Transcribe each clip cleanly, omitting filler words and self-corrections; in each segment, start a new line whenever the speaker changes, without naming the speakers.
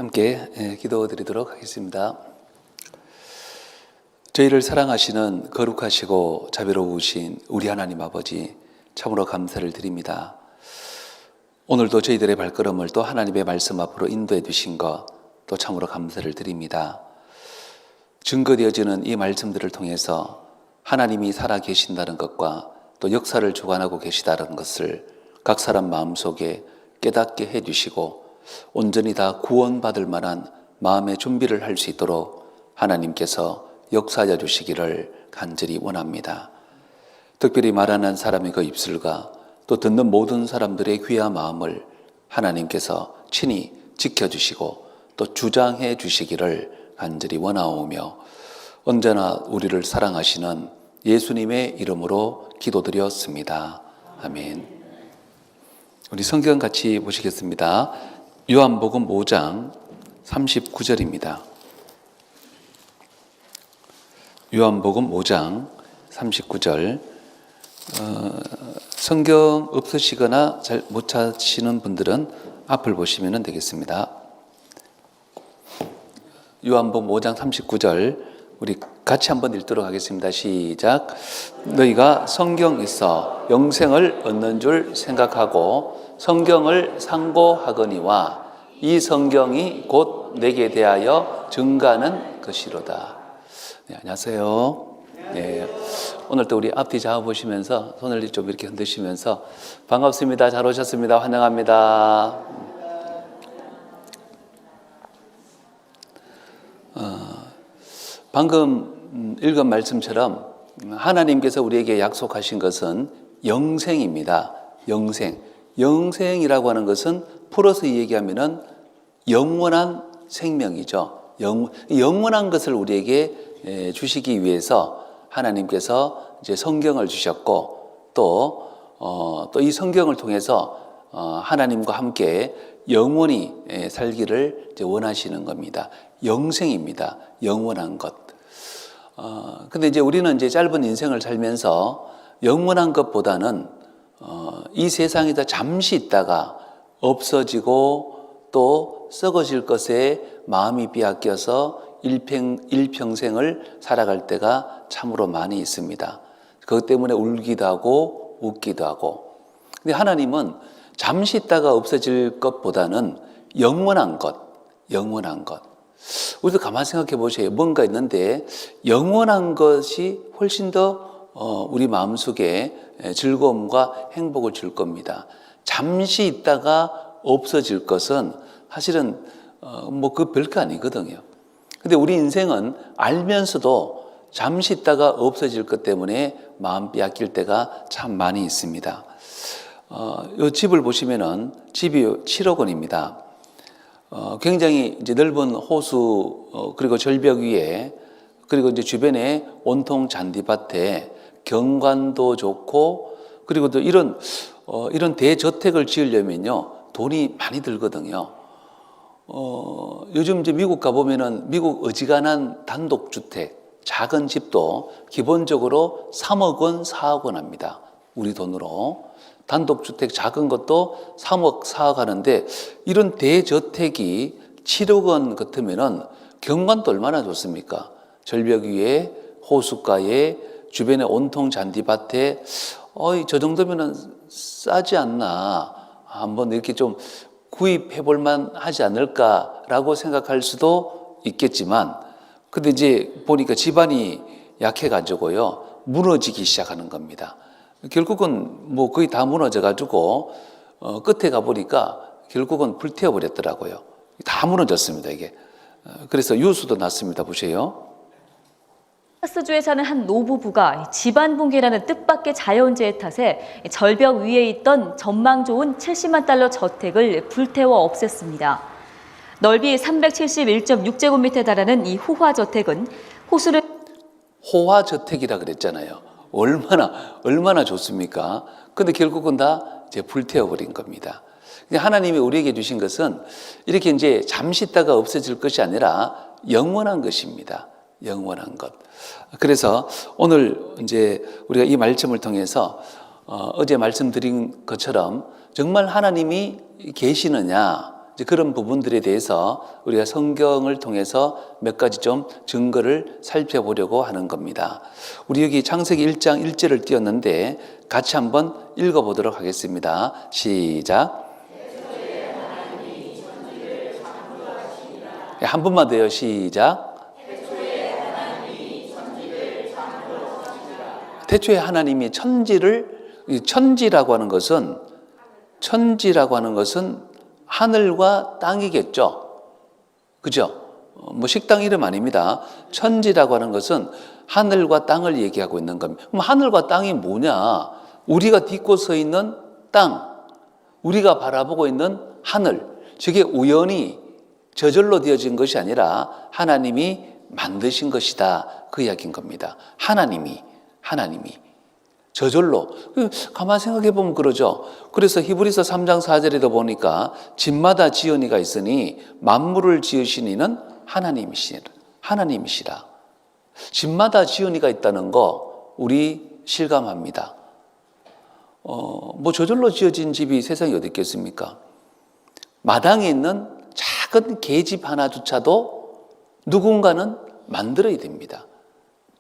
함께 기도드리도록 하겠습니다. 저희를 사랑하시는 거룩하시고 자비로우신 우리 하나님 아버지, 참으로 감사를 드립니다. 오늘도 저희들의 발걸음을 또 하나님의 말씀 앞으로 인도해 주신 것 또 참으로 감사를 드립니다. 증거되어지는 이 말씀들을 통해서 하나님이 살아계신다는 것과 또 역사를 주관하고 계시다는 것을 각 사람 마음속에 깨닫게 해주시고 온전히 다 구원받을 만한 마음의 준비를 할 수 있도록 하나님께서 역사하여 주시기를 간절히 원합니다. 특별히 말하는 사람의 그 입술과 또 듣는 모든 사람들의 귀와 마음을 하나님께서 친히 지켜주시고 또 주장해 주시기를 간절히 원하오며 언제나 우리를 사랑하시는 예수님의 이름으로 기도드렸습니다. 아멘. 우리 성경 같이 보시겠습니다. 요한복음 5장 39절입니다. 요한복음 5장 39절. 성경 없으시거나 잘 못 찾으시는 분들은 앞을 보시면 되겠습니다. 요한복음 5장 39절 우리 같이 한번 읽도록 하겠습니다. 시작. 너희가 성경에서 영생을 얻는 줄 생각하고 성경을 상고하거니와 이 성경이 곧 내게 대하여 증가하는 것이로다. 네, 안녕하세요. 네, 오늘 또 우리 앞뒤 잡아보시면서 손을 좀 이렇게 흔드시면서 반갑습니다. 잘 오셨습니다. 환영합니다. 방금 읽은 말씀처럼 하나님께서 우리에게 약속하신 것은 영생입니다. 영생이라고 하는 것은 풀어서 얘기하면은 영원한 생명이죠. 영원한 것을 우리에게 주시기 위해서 하나님께서 이제 성경을 주셨고 또 이 성경을 통해서 하나님과 함께 영원히 살기를 이제 원하시는 겁니다. 영생입니다. 영원한 것. 근데 이제 우리는 이제 짧은 인생을 살면서 영원한 것보다는 이 세상에서 잠시 있다가 없어지고 또 썩어질 것에 마음이 빼앗겨서 일평생을 살아갈 때가 참으로 많이 있습니다. 그것 때문에 울기도 하고 웃기도 하고. 근데 하나님은 잠시 있다가 없어질 것보다는 영원한 것. 우리도 가만히 생각해 보세요. 뭔가 있는데 영원한 것이 훨씬 더 우리 마음속에 즐거움과 행복을 줄 겁니다. 잠시 있다가 없어질 것은 사실은 그 별거 아니거든요. 근데 우리 인생은 알면서도 잠시 있다가 없어질 것 때문에 마음 빼앗길 때가 참 많이 있습니다. 이 집을 보시면은 집이 7억 원입니다. 굉장히 이제 넓은 호수 그리고 절벽 위에 그리고 이제 주변에 온통 잔디밭에 경관도 좋고 그리고 또 이런 대저택을 지으려면요 돈이 많이 들거든요. 요즘 이제 미국 가보면은 미국 어지간한 단독주택 작은 집도 기본적으로 3억 원, 4억 원 합니다. 우리 돈으로. 단독주택 작은 것도 3억, 4억 하는데 이런 대저택이 7억 원 같으면은 경관도 얼마나 좋습니까? 절벽 위에 호숫가에 주변에 온통 잔디밭에 저 정도면은 싸지 않나 한번 이렇게 좀 구입해 볼 만 하지 않을까라고 생각할 수도 있겠지만 근데 이제 보니까 집안이 약해가지고요 무너지기 시작하는 겁니다. 결국은 거의 다 무너져가지고 끝에 가보니까 결국은 불태워버렸더라고요. 다 무너졌습니다 이게. 그래서 유수도 났습니다. 보세요.
텍사스주에 사는 한 노부부가 집안 붕괴라는 뜻밖의 자연재해 탓에 절벽 위에 있던 전망 좋은 70만 달러 저택을 불태워 없앴습니다. 넓이 371.6제곱미터에 달하는 이 호화저택은 호수를
호화저택이라 그랬잖아요. 얼마나 좋습니까? 근데 결국은 다 이제 불태워버린 겁니다. 하나님이 우리에게 주신 것은 이렇게 이제 잠시 있다가 없어질 것이 아니라 영원한 것입니다. 영원한 것. 그래서 오늘 이제 우리가 이 말씀을 통해서 어제 말씀드린 것처럼 정말 하나님이 계시느냐, 이제 그런 부분들에 대해서 우리가 성경을 통해서 몇 가지 좀 증거를 살펴보려고 하는 겁니다. 우리 여기 창세기 1장 1절을 띄었는데 같이 한번 읽어보도록 하겠습니다. 시작. 한 번만 더요. 시작. 태초에 하나님이 천지라고 하는 것은 하늘과 땅이겠죠. 그죠? 뭐 식당 이름 아닙니다. 천지라고 하는 것은 하늘과 땅을 얘기하고 있는 겁니다. 그럼 하늘과 땅이 뭐냐? 우리가 딛고 서 있는 땅, 우리가 바라보고 있는 하늘, 저게 우연히 저절로 되어진 것이 아니라 하나님이 만드신 것이다. 그 이야기인 겁니다. 하나님이 저절로. 가만 생각해 보면 그러죠. 그래서 히브리서 3장 4절에도 보니까 집마다 지은 이가 있으니 만물을 지으신 이는 하나님이시라. 집마다 지은 이가 있다는 거 우리 실감합니다. 뭐 저절로 지어진 집이 세상에 어디 있겠습니까? 마당에 있는 작은 개집 하나조차도 누군가는 만들어야 됩니다.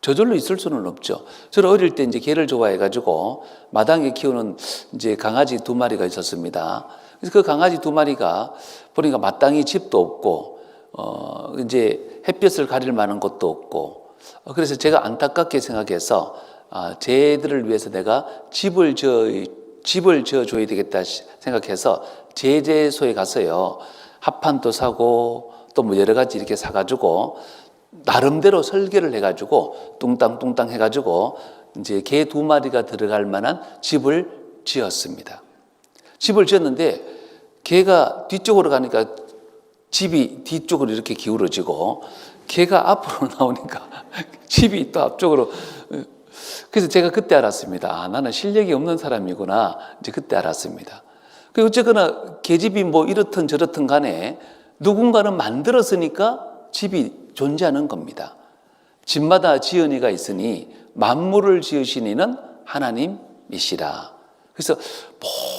저절로 있을 수는 없죠. 저는 어릴 때 이제 개를 좋아해가지고 마당에 키우는 이제 강아지 2마리가 있었습니다. 그래서 그 강아지 2마리가 보니까 마땅히 집도 없고, 이제 햇볕을 가릴 만한 곳도 없고, 그래서 제가 안타깝게 생각해서, 쟤들을 위해서 내가 집을 지어줘야 되겠다 생각해서 제재소에 가서요, 합판도 사고 또 뭐 여러 가지 이렇게 사가지고 나름대로 설계를 해가지고 뚱땅뚱땅 해가지고 이제 개 2마리가 들어갈 만한 집을 지었습니다. 집을 지었는데 개가 뒤쪽으로 가니까 집이 뒤쪽으로 이렇게 기울어지고 개가 앞으로 나오니까 집이 또 앞쪽으로. 그래서 제가 그때 알았습니다. 나는 실력이 없는 사람이구나. 이제 그때 알았습니다. 어쨌거나 개집이 뭐 이렇든 저렇든 간에 누군가는 만들었으니까 집이 존재하는 겁니다. 집마다 지은 이가 있으니 만물을 지으신 이는 하나님이시라. 그래서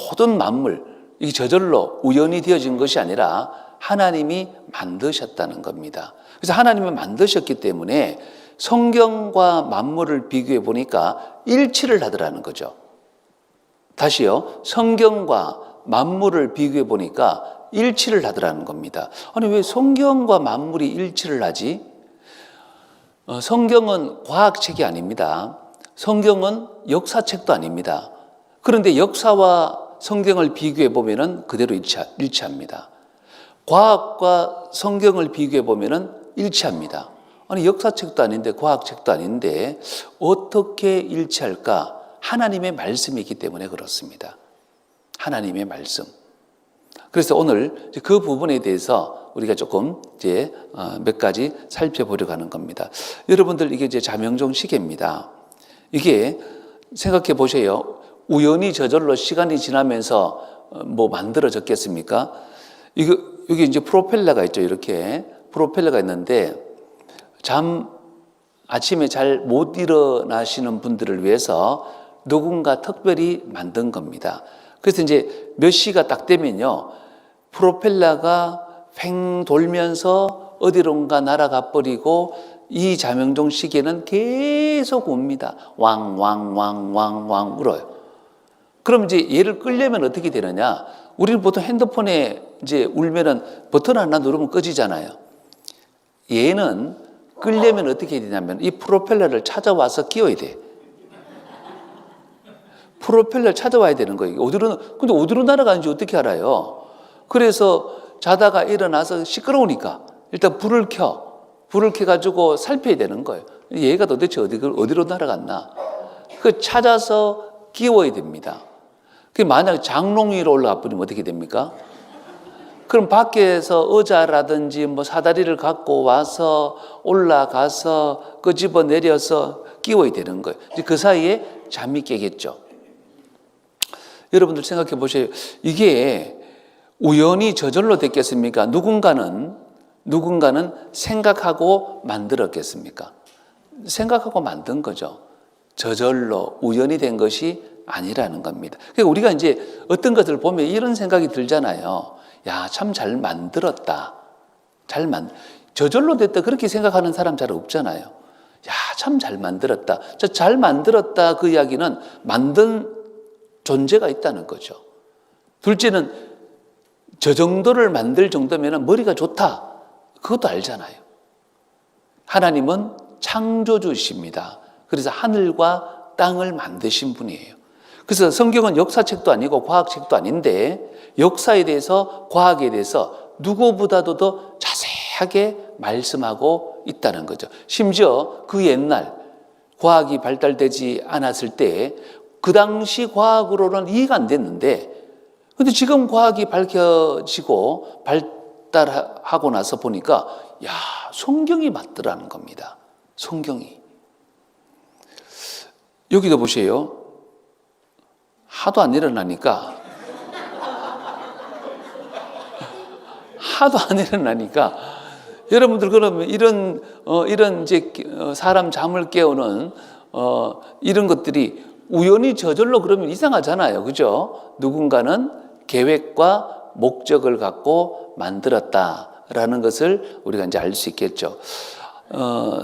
모든 만물, 이게 저절로 우연히 되어진 것이 아니라 하나님이 만드셨다는 겁니다. 그래서 하나님이 만드셨기 때문에 성경과 만물을 비교해 보니까 일치를 하더라는 거죠. 다시요. 성경과 만물을 비교해 보니까 일치를 하더라는 겁니다. 아니, 왜 성경과 만물이 일치를 하지? 성경은 과학책이 아닙니다. 성경은 역사책도 아닙니다. 그런데 역사와 성경을 비교해 보면은 그대로 일치합니다. 과학과 성경을 비교해 보면은 일치합니다. 아니, 역사책도 아닌데 과학책도 아닌데 어떻게 일치할까? 하나님의 말씀이 있기 때문에 그렇습니다. 하나님의 말씀. 그래서 오늘 그 부분에 대해서 우리가 조금 이제 몇 가지 살펴보려고 하는 겁니다. 여러분들, 이게 이제 자명종 시계입니다. 이게 생각해 보세요. 우연히 저절로 시간이 지나면서 뭐 만들어졌겠습니까? 여기 이제 프로펠러가 있죠. 이렇게 프로펠러가 있는데 아침에 잘 못 일어나시는 분들을 위해서 누군가 특별히 만든 겁니다. 그래서 이제 몇 시가 딱 되면요, 프로펠러가 팽 돌면서 어디론가 날아가 버리고 이 자명종 시계는 계속 웁니다. 왕왕왕왕왕 울어요. 그럼 이제 얘를 끌려면 어떻게 되느냐? 우리는 보통 핸드폰에 이제 울면은 버튼 하나 누르면 꺼지잖아요. 얘는 끌려면 어떻게 해야 되냐면 이 프로펠러를 찾아와서 끼워야 돼. 프로펠러를 찾아와야 되는 거예요. 근데 어디로 날아가는지 어떻게 알아요? 그래서 자다가 일어나서 시끄러우니까 일단 불을 켜가지고 살펴야 되는 거예요. 얘가 도대체 어디로 날아갔나? 그 찾아서 끼워야 됩니다. 만약 장롱 위로 올라가 버리면 어떻게 됩니까? 그럼 밖에서 의자라든지 뭐 사다리를 갖고 와서 올라가서 끄집어 내려서 끼워야 되는 거예요. 그 사이에 잠이 깨겠죠. 여러분들 생각해 보세요. 이게 우연히 저절로 됐겠습니까? 누군가는 생각하고 만들었겠습니까? 생각하고 만든 거죠. 저절로 우연히 된 것이 아니라는 겁니다. 그러니까 우리가 이제 어떤 것을 보면 이런 생각이 들잖아요. 야, 참 잘 만들었다. 저절로 됐다. 그렇게 생각하는 사람 잘 없잖아요. 야, 참 잘 만들었다. 저 잘 만들었다 그 이야기는 만든 존재가 있다는 거죠. 둘째는 저 정도를 만들 정도면 머리가 좋다. 그것도 알잖아요. 하나님은 창조주십니다. 그래서 하늘과 땅을 만드신 분이에요. 그래서 성경은 역사책도 아니고 과학책도 아닌데 역사에 대해서 과학에 대해서 누구보다도 더 자세하게 말씀하고 있다는 거죠. 심지어 그 옛날 과학이 발달되지 않았을 때 그 당시 과학으로는 이해가 안 됐는데 근데 지금 과학이 밝혀지고 발달하고 나서 보니까 야, 성경이 맞더라는 겁니다. 성경이. 여기도 보세요. 하도 안 일어나니까 여러분들 그러면 이런 이제 사람 잠을 깨우는 이런 것들이 우연히 저절로 그러면 이상하잖아요. 그죠? 누군가는 계획과 목적을 갖고 만들었다라는 것을 우리가 이제 알 수 있겠죠.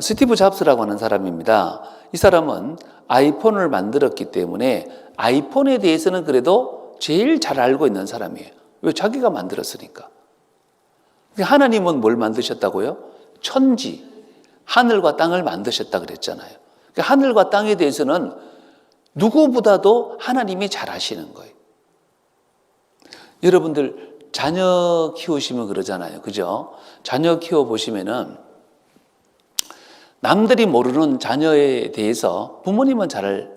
스티브 잡스라고 하는 사람입니다. 이 사람은 아이폰을 만들었기 때문에 아이폰에 대해서는 그래도 제일 잘 알고 있는 사람이에요. 왜? 자기가 만들었으니까. 하나님은 뭘 만드셨다고요? 천지, 하늘과 땅을 만드셨다 그랬잖아요. 하늘과 땅에 대해서는 누구보다도 하나님이 잘 아시는 거예요. 여러분들 자녀 키우시면 그러잖아요. 그죠? 자녀 키워보시면은 남들이 모르는 자녀에 대해서 부모님은 잘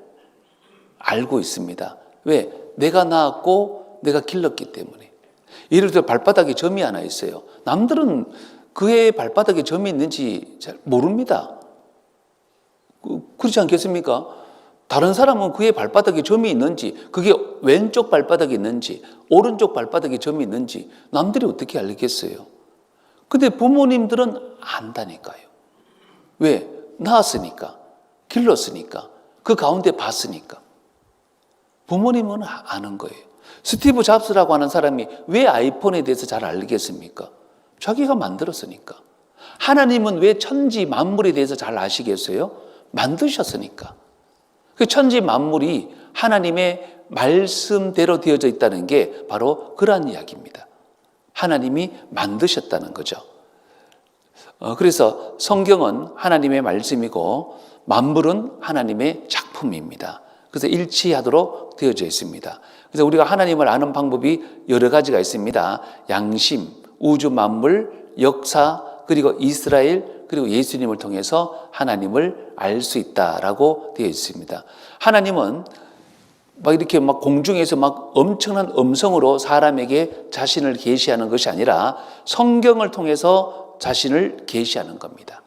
알고 있습니다. 왜? 내가 낳았고 내가 길렀기 때문에. 예를 들어 발바닥에 점이 하나 있어요. 남들은 그의 발바닥에 점이 있는지 잘 모릅니다. 그렇지 않겠습니까? 다른 사람은 그의 발바닥에 점이 있는지, 그게 왼쪽 발바닥에 있는지, 오른쪽 발바닥에 점이 있는지 남들이 어떻게 알겠어요? 근데 부모님들은 안다니까요. 왜? 낳았으니까, 길렀으니까, 그 가운데 봤으니까. 부모님은 아는 거예요. 스티브 잡스라고 하는 사람이 왜 아이폰에 대해서 잘 알겠습니까? 자기가 만들었으니까. 하나님은 왜 천지 만물에 대해서 잘 아시겠어요? 만드셨으니까. 그 천지 만물이 하나님의 말씀대로 되어져 있다는 게 바로 그러한 이야기입니다. 하나님이 만드셨다는 거죠. 그래서 성경은 하나님의 말씀이고 만물은 하나님의 작품입니다. 그래서 일치하도록 되어져 있습니다. 그래서 우리가 하나님을 아는 방법이 여러 가지가 있습니다. 양심, 우주 만물, 역사, 그리고 이스라엘, 그리고 예수님을 통해서 하나님을 알 수 있다라고 되어 있습니다. 하나님은 막 이렇게 막 공중에서 막 엄청난 음성으로 사람에게 자신을 계시하는 것이 아니라 성경을 통해서 자신을 계시하는 겁니다.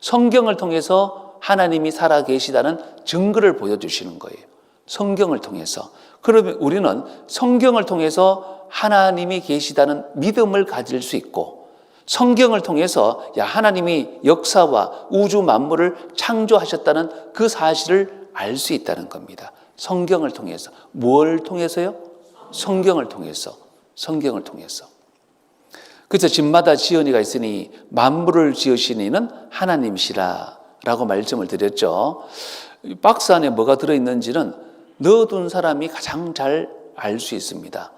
성경을 통해서 하나님이 살아 계시다는 증거를 보여주시는 거예요. 성경을 통해서. 그러면 우리는 성경을 통해서 하나님이 계시다는 믿음을 가질 수 있고 성경을 통해서 하나님이 역사와 우주 만물을 창조하셨다는 그 사실을 알 수 있다는 겁니다. 성경을 통해서. 뭘 통해서요? 성경을 통해서. 성경을 통해서. 그래서 집마다 지은이가 있으니 만물을 지으신 이는 하나님이시라 라고 말씀을 드렸죠. 박스 안에 뭐가 들어있는지는 넣어둔 사람이 가장 잘 알 수 있습니다.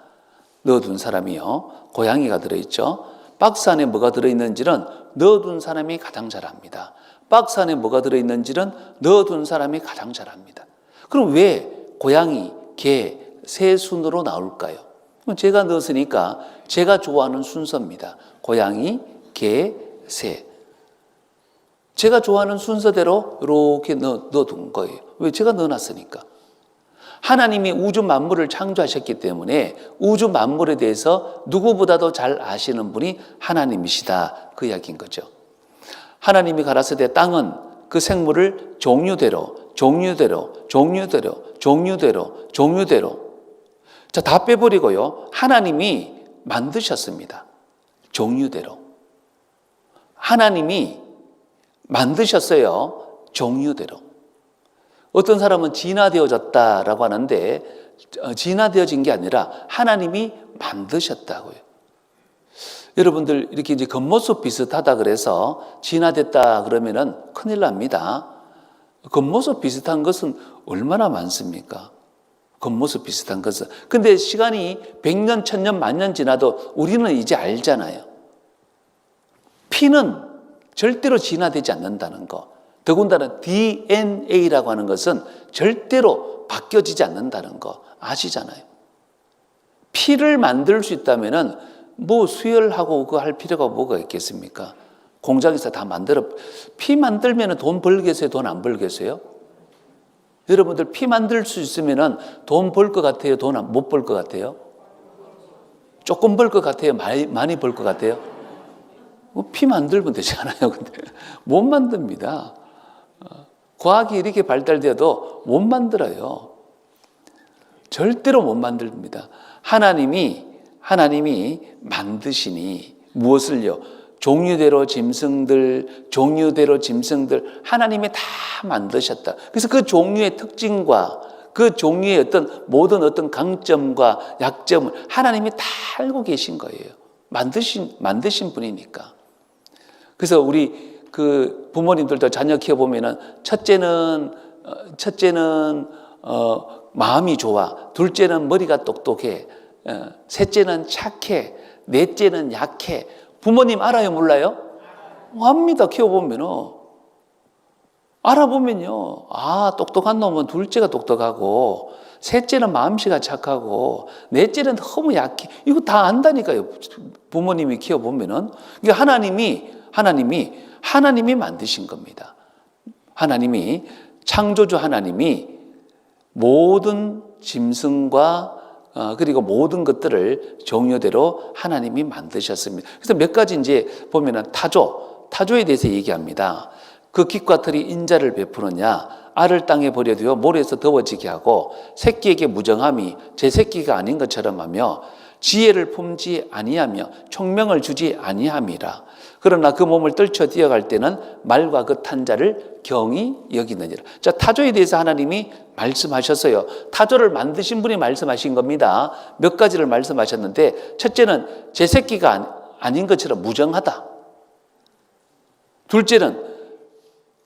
넣어둔 사람이요. 고양이가 들어있죠. 박스 안에 뭐가 들어있는지는 넣어둔 사람이 가장 잘 압니다. 박스 안에 뭐가 들어있는지는 넣어둔 사람이 가장 잘 압니다. 그럼 왜 고양이, 개, 새 순으로 나올까요? 제가 넣었으니까 제가 좋아하는 순서입니다. 고양이, 개, 새. 제가 좋아하는 순서대로 이렇게 넣어둔 거예요. 왜? 제가 넣어놨으니까. 하나님이 우주 만물을 창조하셨기 때문에 우주 만물에 대해서 누구보다도 잘 아시는 분이 하나님이시다. 그 이야기인 거죠. 하나님이 가라사대 땅은 그 생물을 종류대로 자, 다 빼버리고요. 하나님이 만드셨습니다. 종류대로. 하나님이 만드셨어요. 종류대로. 어떤 사람은 진화되어졌다라고 하는데 진화되어진 게 아니라 하나님이 만드셨다고요. 여러분들 이렇게 이제 겉모습 비슷하다 그래서 진화됐다 그러면은 큰일 납니다. 겉모습 비슷한 것은 얼마나 많습니까? 겉모습 비슷한 것은. 근데 시간이 100년, 1000년, 만년 지나도 우리는 이제 알잖아요. 피는 절대로 진화되지 않는다는 거. 더군다나 DNA라고 하는 것은 절대로 바뀌어지지 않는다는 거 아시잖아요. 피를 만들 수 있다면은 뭐 수혈하고 그거 할 필요가 뭐가 있겠습니까? 공장에서 다 피 만들면은 돈 벌겠어요? 돈 안 벌겠어요? 여러분들 피 만들 수 있으면은 돈 벌 것 같아요? 돈 못 벌 것 같아요? 조금 벌 것 같아요? 많이 벌 것 같아요? 피 만들면 되잖아요. 근데 못 만듭니다. 과학이 이렇게 발달되어도 못 만들어요. 절대로 못 만듭니다. 하나님이 만드시니 무엇을요? 종류대로 짐승들 하나님이 다 만드셨다. 그래서 그 종류의 특징과 그 종류의 모든 강점과 약점을 하나님이 다 알고 계신 거예요. 만드신 분이니까. 그래서 우리 그 부모님들도 자녀 키워보면은 첫째는 마음이 좋아. 둘째는 머리가 똑똑해. 셋째는 착해. 넷째는 약해. 부모님 알아요, 몰라요? 압니다. 키워보면은. 알아보면요. 아, 똑똑한 놈은 둘째가 똑똑하고, 셋째는 마음씨가 착하고, 넷째는 너무 약해. 이거 다 안다니까요. 부모님이 키워보면은. 그러니까 하나님이 만드신 겁니다. 하나님이, 창조주 하나님이 모든 짐승과 그리고 모든 것들을 종류대로 하나님이 만드셨습니다. 그래서 몇 가지 이제 보면은 타조에 대해서 얘기합니다. 그 깃과 털이 인자를 베푸느냐, 알을 땅에 버려두어 모래에서 더워지게 하고 새끼에게 무정함이 제 새끼가 아닌 것처럼 하며 지혜를 품지 아니하며 총명을 주지 아니함이라. 그러나 그 몸을 떨쳐 뛰어갈 때는 말과 그 탄 자를 경히 여기느니라. 자, 타조에 대해서 하나님이 말씀하셨어요. 타조를 만드신 분이 말씀하신 겁니다. 몇 가지를 말씀하셨는데, 첫째는 제 새끼가 아닌 것처럼 무정하다. 둘째는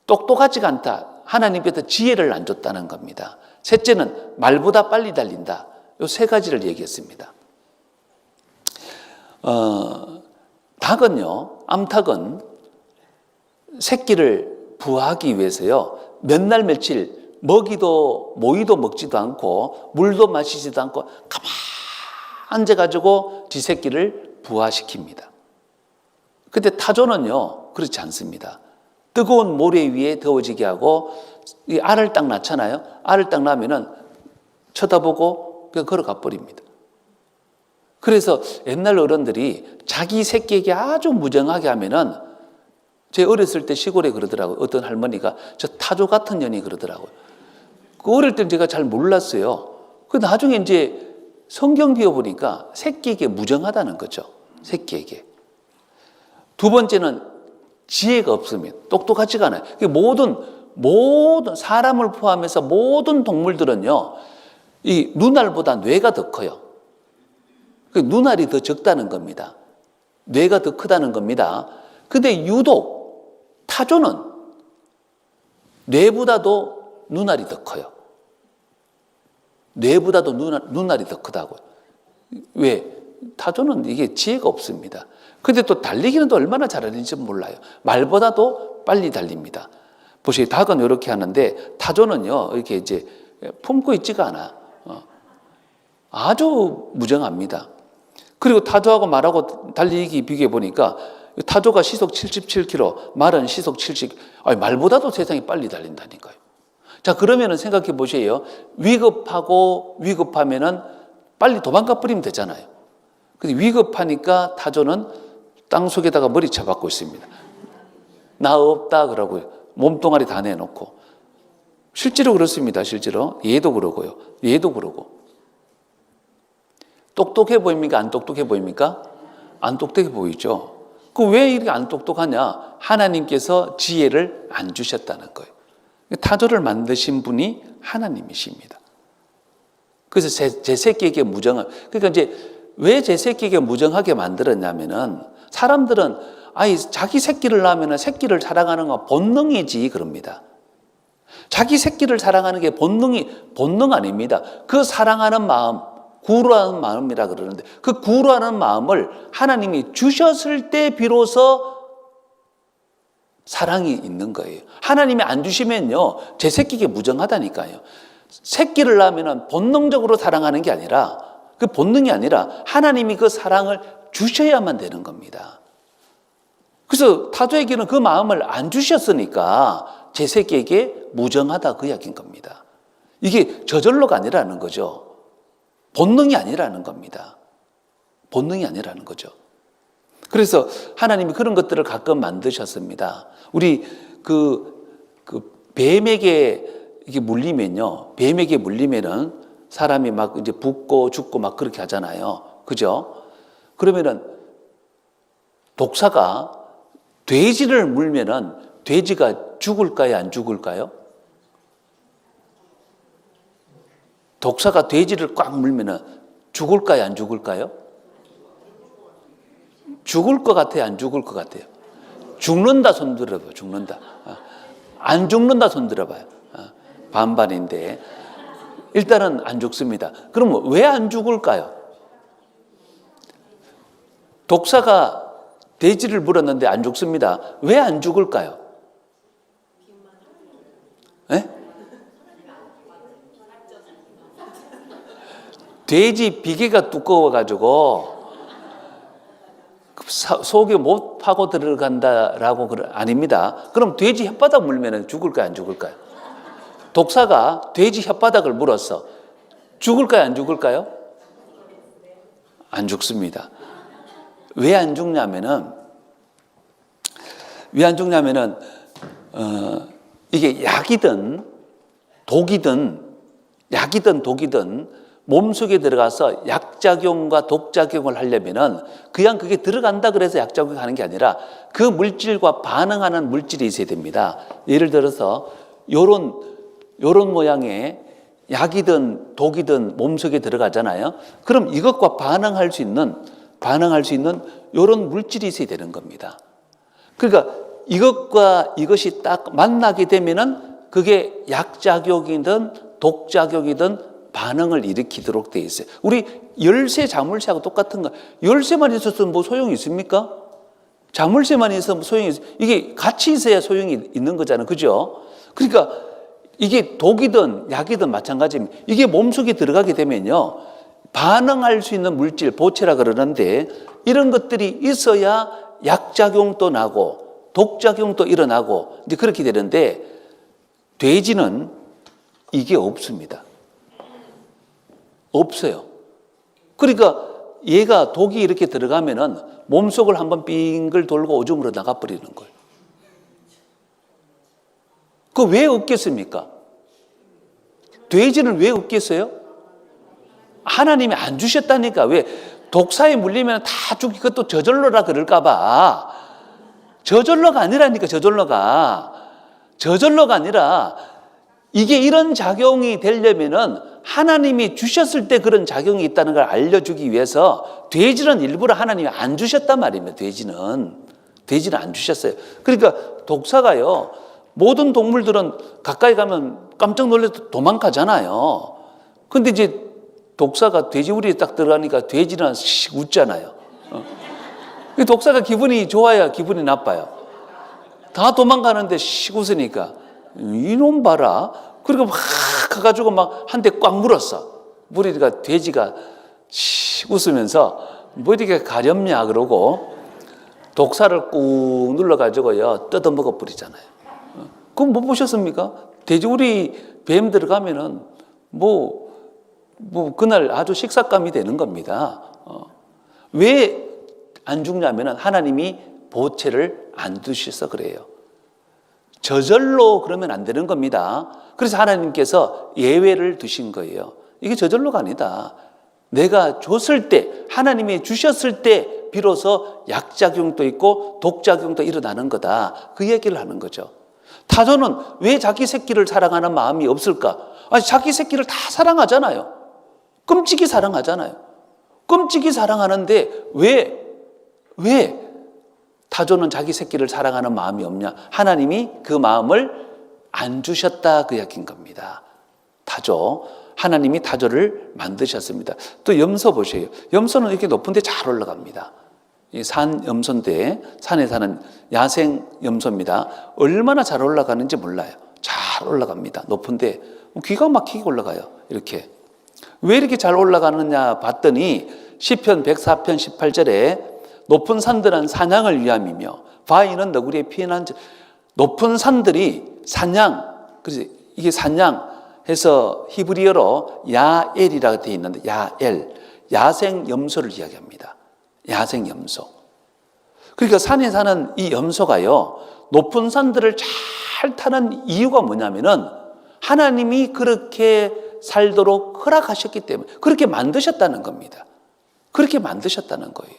똑똑하지가 않다. 하나님께서 지혜를 안 줬다는 겁니다. 셋째는 말보다 빨리 달린다. 이 세 가지를 얘기했습니다. 암탉은 새끼를 부화하기 위해서요, 몇 날 며칠 모이도 먹지도 않고 물도 마시지도 않고 가만 앉아가지고 지 새끼를 부화시킵니다. 근데 타조는요, 그렇지 않습니다. 뜨거운 모래 위에 더워지게 하고 이 알을 딱 낳잖아요. 알을 딱 낳으면은 쳐다보고 그냥 걸어가 버립니다. 그래서 옛날 어른들이 자기 새끼에게 아주 무정하게 하면은, 제 어렸을 때 시골에 그러더라고요. 어떤 할머니가 저 타조 같은 년이 그러더라고요. 그 어릴 때는 제가 잘 몰랐어요. 그 나중에 이제 성경 비워보니까 새끼에게 무정하다는 거죠. 새끼에게. 두 번째는 지혜가 없으면, 똑똑하지가 않아요. 모든 사람을 포함해서 모든 동물들은요, 이 눈알보다 뇌가 더 커요. 눈알이 더 적다는 겁니다. 뇌가 더 크다는 겁니다. 근데 유독 타조는 뇌보다도 눈알이 더 커요. 뇌보다도 눈알이 더 크다고요. 왜? 타조는 이게 지혜가 없습니다. 근데 또 달리기는 또 얼마나 잘하는지 몰라요. 말보다도 빨리 달립니다. 보시기 닭은 이렇게 하는데 타조는요, 이렇게 이제 품고 있지가 않아. 아주 무정합니다. 그리고 타조하고 말하고 달리기 비교해 보니까 타조가 시속 77km, 말은 시속 70, 말보다도 세상이 빨리 달린다니까요. 자, 그러면은 생각해 보세요. 위급하면은 빨리 도망가 버리면 되잖아요. 근데 위급하니까 타조는 땅 속에다가 머리 쳐박고 있습니다. 나 없다 그러고요. 몸뚱아리 다 내놓고. 실제로 그렇습니다. 실제로. 얘도 그러고요. 얘도 그러고. 똑똑해 보입니까? 안 똑똑해 보입니까? 안 똑똑해 보이죠. 그 왜 이렇게 안 똑똑하냐? 하나님께서 지혜를 안 주셨다는 거예요. 타조를 만드신 분이 하나님이십니다. 그래서 제 새끼에게 무정함. 그러니까 이제 왜 제 새끼에게 무정하게 만들었냐면은 사람들은 자기 새끼를 낳으면 새끼를 사랑하는 건 본능이지 그럽니다. 자기 새끼를 사랑하는 게 본능 아닙니다. 그 사랑하는 마음, 구루하는 마음이라 그러는데 그 구루하는 마음을 하나님이 주셨을 때 비로소 사랑이 있는 거예요. 하나님이 안 주시면요, 제 새끼가 무정하다니까요. 새끼를 낳으면 본능적으로 사랑하는 게 아니라, 그 본능이 아니라 하나님이 그 사랑을 주셔야만 되는 겁니다. 그래서 타조에게는 그 마음을 안 주셨으니까 제 새끼에게 무정하다 그 이야기인 겁니다. 이게 저절로가 아니라는 거죠. 본능이 아니라는 겁니다. 본능이 아니라는 거죠. 그래서 하나님이 그런 것들을 가끔 만드셨습니다. 우리 뱀에게 이게 물리면요, 뱀에게 물리면은 사람이 막 이제 붓고 죽고 막 그렇게 하잖아요. 그죠? 그러면은 독사가 돼지를 물면은 돼지가 죽을까요? 안 죽을까요? 독사가 돼지를 꽉 물면은 죽을까요? 안 죽을까요? 죽을 것 같아요? 안 죽을 것 같아요? 죽는다 손 들어봐요. 죽는다. 안 죽는다 손 들어봐요. 반반인데 일단은 안 죽습니다. 그럼 왜 안 죽을까요? 독사가 돼지를 물었는데 안 죽습니다. 왜 안 죽을까요? 네? 돼지 비계가 두꺼워가지고 속에 못 파고 들어간다라고 아닙니다. 그럼 돼지 혓바닥 물면 죽을까요? 안 죽을까요? 독사가 돼지 혓바닥을 물었어. 죽을까요? 안 죽을까요? 안 죽습니다. 왜 안 죽냐면은 이게 약이든 독이든 몸속에 들어가서 약작용과 독작용을 하려면은 그냥 그게 들어간다 그래서 약작용하는 게 아니라 그 물질과 반응하는 물질이 있어야 됩니다. 예를 들어서 요런 모양의 약이든 독이든 몸속에 들어가잖아요. 그럼 이것과 반응할 수 있는 요런 물질이 있어야 되는 겁니다. 그러니까 이것과 이것이 딱 만나게 되면은 그게 약작용이든 독작용이든 반응을 일으키도록 돼 있어요. 우리 열쇠, 자물쇠하고 똑같은 거. 열쇠만 있어서 뭐 소용이 있습니까? 자물쇠만 있어서 뭐 소용이 있어요. 이게 같이 있어야 소용이 있는 거잖아요. 그죠? 그러니까 이게 독이든 약이든 마찬가지입니다. 이게 몸속에 들어가게 되면요, 반응할 수 있는 물질, 보체라 그러는데 이런 것들이 있어야 약작용도 나고 독작용도 일어나고 이제 그렇게 되는데 돼지는 이게 없습니다. 없어요. 그러니까 얘가 독이 이렇게 들어가면은 몸속을 한번 빙글 돌고 오줌으로 나가버리는 거예요. 그 왜 없겠습니까? 돼지는 왜 없겠어요? 하나님이 안 주셨다니까. 왜? 독사에 물리면 다 죽기, 그것도 저절로라 그럴까봐. 저절로가 아니라니까, 저절로가 아니라 이게 이런 작용이 되려면은 하나님이 주셨을 때 그런 작용이 있다는 걸 알려주기 위해서 돼지는 일부러 하나님이 안 주셨단 말입니다. 돼지는 안 주셨어요. 그러니까 독사가요, 모든 동물들은 가까이 가면 깜짝 놀라서 도망가잖아요. 근데 이제 독사가 돼지우리에 딱 들어가니까 돼지는 씩 웃잖아요. 독사가 기분이 좋아야 기분이 나빠요. 다 도망가는데 씩 웃으니까 이놈 봐라. 그리고 막 가가지고 막 한 대 꽉 물었어. 물으니까 돼지가 씩 웃으면서 뭐 이렇게 가렵냐 그러고 독사를 꾹 눌러가지고요 뜯어먹어 버리잖아요. 그건 못 보셨습니까? 돼지우리 뱀 들어가면은 뭐 그날 아주 식사감이 되는 겁니다. 왜 안 죽냐면은 하나님이 보채를 안 두셔서 그래요. 저절로 그러면 안 되는 겁니다. 그래서 하나님께서 예외를 두신 거예요. 이게 저절로가 아니다. 내가 줬을 때, 하나님이 주셨을 때 비로소 약작용도 있고 독작용도 일어나는 거다. 그 얘기를 하는 거죠. 타조는 왜 자기 새끼를 사랑하는 마음이 없을까? 아니, 자기 새끼를 다 사랑하잖아요. 끔찍이 사랑하잖아요. 끔찍이 사랑하는데 왜 타조는 자기 새끼를 사랑하는 마음이 없냐? 하나님이 그 마음을 안 주셨다 그 이야기인 겁니다. 타조, 하나님이 타조를 만드셨습니다. 또 염소 보세요. 염소는 이렇게 높은 데 잘 올라갑니다. 이 산 염소인데 산에 사는 야생 염소입니다. 얼마나 잘 올라가는지 몰라요. 잘 올라갑니다. 높은데 기가 막히게 올라가요. 이렇게. 왜 이렇게 잘 올라가느냐 봤더니 시편 104편 18절에 높은 산들은 사냥을 위함이며 바위는 너구리의 피난처. 높은 산들이 사냥, 그래서 이게 사냥해서 히브리어로 야엘이라고 되어 있는데 야엘, 야생 염소를 이야기합니다. 야생 염소. 그러니까 산에 사는 이 염소가요, 높은 산들을 잘 타는 이유가 뭐냐면은 하나님이 그렇게 살도록 허락하셨기 때문에 그렇게 만드셨다는 겁니다. 그렇게 만드셨다는 거예요.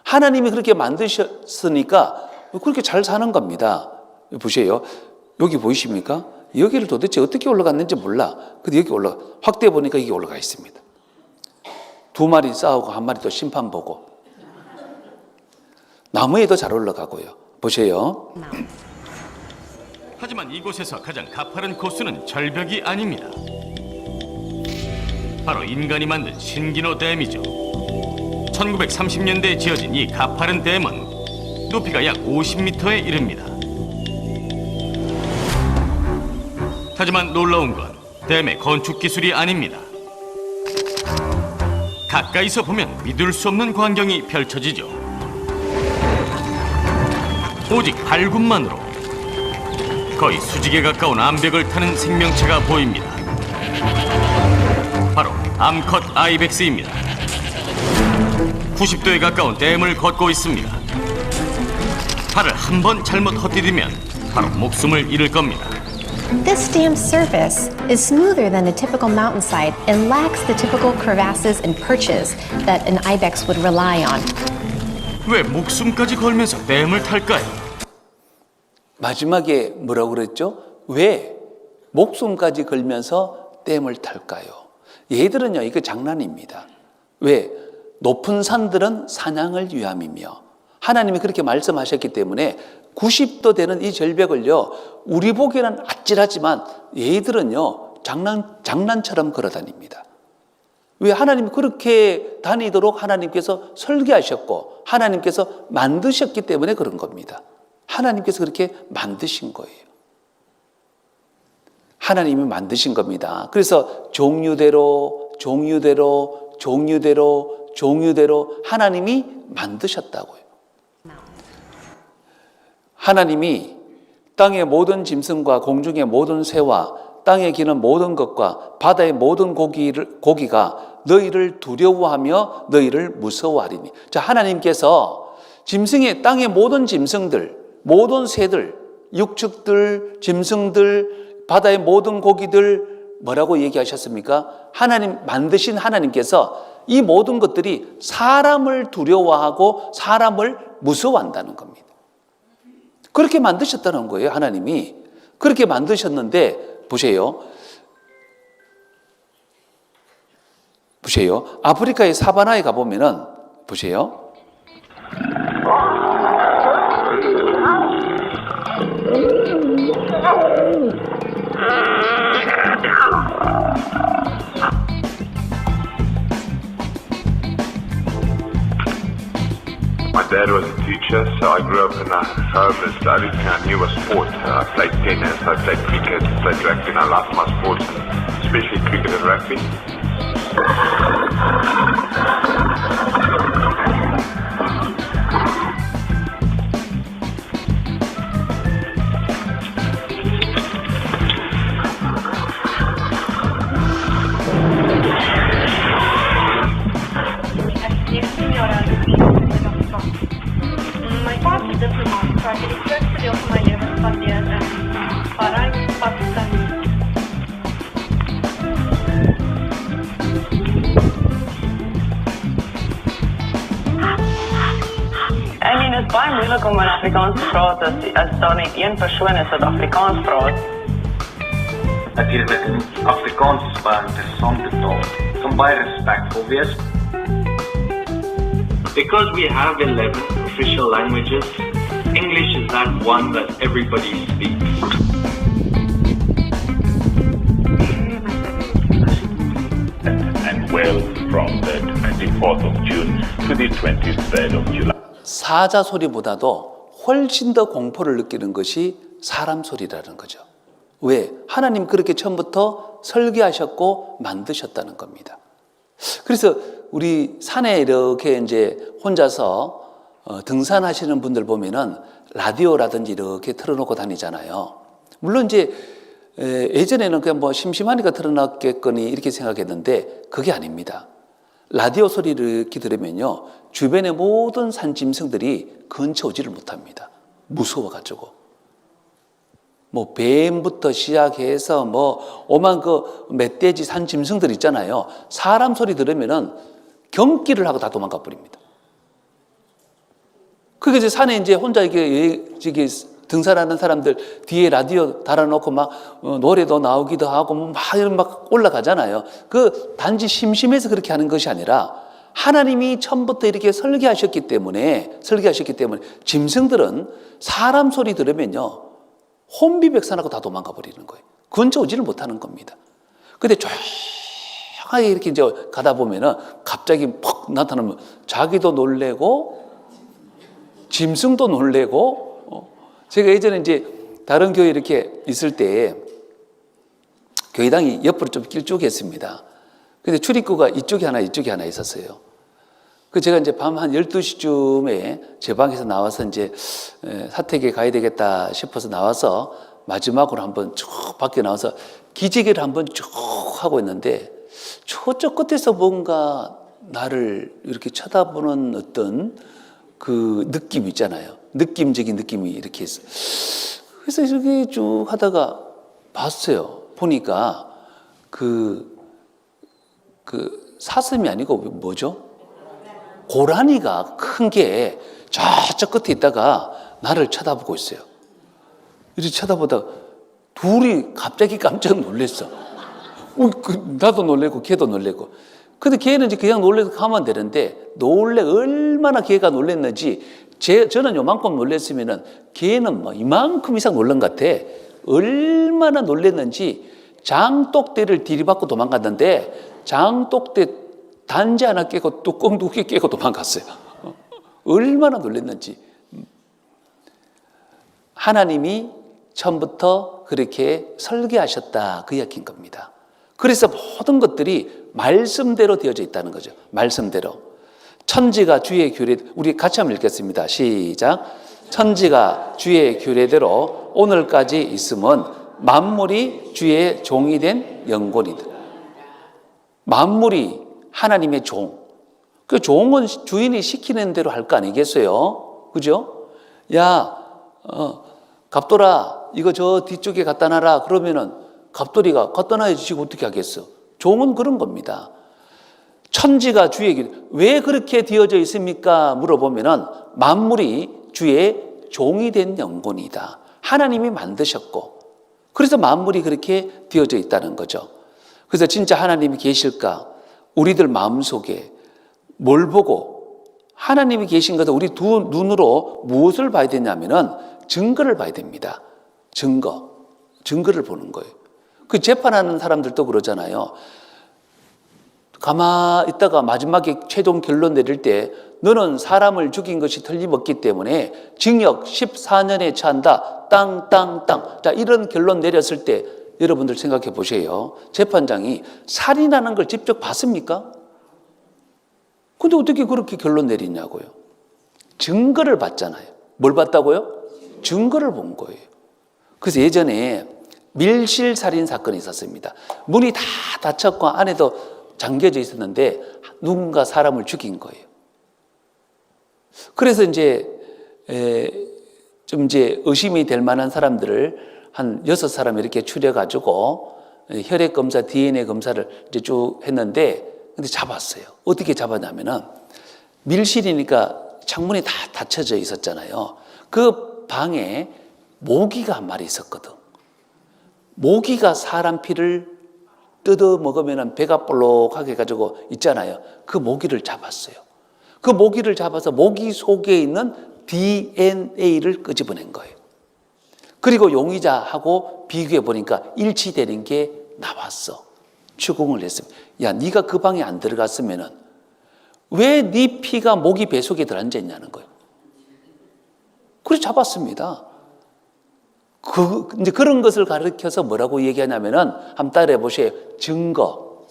하나님이 그렇게 만드셨으니까 그렇게 잘 사는 겁니다. 보세요. 여기 보이십니까? 여기를 도대체 어떻게 올라갔는지 몰라. 근데 여기 확대해 보니까 이게 올라가 있습니다. 2마리 싸우고 1마리 또 심판 보고. 나무에도 잘 올라가고요. 보세요.
하지만 이곳에서 가장 가파른 코스는 절벽이 아닙니다. 바로 인간이 만든 신기노 댐이죠. 1930년대에 지어진 이 가파른 댐은 높이가 약 50m에 이릅니다. 하지만 놀라운 건 댐의 건축 기술이 아닙니다. 가까이서 보면 믿을 수 없는 광경이 펼쳐지죠. 오직 발굽만으로 거의 수직에 가까운 암벽을 타는 생명체가 보입니다. 바로 암컷 아이벡스입니다. 90도에 가까운 댐을 걷고 있습니다. 발을 한 번 잘못 헛디디면 바로 목숨을 잃을 겁니다.
This dam's surface is smoother than the typical mountainside and lacks the typical crevasses and perches that an ibex would rely on.
왜 목숨까지 걸면서 댐을 탈까요?
마지막에 뭐라고 그랬죠? 왜 목숨까지 걸면서 댐을 탈까요? 얘들은요, 이거 장난입니다. 왜? 높은 산들은 사냥을 위함이며 하나님이 그렇게 말씀하셨기 때문에 90도 되는 이 절벽을요, 우리 보기에는 아찔하지만 얘들은요, 장난처럼 걸어 다닙니다. 왜? 하나님이 그렇게 다니도록 하나님께서 설계하셨고 하나님께서 만드셨기 때문에 그런 겁니다. 하나님께서 그렇게 만드신 거예요. 하나님이 만드신 겁니다. 그래서 종류대로 하나님이 만드셨다고요. 하나님이 땅의 모든 짐승과 공중의 모든 새와 땅에 기는 모든 것과 바다의 모든 고기가 너희를 두려워하며 너희를 무서워하리니. 자, 하나님께서 짐승의 땅의 모든 짐승들, 모든 새들, 육축들, 짐승들, 바다의 모든 고기들 뭐라고 얘기하셨습니까? 하나님 만드신 하나님께서 이 모든 것들이 사람을 두려워하고 사람을 무서워한다는 겁니다. 그렇게 만드셨다는 거예요. 하나님이 그렇게 만드셨는데 보세요. 아프리카의 사바나에 가보면은 보세요.
My dad was a teacher, so I grew up in a home that studied and I knew a sport. I played tennis, I played cricket, I played rugby, and I loved my sports, especially cricket and rugby.
My past diplomat tried to successfully offer my neighbors India and Bahrain, Pakistan.
Ek meen, dit is baie moeilik om in Afrikaans te praat as daar net een persoon is wat Afrikaans praat.
Natuurlijk, Afrikaans is baie interessante taal. Kan baie respectvol wees.
Because we have 11
official languages, English is that one that everybody speaks.
And well, from the 24th of June to the 23rd of July.
사자 소리보다도 훨씬 더 공포를 느끼는 것이 사람 소리라는 거죠. 왜? 하나님 그렇게 처음부터 설계하셨고 만드셨다는 겁니다. 그래서 우리 산에 이렇게 이제 혼자서 등산하시는 분들 보면은 라디오라든지 이렇게 틀어놓고 다니잖아요. 물론 이제 예전에는 그냥 뭐 심심하니까 틀어놨겠거니 이렇게 생각했는데 그게 아닙니다. 라디오 소리를 이렇게 들으면요, 주변의 모든 산짐승들이 근처 오지를 못합니다. 무서워가지고. 뭐 뱀부터 시작해서 뭐 오만 그 멧돼지 산짐승들 있잖아요. 사람 소리 들으면은 경기를 하고 다 도망가 버립니다. 그게 이제 산에 이제 혼자 이게 등산하는 사람들 뒤에 라디오 달아놓고 막 노래도 나오기도 하고 막 올라가잖아요. 그 단지 심심해서 그렇게 하는 것이 아니라 하나님이 처음부터 이렇게 설계하셨기 때문에 짐승들은 사람 소리 들으면요 혼비백산하고 다 도망가 버리는 거예요. 근처 오지를 못하는 겁니다. 근데 조용하게 이렇게 이제 가다 보면은 갑자기 퍽 나타나면 자기도 놀래고 짐승도 놀래고. 제가 예전에 이제 다른 교회 이렇게 있을 때 교회당이 옆으로 좀 길쭉했습니다. 근데 출입구가 이쪽에 하나 있었어요. 그 제가 이제 밤 한 12시쯤에 제 방에서 나와서 이제 사택에 가야 되겠다 싶어서 나와서 마지막으로 한번 쭉 밖에 나와서 기지개를 한번 쭉 하고 있는데 저쪽 끝에서 뭔가 나를 이렇게 쳐다보는 어떤 그 느낌 있잖아요. 느낌적인 느낌이 이렇게 있어요. 그래서 이렇게 쭉 하다가 봤어요. 보니까 그 사슴이 아니고 뭐죠? 고라니가 큰 게 저쪽 끝에 있다가 나를 쳐다보고 있어요. 이렇게 쳐다보다가 둘이 갑자기 깜짝 놀랐어. 나도 놀래고 걔도 놀래고. 근데 걔는 이제 그냥 놀래서 가면 되는데 얼마나 걔가 놀랬는지 저는 요만큼 놀랬으면은 걔는 뭐 이만큼 이상 놀란 것 같아. 얼마나 놀랬는지 장독대를 들이받고 도망갔는데 장독대 단지 하나 깨고 뚜껑 두 개 깨고 도망갔어요. 얼마나 놀랬는지. 하나님이 처음부터 그렇게 설계하셨다 그 이야기인 겁니다. 그래서 모든 것들이 말씀대로 되어져 있다는 거죠. 말씀대로. 천지가 주의 규례, 우리 같이 한번 읽겠습니다. 시작. 천지가 주의 규례대로 오늘까지 있음은 만물이 주의 종이 된 영혼이다. 만물이 하나님의 종. 그 종은 주인이 시키는 대로 할 거 아니겠어요? 그죠? 야, 갑돌아, 이거 저 뒤쪽에 갖다 놔라. 그러면은 갑돌이가 갖다 놔야지 지금 어떻게 하겠어? 종은 그런 겁니다. 천지가 주의 규례. 왜 그렇게 되어져 있습니까? 물어보면은 만물이 주의 종이 된 영혼이다. 하나님이 만드셨고 그래서 만물이 그렇게 되어져 있다는 거죠. 그래서 진짜 하나님이 계실까? 우리들 마음속에 뭘 보고 하나님이 계신 것을 우리 두 눈으로 무엇을 봐야 되냐면은 증거를 봐야 됩니다. 증거를 보는 거예요. 그 재판하는 사람들도 그러잖아요. 가만히 있다가 마지막에 최종 결론 내릴 때 너는 사람을 죽인 것이 틀림없기 때문에 징역 14년에 처한다. 땅. 자, 이런 결론 내렸을 때 여러분들 생각해 보세요. 재판장이 살인하는 걸 직접 봤습니까? 근데 어떻게 그렇게 결론 내리냐고요. 증거를 봤잖아요. 뭘 봤다고요? 증거를 본 거예요. 그래서 예전에 밀실살인 사건이 있었습니다. 문이 다 닫혔고 안에도 잠겨져 있었는데 누군가 사람을 죽인 거예요. 그래서 이제 좀 이제 의심이 될 만한 사람들을 한 6사람 이렇게 추려가지고 혈액 검사, DNA 검사를 이제 쭉 했는데 근데 잡았어요. 어떻게 잡았냐면은 밀실이니까 창문이 다 닫혀져 있었잖아요. 그 방에 모기가 한 마리 있었거든. 모기가 사람 피를 뜯어 먹으면 배가 볼록하게 해가지고 있잖아요. 그 모기를 잡았어요. 그 모기를 잡아서 모기 속에 있는 DNA를 끄집어낸 거예요. 그리고 용의자하고 비교해 보니까 일치되는 게 나왔어. 추궁을 했습니다. 야, 네가 그 방에 안 들어갔으면은 왜 네 피가 모기 배 속에 들어앉아 있냐는 거예요. 그래서 잡았습니다. 이제 그런 것을 가르쳐서 뭐라고 얘기하냐면은 한번 따라해 보세요. 증거.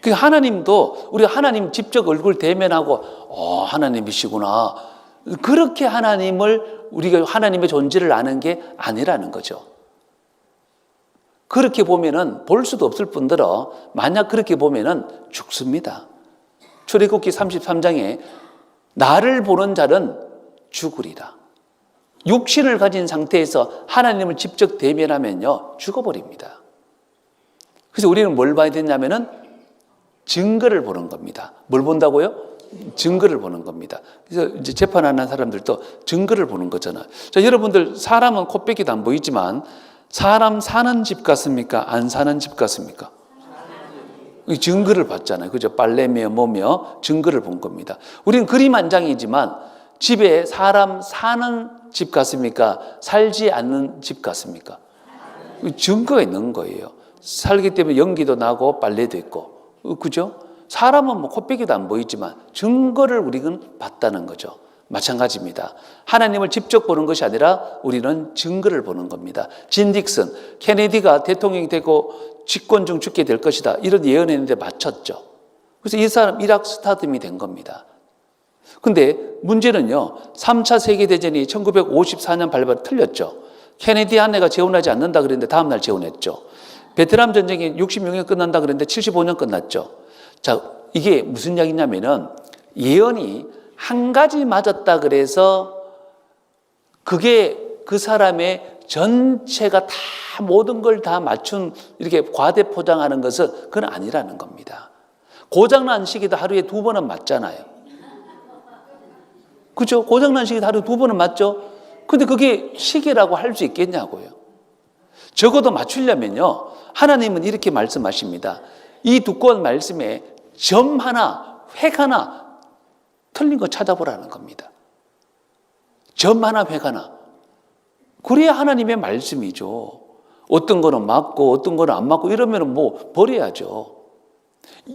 그 하나님도 우리가 하나님 직접 얼굴 대면하고 하나님이시구나. 그렇게 우리가 하나님의 존재를 아는 게 아니라는 거죠. 그렇게 보면은 볼 수도 없을 뿐더러 만약 그렇게 보면은 죽습니다. 출애굽기 33장에 나를 보는 자는 죽으리라. 육신을 가진 상태에서 하나님을 직접 대면하면요 죽어버립니다. 그래서 우리는 뭘 봐야 되냐면은 증거를 보는 겁니다. 뭘 본다고요? 증거를 보는 겁니다. 그래서 이제 재판하는 사람들도 증거를 보는 거잖아요. 자, 여러분들 사람은 코빼기도 안 보이지만 사람 사는 집 같습니까? 안 사는 집 같습니까? 증거를 봤잖아요. 그죠? 빨래며 뭐며 증거를 본 겁니다. 우리는 그림 한 장이지만 집에 사람 사는 집 같습니까? 살지 않는 집 같습니까? 증거가 있는 거예요. 살기 때문에 연기도 나고 빨래도 있고. 그죠? 사람은 뭐 코빼기도 안 보이지만 증거를 우리는 봤다는 거죠. 마찬가지입니다. 하나님을 직접 보는 것이 아니라 우리는 증거를 보는 겁니다. 진 딕슨, 케네디가 대통령이 되고 집권 중 죽게 될 것이다. 이런 예언했는데 맞췄죠. 그래서 이 사람 이락 스타듬이 된 겁니다. 근데 문제는요, 3차 세계대전이 1954년 발발 틀렸죠. 케네디 아내가 재혼하지 않는다 그랬는데 다음날 재혼했죠. 베트남 전쟁이 66년 끝난다 그랬는데 75년 끝났죠. 자, 이게 무슨 이야기냐면은 예언이 한 가지 맞았다 그래서 그게 그 사람의 전체가 다 모든 걸 다 맞춘 이렇게 과대 포장하는 것은 그건 아니라는 겁니다. 고장난 시계도 하루에 2번은 맞잖아요. 그죠? 고장난 시계도 하루에 2번은 맞죠? 근데 그게 시계라고 할 수 있겠냐고요. 적어도 맞추려면요, 하나님은 이렇게 말씀하십니다. 이 두꺼운 말씀에 점 하나, 획 하나 틀린 거 찾아보라는 겁니다. 점 하나, 획 하나. 그래야 하나님의 말씀이죠. 어떤 거는 맞고 어떤 거는 안 맞고 이러면 뭐 버려야죠.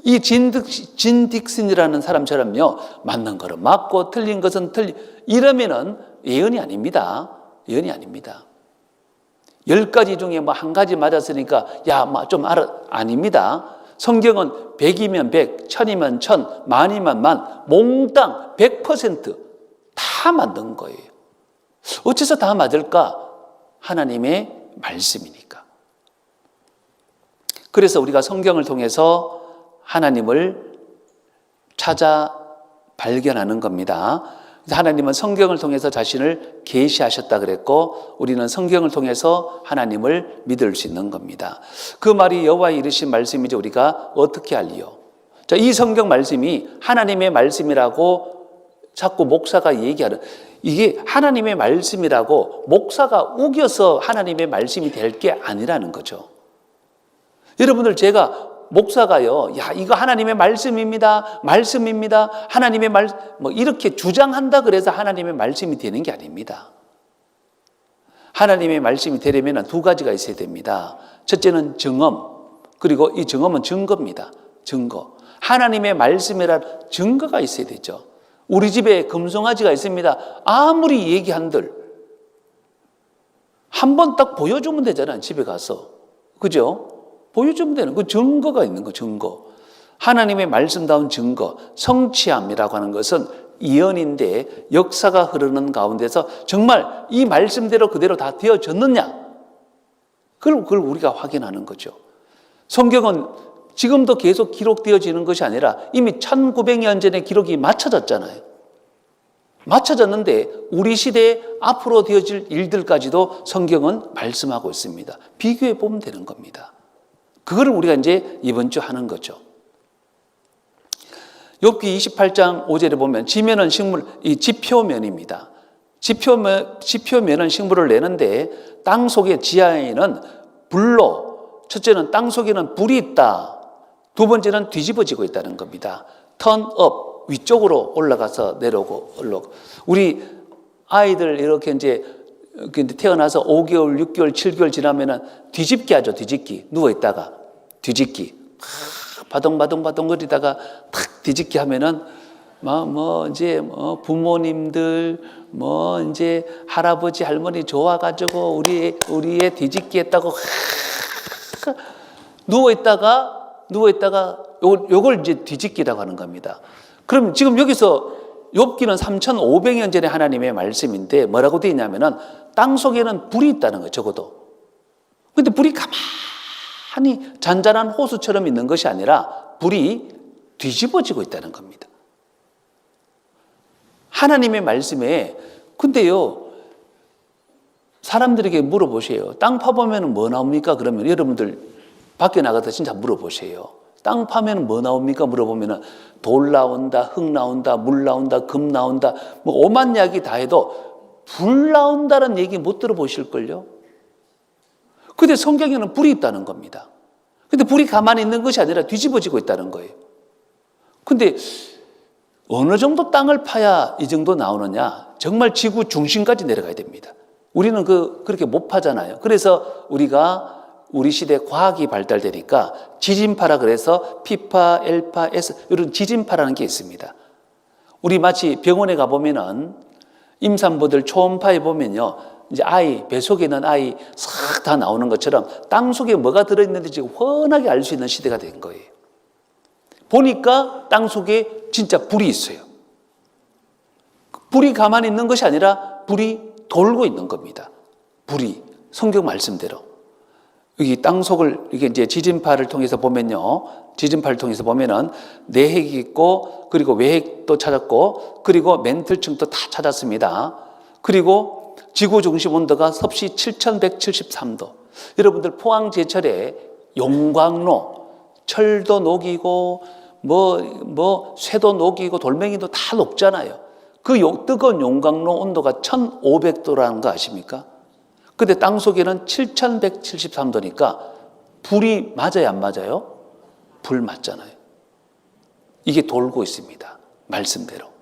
이 진 딕슨이라는 사람처럼요, 맞는 거는 맞고 틀린 것은 이러면은 예언이 아닙니다. 예언이 아닙니다. 10가지 중에 뭐 한 가지 맞았으니까 좀 아닙니다. 성경은 100이면 100, 1000이면 1000, 만이면 만, 몽땅 100% 다 만든 거예요. 어째서 다 맞을까? 하나님의 말씀이니까. 그래서 우리가 성경을 통해서 하나님을 찾아 발견하는 겁니다. 하나님은 성경을 통해서 자신을 계시하셨다 그랬고 우리는 성경을 통해서 하나님을 믿을 수 있는 겁니다. 그 말이 여호와의 이르신 말씀이지 우리가 어떻게 알리요? 자, 이 성경 말씀이 하나님의 말씀이라고 자꾸 목사가 얘기하는, 이게 하나님의 말씀이라고 목사가 우겨서 하나님의 말씀이 될 게 아니라는 거죠. 여러분들, 제가 목사가요, 이거 하나님의 말씀입니다. 하나님의 뭐 이렇게 주장한다 그래서 하나님의 말씀이 되는 게 아닙니다. 하나님의 말씀이 되려면 2가지가 있어야 됩니다. 첫째는 증언, 그리고 이 증언은 증거입니다. 증거. 하나님의 말씀이란 증거가 있어야 되죠. 우리 집에 금송아지가 있습니다. 아무리 얘기한들 한 번 딱 보여주면 되잖아요. 집에 가서. 그죠? 보여주면 되는 그 증거가 있는 거, 증거. 하나님의 말씀다운 증거, 성취함이라고 하는 것은 예언인데 역사가 흐르는 가운데서 정말 이 말씀대로 그대로 다 되어졌느냐? 그걸 우리가 확인하는 거죠. 성경은 지금도 계속 기록되어지는 것이 아니라 이미 1900년 전에 기록이 맞춰졌잖아요. 맞춰졌는데 우리 시대에 앞으로 되어질 일들까지도 성경은 말씀하고 있습니다. 비교해 보면 되는 겁니다. 그거를 우리가 이제 이번 주 하는 거죠. 욥기 28장 5절에 보면 지면은 식물, 이 지표면입니다. 지표면은 식물을 내는데 땅 속에 지하에는 불로, 첫째는 땅 속에는 불이 있다. 두 번째는 뒤집어지고 있다는 겁니다. turn up, 위쪽으로 올라가서 내려오고 올라오고. 우리 아이들 이렇게 이제 태어나서 5개월, 6개월, 7개월 지나면은 뒤집기 하죠. 뒤집기. 누워있다가 뒤집기. 바동바동거리다가 탁 뒤집기 하면은 이제 부모님들 이제 할아버지 할머니 좋아가지고 우리의 뒤집기 했다고 누워있다가 요걸 이제 뒤집기라고 하는 겁니다. 그럼 지금 여기서 욥기는 3,500년 전에 하나님의 말씀인데 뭐라고 되어 있냐면은 땅 속에는 불이 있다는 거예요. 적어도. 근데 불이 가만히 잔잔한 호수처럼 있는 것이 아니라 불이 뒤집어지고 있다는 겁니다. 하나님의 말씀에 근데요 사람들에게 물어보세요. 땅 파보면 뭐 나옵니까? 그러면 여러분들 밖에 나가서 진짜 물어보세요. 땅 파면 뭐 나옵니까? 물어보면 돌 나온다, 흙 나온다, 물 나온다, 금 나온다, 뭐 오만 이야기 다 해도 불 나온다는 얘기 못 들어보실걸요? 근데 성경에는 불이 있다는 겁니다. 근데 불이 가만히 있는 것이 아니라 뒤집어지고 있다는 거예요. 근데 어느 정도 땅을 파야 이 정도 나오느냐? 정말 지구 중심까지 내려가야 됩니다. 우리는 그렇게 못 파잖아요. 그래서 우리 시대 과학이 발달되니까 지진파라 그래서 P파, L파, S 이런 지진파라는 게 있습니다. 우리 마치 병원에 가보면은 임산부들 초음파에 보면요. 이제 배 속에 있는 아이 싹 다 나오는 것처럼 땅 속에 뭐가 들어있는지 지금 훤하게 알 수 있는 시대가 된 거예요. 보니까 땅 속에 진짜 불이 있어요. 불이 가만히 있는 것이 아니라 불이 돌고 있는 겁니다. 불이 성경 말씀대로. 여기 땅 속을 이게 이제 지진파를 통해서 보면요. 지진파를 통해서 보면은 내핵이 있고 그리고 외핵도 찾았고 그리고 맨틀층도 다 찾았습니다. 그리고 지구 중심 온도가 섭씨 7,173도. 여러분들 포항 제철에 용광로, 철도 녹이고 쇠도 녹이고 돌멩이도 다 녹잖아요. 그 뜨거운 용광로 온도가 1,500도라는 거 아십니까? 근데 땅 속에는 7,173도니까 불이 맞아요, 안 맞아요? 불 맞잖아요. 이게 돌고 있습니다. 말씀대로.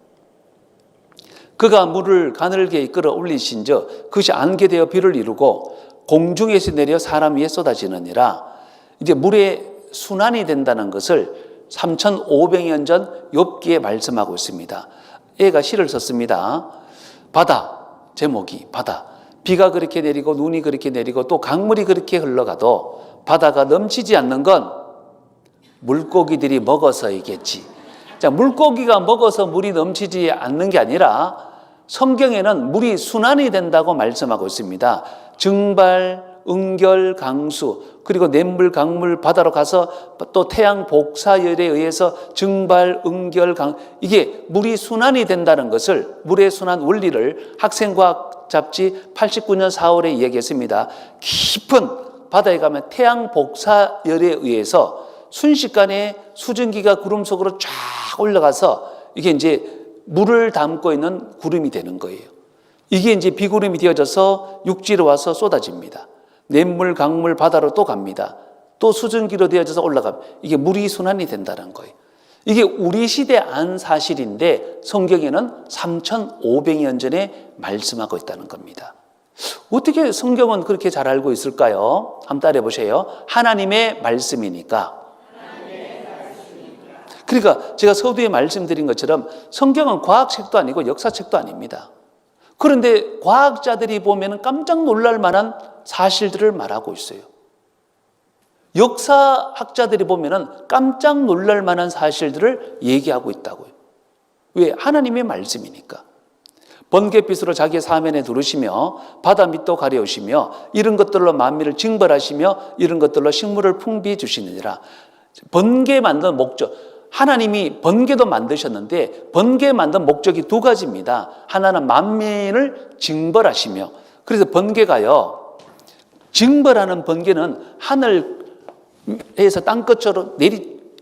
그가 물을 가늘게 끌어올리신즉 그것이 안개 되어 비를 이루고 공중에서 내려 사람 위에 쏟아지느니라. 이제 물의 순환이 된다는 것을 3,500년 전 욥기에 말씀하고 있습니다. 애가 시를 썼습니다. 바다, 제목이 바다. 비가 그렇게 내리고 눈이 그렇게 내리고 또 강물이 그렇게 흘러가도 바다가 넘치지 않는 건 물고기들이 먹어서이겠지. 자, 물고기가 먹어서 물이 넘치지 않는 게 아니라 성경에는 물이 순환이 된다고 말씀하고 있습니다. 증발, 응결, 강수, 그리고 냇물, 강물, 바다로 가서 또 태양 복사열에 의해서 증발, 응결, 이게 물이 순환이 된다는 것을 물의 순환 원리를 학생과학 잡지 89년 4월에 이야기했습니다. 깊은 바다에 가면 태양 복사열에 의해서 순식간에 수증기가 구름 속으로 쫙 올라가서 이게 이제 물을 담고 있는 구름이 되는 거예요. 이게 이제 비구름이 되어져서 육지로 와서 쏟아집니다. 냇물, 강물, 바다로 또 갑니다. 또 수증기로 되어져서 올라갑니다. 이게 물이 순환이 된다는 거예요. 이게 우리 시대 안 사실인데 성경에는 3,500년 전에 말씀하고 있다는 겁니다. 어떻게 성경은 그렇게 잘 알고 있을까요? 한번 따라해 보세요. 하나님의 말씀이니까. 그러니까 제가 서두에 말씀드린 것처럼 성경은 과학책도 아니고 역사책도 아닙니다. 그런데 과학자들이 보면 깜짝 놀랄 만한 사실들을 말하고 있어요. 역사학자들이 보면 깜짝 놀랄 만한 사실들을 얘기하고 있다고요. 왜? 하나님의 말씀이니까. 번갯빛으로 자기의 사면에 두르시며 바다 밑도 가려우시며 이런 것들로 만민을 징벌하시며 이런 것들로 식물을 풍비해 주시느니라. 번개 만든 목적, 하나님이 번개도 만드셨는데 번개 만든 목적이 두 가지입니다. 하나는 만민을 징벌하시며, 그래서 번개가요, 징벌하는 번개는 하늘에서 땅끝으로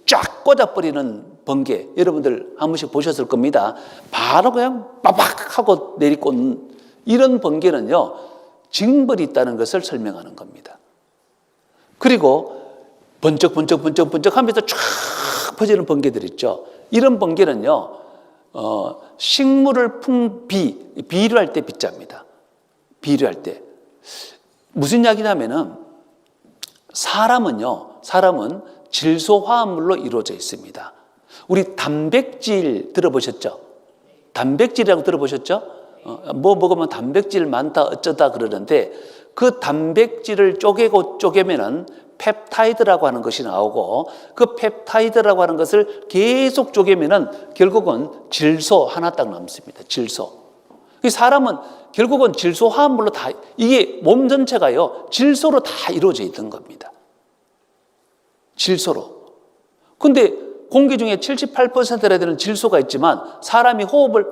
쫙 꽂아버리는 번개, 여러분들 한 번씩 보셨을 겁니다. 바로 그냥 빠박 하고 내리꽂는 이런 번개는요, 징벌이 있다는 것을 설명하는 겁니다. 그리고 번쩍 하면서 쫙 퍼지는 번개들 있죠. 이런 번개는요, 식물을 비료할 때 빗자입니다. 비료할 때. 무슨 이야기냐면은 사람은 질소 화합물로 이루어져 있습니다. 우리 단백질 들어보셨죠? 단백질이라고 들어보셨죠? 뭐 먹으면 단백질 많다 어쩌다 그러는데 그 단백질을 쪼개면은 펩타이드라고 하는 것이 나오고 그 펩타이드라고 하는 것을 계속 쪼개면은 결국은 질소 하나 딱 남습니다. 질소. 사람은 결국은 질소 화합물로 다, 이게 몸 전체가요, 질소로 다 이루어져 있는 겁니다. 질소로. 근데 공기 중에 78%나 되는 질소가 있지만 사람이 호흡을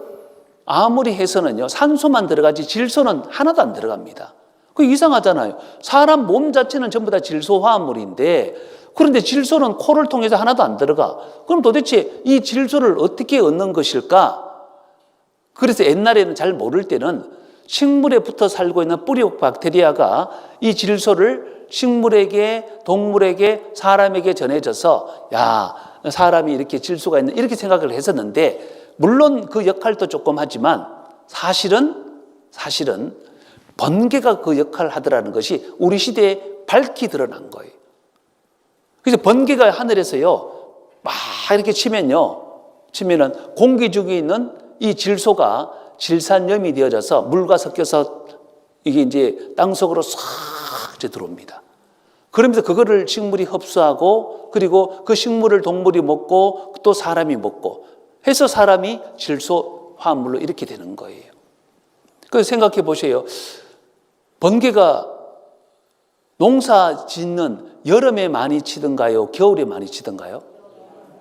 아무리 해서는요, 산소만 들어가지 질소는 하나도 안 들어갑니다. 그 이상하잖아요. 사람 몸 자체는 전부 다 질소 화합물인데 그런데 질소는 코를 통해서 하나도 안 들어가. 그럼 도대체 이 질소를 어떻게 얻는 것일까? 그래서 옛날에는 잘 모를 때는 식물에 붙어 살고 있는 뿌리옥 박테리아가 이 질소를 식물에게, 동물에게, 사람에게 전해져서 야, 사람이 이렇게 질소가 있는 이렇게 생각을 했었는데 물론 그 역할도 조금 하지만 사실은 번개가 그 역할을 하더라는 것이 우리 시대에 밝히 드러난 거예요. 그래서 번개가 하늘에서요, 막 이렇게 치면은 공기 중에 있는 이 질소가 질산염이 되어져서 물과 섞여서 이게 이제 땅속으로 싹 이제 들어옵니다. 그러면서 그거를 식물이 흡수하고 그리고 그 식물을 동물이 먹고 또 사람이 먹고 해서 사람이 질소 화합물로 이렇게 되는 거예요. 그래서 생각해 보세요. 번개가 농사 짓는 여름에 많이 치던가요? 겨울에 많이 치던가요?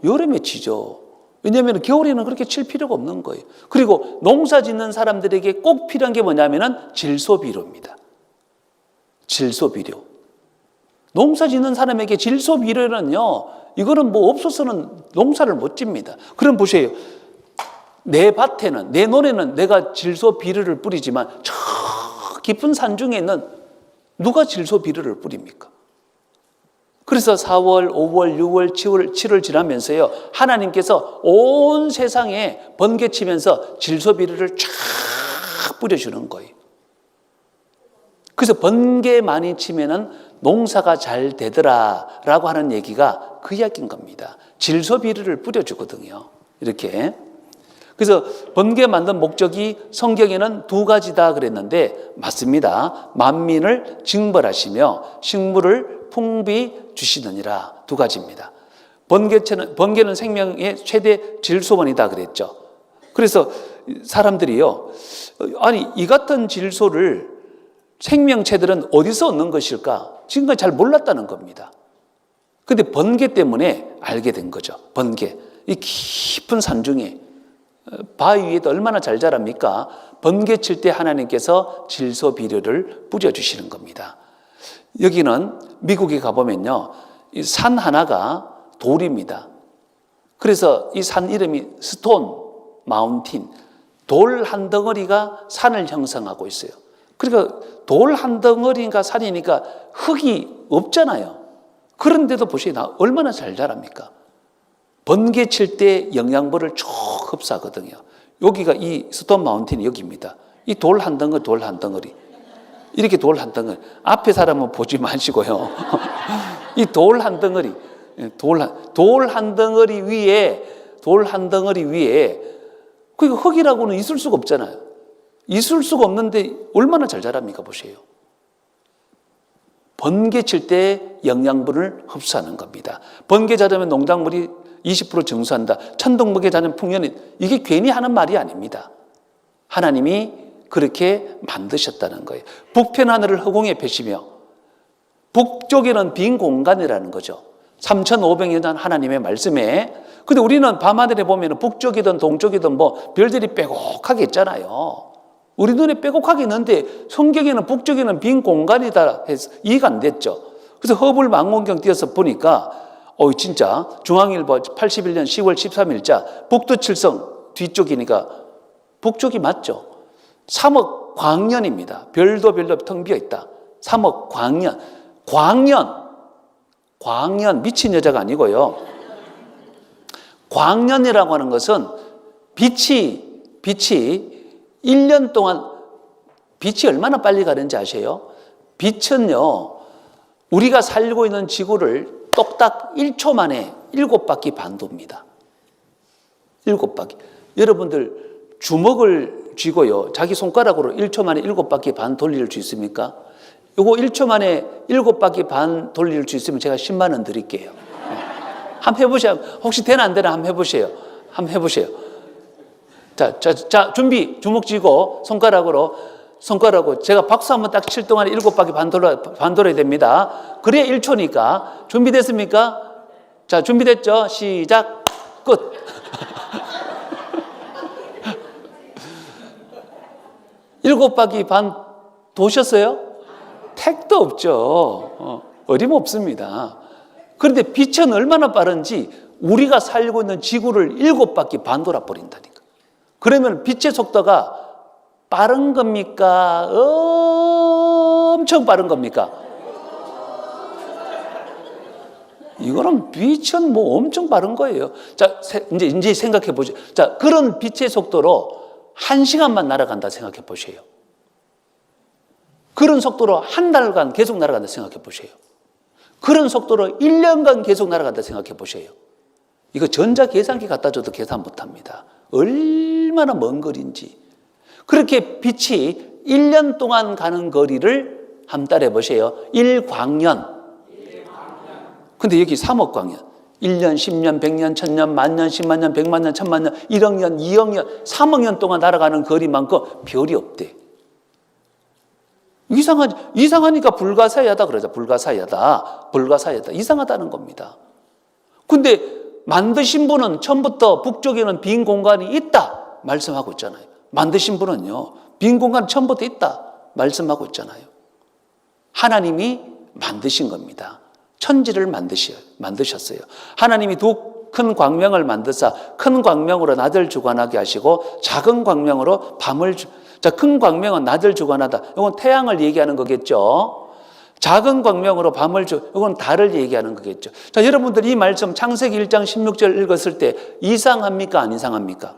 여름에 치죠. 왜냐하면 겨울에는 그렇게 칠 필요가 없는 거예요. 그리고 농사 짓는 사람들에게 꼭 필요한 게 뭐냐면은 질소비료입니다. 질소비료. 농사 짓는 사람에게 질소비료는요, 이거는 뭐 없어서는 농사를 못 짓니다. 그럼 보세요. 내 밭에는, 내 논에는 내가 질소비료를 뿌리지만 저 깊은 산 중에는 누가 질소비료를 뿌립니까? 그래서 4월, 5월, 6월, 7월 지나면서요, 하나님께서 온 세상에 번개치면서 질소비료를 쫙 뿌려주는 거예요. 그래서 번개 많이 치면은 농사가 잘 되더라라고 하는 얘기가 그 이야기인 겁니다. 질소비료를 뿌려주거든요. 이렇게. 그래서 번개 만든 목적이 성경에는 두 가지다 그랬는데 맞습니다. 만민을 징벌하시며 식물을 풍비 주시느니라. 두 가지입니다. 번개는 생명의 최대 질소원이다 그랬죠. 그래서 사람들이요, 아니 이 같은 질소를 생명체들은 어디서 얻는 것일까? 지금까지 잘 몰랐다는 겁니다. 근데 번개 때문에 알게 된 거죠. 번개. 이 깊은 산중에 바위 위에도 얼마나 잘 자랍니까? 번개 칠 때 하나님께서 질소 비료를 뿌려주시는 겁니다. 여기는 미국에 가보면요, 이 산 하나가 돌입니다. 그래서 이 산 이름이 스톤 마운틴, 돌 한 덩어리가 산을 형성하고 있어요. 그러니까 돌 한 덩어리가 산이니까 흙이 없잖아요. 그런데도 보시면 얼마나 잘 자랍니까? 번개 칠 때 영양분을 쭉 흡수하거든요. 여기가 이 스톤 마운틴이 여기입니다. 이 돌 한 덩어리, 돌 한 덩어리. 이렇게 돌 한 덩어리. 앞에 사람은 보지 마시고요. 이 돌 한 덩어리, 돌 한 덩어리 위에, 그 흙이라고는 있을 수가 없잖아요. 있을 수가 없는데 얼마나 잘 자랍니까? 보세요. 번개 칠 때 영양분을 흡수하는 겁니다. 번개 자라면 농작물이 20% 증수한다. 천둥번개 자라면 풍년이, 이게 괜히 하는 말이 아닙니다. 하나님이 그렇게 만드셨다는 거예요. 북편 하늘을 허공에 펴시며 북쪽에는 빈 공간이라는 거죠. 3,500년 전 하나님의 말씀에. 근데 우리는 밤하늘에 보면 북쪽이든 동쪽이든 뭐 별들이 빼곡하게 있잖아요. 우리 눈에 빼곡하게 있는데 성경에는 북쪽에는 빈 공간이다 해서 이해가 안 됐죠. 그래서 허블 망원경 띄어서 보니까 진짜 중앙일보 81년 10월 13일자 북두칠성 뒤쪽이니까 북쪽이 맞죠. 3억 광년입니다. 별도 텅 비어 있다. 3억 광년. 광년, 미친 여자가 아니고요. 광년이라고 하는 것은 빛이 1년 동안 빛이 얼마나 빨리 가는지 아세요? 빛은요, 우리가 살고 있는 지구를 똑딱 1초 만에 7바퀴 반 돕니다. 7바퀴. 여러분들 주먹을 쥐고요, 자기 손가락으로 1초 만에 7바퀴 반 돌릴 수 있습니까? 이거 1초 만에 7바퀴 반 돌릴 수 있으면 제가 10만 원 드릴게요. 한번 해보세요. 혹시 되나 안 되나 한번 해보세요. 한번 해보세요. 자, 준비. 주먹 쥐고 손가락으로 제가 박수 한번 딱 칠 동안에 7바퀴 반 돌아야 됩니다. 그래야 1초니까. 준비됐습니까? 자, 준비됐죠? 시작. 끝. 일곱 바퀴 반 도셨어요? 택도 없죠. 어림없습니다. 그런데 빛은 얼마나 빠른지 우리가 살고 있는 지구를 7바퀴 반 돌아버린다니까. 그러면 빛의 속도가 빠른 겁니까? 엄청 빠른 겁니까? 이거는 빛은 뭐 엄청 빠른 거예요. 자, 이제 생각해 보죠. 자, 그런 빛의 속도로 1시간만 날아간다 생각해 보세요. 그런 속도로 한 달간 계속 날아간다 생각해 보세요. 그런 속도로 1년간 계속 날아간다 생각해 보세요. 이거 전자계산기 갖다 줘도 계산 못합니다. 얼마나 먼 거리인지. 그렇게 빛이 1년 동안 가는 거리를 한번 따라해 보세요. 1광년. 근데 여기 3억 광년. 1년, 10년, 100년, 1000년, 만년, 10만 년, 100만 년, 1000만 년, 1억 년, 2억 년, 3억 년 동안 날아가는 거리만큼 별이 없대. 이상하니까 불가사의하다 그러죠. 불가사의하다. 이상하다는 겁니다. 근데 만드신 분은 처음부터 북쪽에는 빈 공간이 있다 말씀하고 있잖아요. 만드신 분은요, 빈 공간 처음부터 있다 말씀하고 있잖아요. 하나님이 만드신 겁니다. 천지를 만드셨어요. 하나님이 두 큰 광명을 만드사 큰 광명으로 낮을 주관하게 하시고 작은 광명으로 밤을 자, 큰 광명은 낮을 주관하다. 이건 태양을 얘기하는 거겠죠. 작은 광명으로 밤을 이건 달을 얘기하는 거겠죠. 자, 여러분들 이 말씀 창세기 1장 16절 읽었을 때 이상합니까? 안 이상합니까?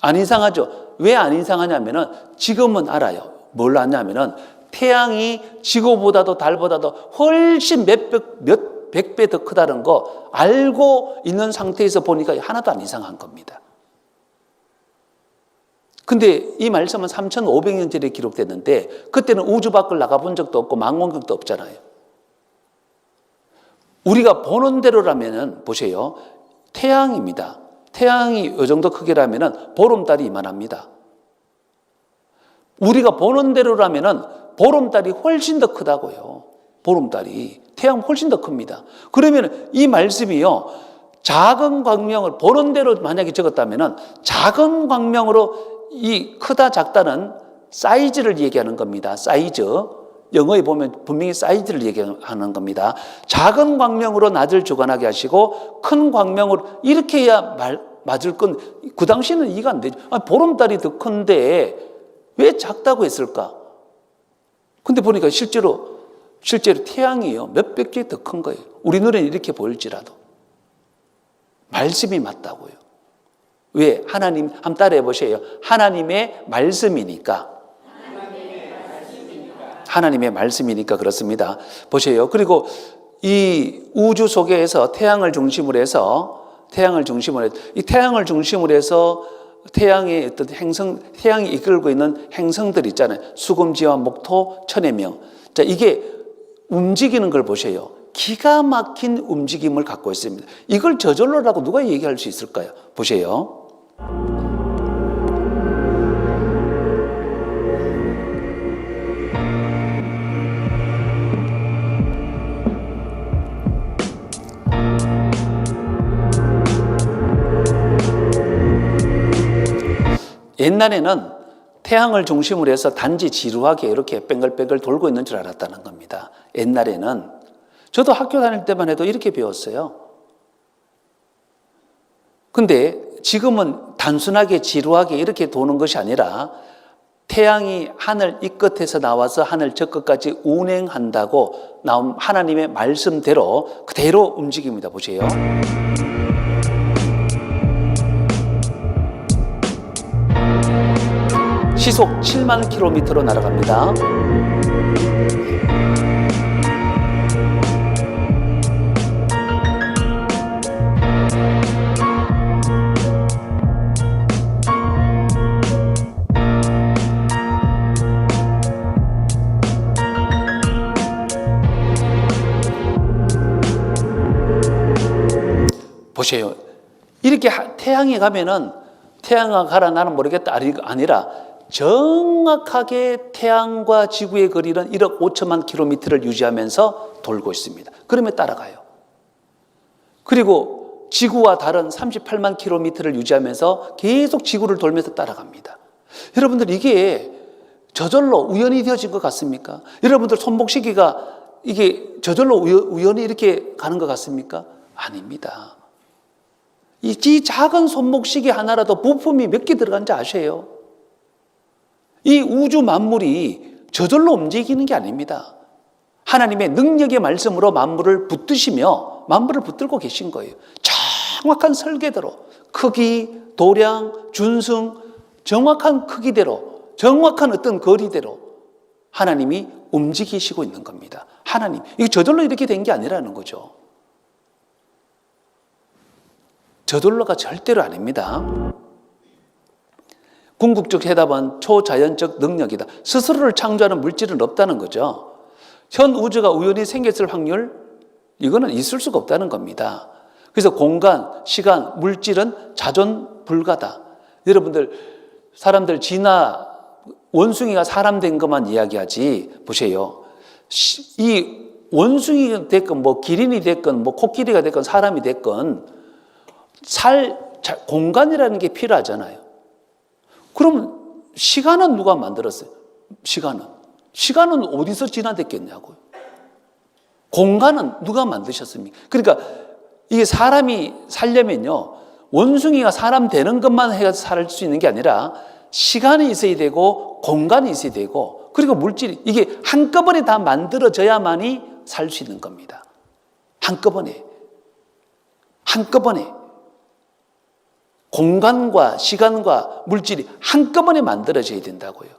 안 이상하죠. 왜 안 이상하냐면은 지금은 알아요. 뭘 아냐면은 태양이 지구보다도 달보다도 훨씬 몇 배 더 크다는 거 알고 있는 상태에서 보니까 하나도 안 이상한 겁니다. 근데 이 말씀은 3,500년 전에 기록됐는데 그때는 우주 밖을 나가본 적도 없고 망원경도 없잖아요. 우리가 보는 대로라면은 보세요. 태양입니다. 태양이 이 정도 크기라면은 보름달이 이만합니다. 우리가 보는 대로라면은 보름달이 훨씬 더 크다고요. 보름달이 태양 훨씬 더 큽니다. 그러면 이 말씀이요, 작은 광명을 보는 대로 만약에 적었다면은 작은 광명으로 이 크다 작다는 사이즈를 얘기하는 겁니다. 사이즈. 영어에 보면 분명히 사이즈를 얘기하는 겁니다. 작은 광명으로 낮을 주관하게 하시고 큰 광명으로 이렇게 해야 맞을 건 그 당시에는 이해가 안 되죠. 보름달이 더 큰데 왜 작다고 했을까? 근데 보니까 실제로 태양이요, 몇백 개 더 큰 거예요. 우리 눈에는 이렇게 보일지라도. 말씀이 맞다고요. 왜? 하나님, 한번 따라해 보세요. 하나님의 말씀이니까. 하나님의 말씀이니까 그렇습니다. 보세요. 그리고 이 우주 속에서 태양을 중심으로 해서 태양의 어떤 태양이 이끌고 있는 행성들 있잖아요. 수금지와 목토, 천의 명. 자, 이게 움직이는 걸 보세요. 기가 막힌 움직임을 갖고 있습니다. 이걸 저절로라고 누가 얘기할 수 있을까요? 보세요. 옛날에는 태양을 중심으로 해서 단지 지루하게 이렇게 뺑글뺑글 돌고 있는 줄 알았다는 겁니다. 옛날에는. 저도 학교 다닐 때만 해도 이렇게 배웠어요. 근데 지금은 단순하게 지루하게 이렇게 도는 것이 아니라 태양이 하늘 이 끝에서 나와서 하늘 저 끝까지 운행한다고 나온 하나님의 말씀대로 그대로 움직입니다. 보세요. 시속 7만 킬로미터로 날아갑니다. 보세요. 이렇게 태양에 가면은 태양아 가라 나는 모르겠다 아니라 정확하게 태양과 지구의 거리는 1억 5천만 킬로미터를 유지하면서 돌고 있습니다. 그러면 따라가요. 그리고 지구와 달은 38만 킬로미터를 유지하면서 계속 지구를 돌면서 따라갑니다. 여러분들 이게 저절로 우연히 되어진 것 같습니까? 여러분들 손목시계가 이게 저절로 우연히 이렇게 가는 것 같습니까? 아닙니다. 이 작은 손목시계 하나라도 부품이 몇 개 들어간지 아세요? 이 우주 만물이 저절로 움직이는 게 아닙니다. 하나님의 능력의 말씀으로 만물을 붙드시며 만물을 붙들고 계신 거예요. 정확한 설계대로 크기, 도량, 준승 정확한 크기대로 정확한 어떤 거리대로 하나님이 움직이시고 있는 겁니다. 하나님, 이게 저절로 이렇게 된 게 아니라는 거죠. 저절로가 절대로 아닙니다. 궁극적 해답은 초자연적 능력이다. 스스로를 창조하는 물질은 없다는 거죠. 현 우주가 우연히 생겼을 확률, 이거는 있을 수가 없다는 겁니다. 그래서 공간, 시간, 물질은 자존 불가다. 여러분들, 사람들 진화, 원숭이가 사람 된 것만 이야기하지, 보세요. 이 원숭이가 됐건, 뭐 기린이 됐건, 뭐 코끼리가 됐건, 사람이 됐건, 공간이라는 게 필요하잖아요. 그럼 시간은 누가 만들었어요? 시간은 어디서 진화됐겠냐고요. 공간은 누가 만드셨습니까? 그러니까 이게 사람이 살려면요, 원숭이가 사람 되는 것만 해서 살 수 있는 게 아니라 시간이 있어야 되고 공간이 있어야 되고 그리고 물질이 이게 한꺼번에 다 만들어져야만이 살 수 있는 겁니다. 한꺼번에 공간과 시간과 물질이 한꺼번에 만들어져야 된다고요.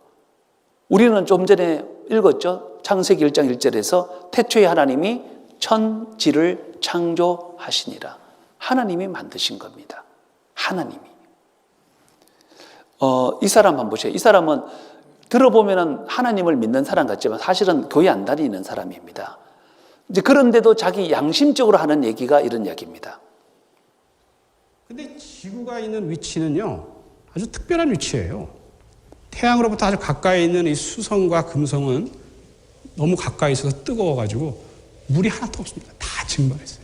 우리는 좀 전에 읽었죠. 창세기 1장 1절에서 태초에 하나님이 천지를 창조하시니라. 하나님이 만드신 겁니다. 하나님이. 이 사람 한번 보세요. 이 사람은 들어보면 하나님을 믿는 사람 같지만 사실은 교회 안 다니는 사람입니다. 이제 그런데도 자기 양심적으로 하는 얘기가 이런 이야기입니다.
근데 지구가 있는 위치는요, 아주 특별한 위치예요. 태양으로부터 아주 가까이 있는 이 수성과 금성은 너무 가까이 있어서 뜨거워가지고 물이 하나도 없습니다. 다 증발했어요.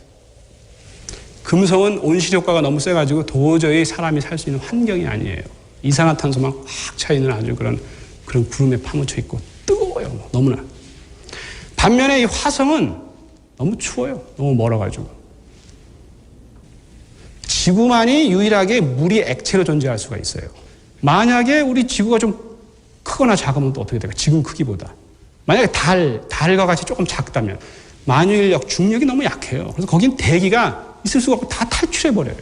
금성은 온실효과가 너무 세가지고 도저히 사람이 살 수 있는 환경이 아니에요. 이산화탄소만 꽉 차 있는 아주 그런 구름에 파묻혀 있고 뜨거워요. 너무나. 반면에 이 화성은 너무 추워요. 너무 멀어가지고. 지구만이 유일하게 물이 액체로 존재할 수가 있어요. 만약에 우리 지구가 좀 크거나 작으면 또 어떻게 될까? 지금 크기보다. 만약에 달과 같이 조금 작다면 만유인력, 중력이 너무 약해요. 그래서 거긴 대기가 있을 수가 없고 다 탈출해버려요.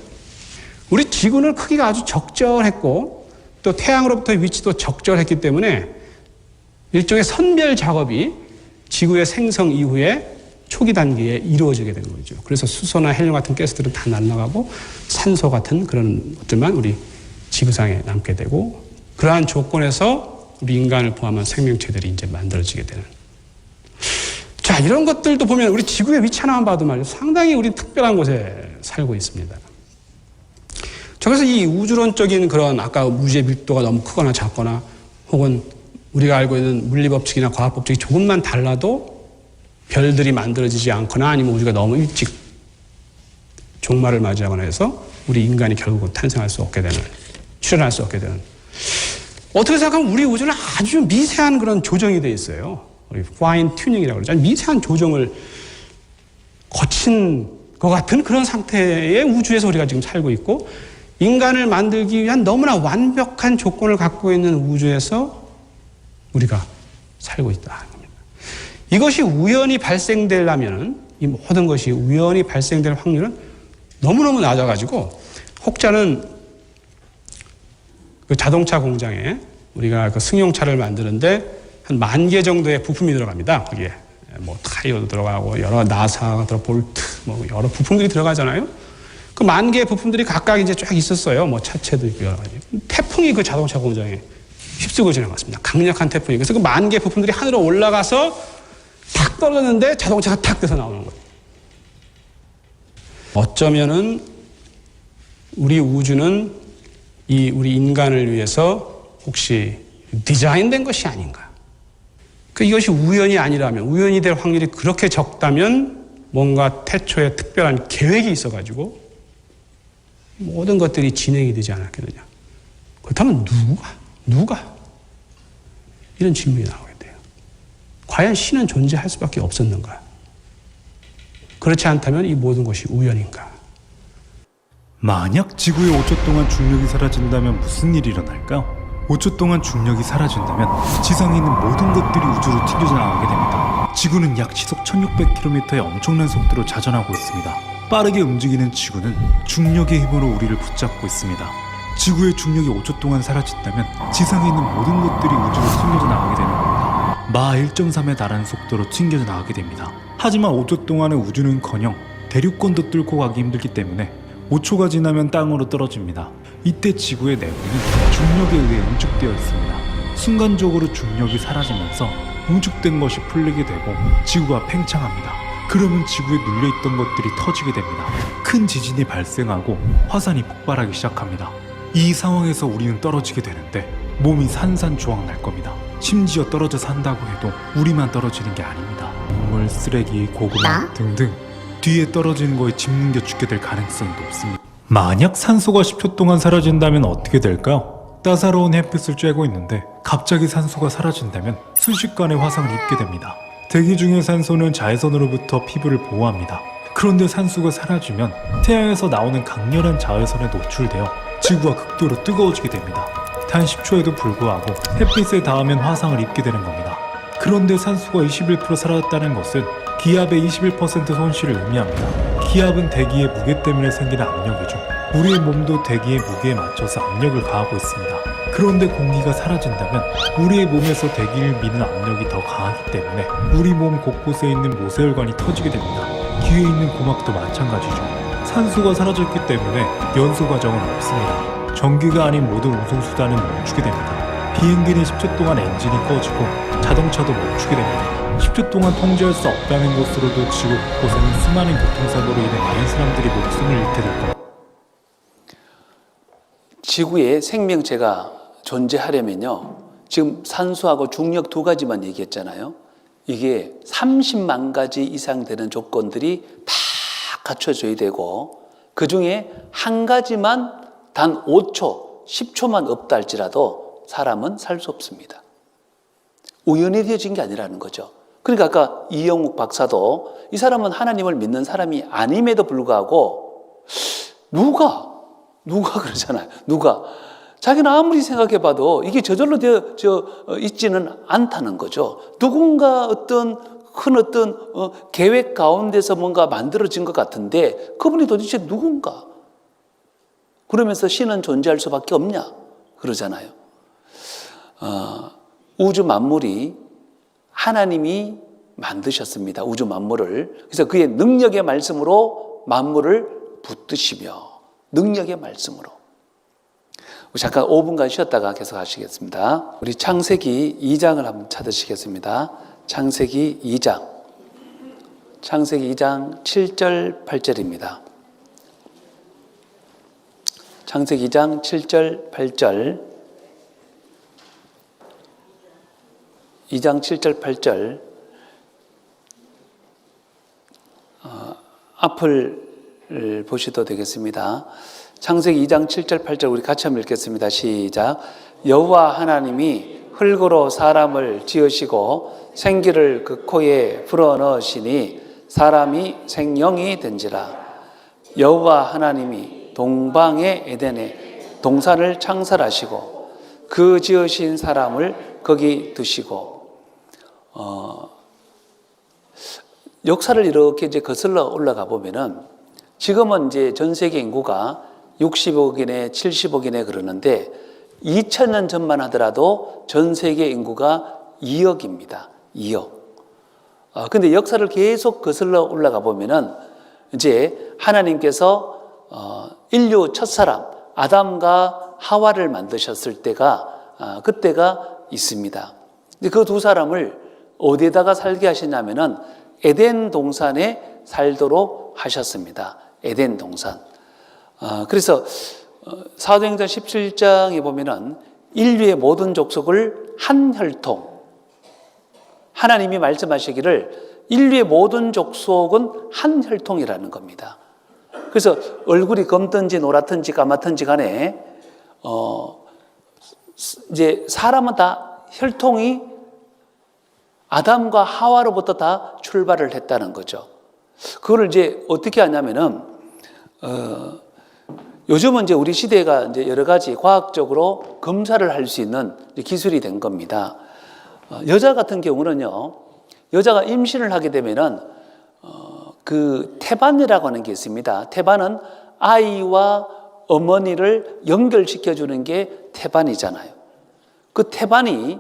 우리 지구는 크기가 아주 적절했고 또 태양으로부터의 위치도 적절했기 때문에 일종의 선별 작업이 지구의 생성 이후에 초기 단계에 이루어지게 된 거죠. 그래서 수소나 헬륨 같은 가스들은 다 날아가고 산소 같은 그런 것들만 우리 지구상에 남게 되고 그러한 조건에서 우리 인간을 포함한 생명체들이 이제 만들어지게 되는. 자, 이런 것들도 보면 우리 지구의 위치 하나만 봐도 말이죠. 상당히 우리 특별한 곳에 살고 있습니다. 그래서 이 우주론적인 그런 아까 우주의 밀도가 너무 크거나 작거나 혹은 우리가 알고 있는 물리법칙이나 과학법칙이 조금만 달라도 별들이 만들어지지 않거나 아니면 우주가 너무 일찍 종말을 맞이하거나 해서 우리 인간이 결국은 탄생할 수 없게 되는, 출현할 수 없게 되는. 어떻게 생각하면 우리 우주는 아주 미세한 그런 조정이 되어 있어요. 우리 파인 튜닝이라고 그러죠. 미세한 조정을 거친 것 같은 그런 상태의 우주에서 우리가 지금 살고 있고 인간을 만들기 위한 너무나 완벽한 조건을 갖고 있는 우주에서 우리가 살고 있다는 겁니다. 이것이 우연히 발생되려면, 이 모든 것이 우연히 발생될 확률은 너무너무 낮아가지고, 혹자는 그 자동차 공장에 우리가 그 승용차를 만드는데 한 10,000개 정도의 부품이 들어갑니다. 거기에 뭐 타이어도 들어가고 여러 나사, 볼트, 뭐 여러 부품들이 들어가잖아요. 그 10,000개의 부품들이 각각 이제 쫙 있었어요. 뭐 차체도 있고 여러 가지. 태풍이 그 자동차 공장에 휩쓸고 지나갔습니다. 강력한 태풍이. 그래서 그 10,000개 부품들이 하늘로 올라가서 탁 떨어졌는데 자동차가 탁 돼서 나오는 거예요. 어쩌면은 우리 우주는 이 우리 인간을 위해서 혹시 디자인된 것이 아닌가. 이것이 우연이 아니라면, 우연이 될 확률이 그렇게 적다면 뭔가 태초에 특별한 계획이 있어가지고 모든 것들이 진행이 되지 않았겠느냐. 그렇다면 누가? 이런 질문이 나오게 돼요. 과연 신은 존재할 수밖에 없었는가? 그렇지 않다면 이 모든 것이 우연인가?
만약 지구에 5초 동안 중력이 사라진다면 무슨 일이 일어날까요? 5초 동안 중력이 사라진다면 지상에 있는 모든 것들이 우주로 튕겨져 나가게 됩니다. 지구는 약 시속 1600km의 엄청난 속도로 자전하고 있습니다. 빠르게 움직이는 지구는 중력의 힘으로 우리를 붙잡고 있습니다. 지구의 중력이 5초 동안 사라진다면 지상에 있는 모든 것들이 우주로 튕겨져 나가게 되는 겁니다. 마 1.3에 달하는 속도로 튕겨져 나가게 됩니다. 하지만 5초 동안의 우주는커녕 대륙권도 뚫고 가기 힘들기 때문에 5초가 지나면 땅으로 떨어집니다. 이때 지구의 내부는 중력에 의해 응축되어 있습니다. 순간적으로 중력이 사라지면서 응축된 것이 풀리게 되고 지구가 팽창합니다. 그러면 지구에 눌려있던 것들이 터지게 됩니다. 큰 지진이 발생하고 화산이 폭발하기 시작합니다. 이 상황에서 우리는 떨어지게 되는데 몸이 산산조각 날 겁니다. 심지어 떨어져 산다고 해도 우리만 떨어지는 게 아닙니다. 동물, 쓰레기, 고구마 등등 뒤에 떨어지는 거에 짓뭉겨 죽게 될 가능성이 높습니다. 만약 산소가 10초 동안 사라진다면 어떻게 될까요? 따사로운 햇빛을 쬐고 있는데 갑자기 산소가 사라진다면 순식간에 화상을 입게 됩니다. 대기 중의 산소는 자외선으로부터 피부를 보호합니다. 그런데 산소가 사라지면 태양에서 나오는 강렬한 자외선에 노출되어 지구가 극도로 뜨거워지게 됩니다. 단 10초에도 불구하고 햇빛에 닿으면 화상을 입게 되는 겁니다. 그런데 산소가 21% 사라졌다는 것은 기압의 21% 손실을 의미합니다. 기압은 대기의 무게 때문에 생기는 압력이죠. 우리의 몸도 대기의 무게에 맞춰서 압력을 가하고 있습니다. 그런데 공기가 사라진다면 우리의 몸에서 대기를 미는 압력이 더 강하기 때문에 우리 몸 곳곳에 있는 모세혈관이 터지게 됩니다. 귀에 있는 고막도 마찬가지죠. 산소가 사라졌기 때문에 연소 과정은 없습니다. 전기가 아닌 모든 운송수단은 멈추게 됩니다. 비행기는 10초 동안 엔진이 꺼지고 자동차도 멈추게 됩니다. 10초 동안 통제할 수 없다는 것으로도 지구 곳곳에는 수많은 교통사고로 인해 많은 사람들이 목숨을 잃게 될 겁니다.
지구에 생명체가 존재하려면요, 지금 산소하고 중력 두 가지만 얘기했잖아요. 이게 30만 가지 이상 되는 조건들이 다 갖춰져야 되고, 그 중에 한 가지만 단 5초, 10초만 없다 할지라도 사람은 살 수 없습니다. 우연히 되어진 게 아니라는 거죠. 그러니까 아까 이영욱 박사도 이 사람은 하나님을 믿는 사람이 아님에도 불구하고 누가 그러잖아요. 누가 자기는 아무리 생각해봐도 이게 저절로 되어 있지는 않다는 거죠. 누군가 어떤 계획 가운데서 뭔가 만들어진 것 같은데 그분이 도대체 누군가? 그러면서 신은 존재할 수밖에 없냐? 그러잖아요. 우주 만물이 하나님이 만드셨습니다. 우주 만물을. 그래서 그의 능력의 말씀으로 만물을 붙드시며, 능력의 말씀으로. 잠깐 5분간 쉬었다가 계속 하시겠습니다. 우리 창세기 2장을 한번 찾으시겠습니다. 창세기 2장. 창세기 2장 7절 8절입니다. 창세기 2장 7절 8절. 2장 7절 8절 앞을 보셔도 되겠습니다. 창세기 2장 7절 8절 우리 같이 한번 읽겠습니다. 시작. 여호와 하나님이 흙으로 사람을 지으시고 생기를 그 코에 불어넣으시니 사람이 생명이 된지라. 여호와 하나님이 동방의 에덴에 동산을 창설하시고 그 지으신 사람을 거기 두시고, 역사를 이렇게 이제 거슬러 올라가 보면은 지금은 이제 전 세계 인구가 60억이네, 70억이네 그러는데 2000년 전만 하더라도 전 세계 인구가 2억입니다. 2억. 근데 역사를 계속 거슬러 올라가 보면은 이제 하나님께서 인류 첫사람 아담과 하와를 만드셨을 때가 그때가 있습니다. 근데 그 두 사람을 어디에다가 살게 하시냐면은 에덴 동산에 살도록 하셨습니다. 에덴 동산. 그래서 사도행전 17장에 보면은 인류의 모든 족속을 한 혈통, 하나님이 말씀하시기를 인류의 모든 족속은 한 혈통이라는 겁니다. 그래서 얼굴이 검든지 노랗든지 까맣든지 간에 이제 사람은 다 혈통이 아담과 하와로부터 다 출발을 했다는 거죠. 그걸 이제 어떻게 하냐면은 요즘은 이제 우리 시대가 이제 여러 가지 과학적으로 검사를 할 수 있는 기술이 된 겁니다. 여자 같은 경우는요, 여자가 임신을 하게 되면은 그 태반이라고 하는 게 있습니다. 태반은 아이와 어머니를 연결시켜 주는 게 태반이잖아요. 그 태반이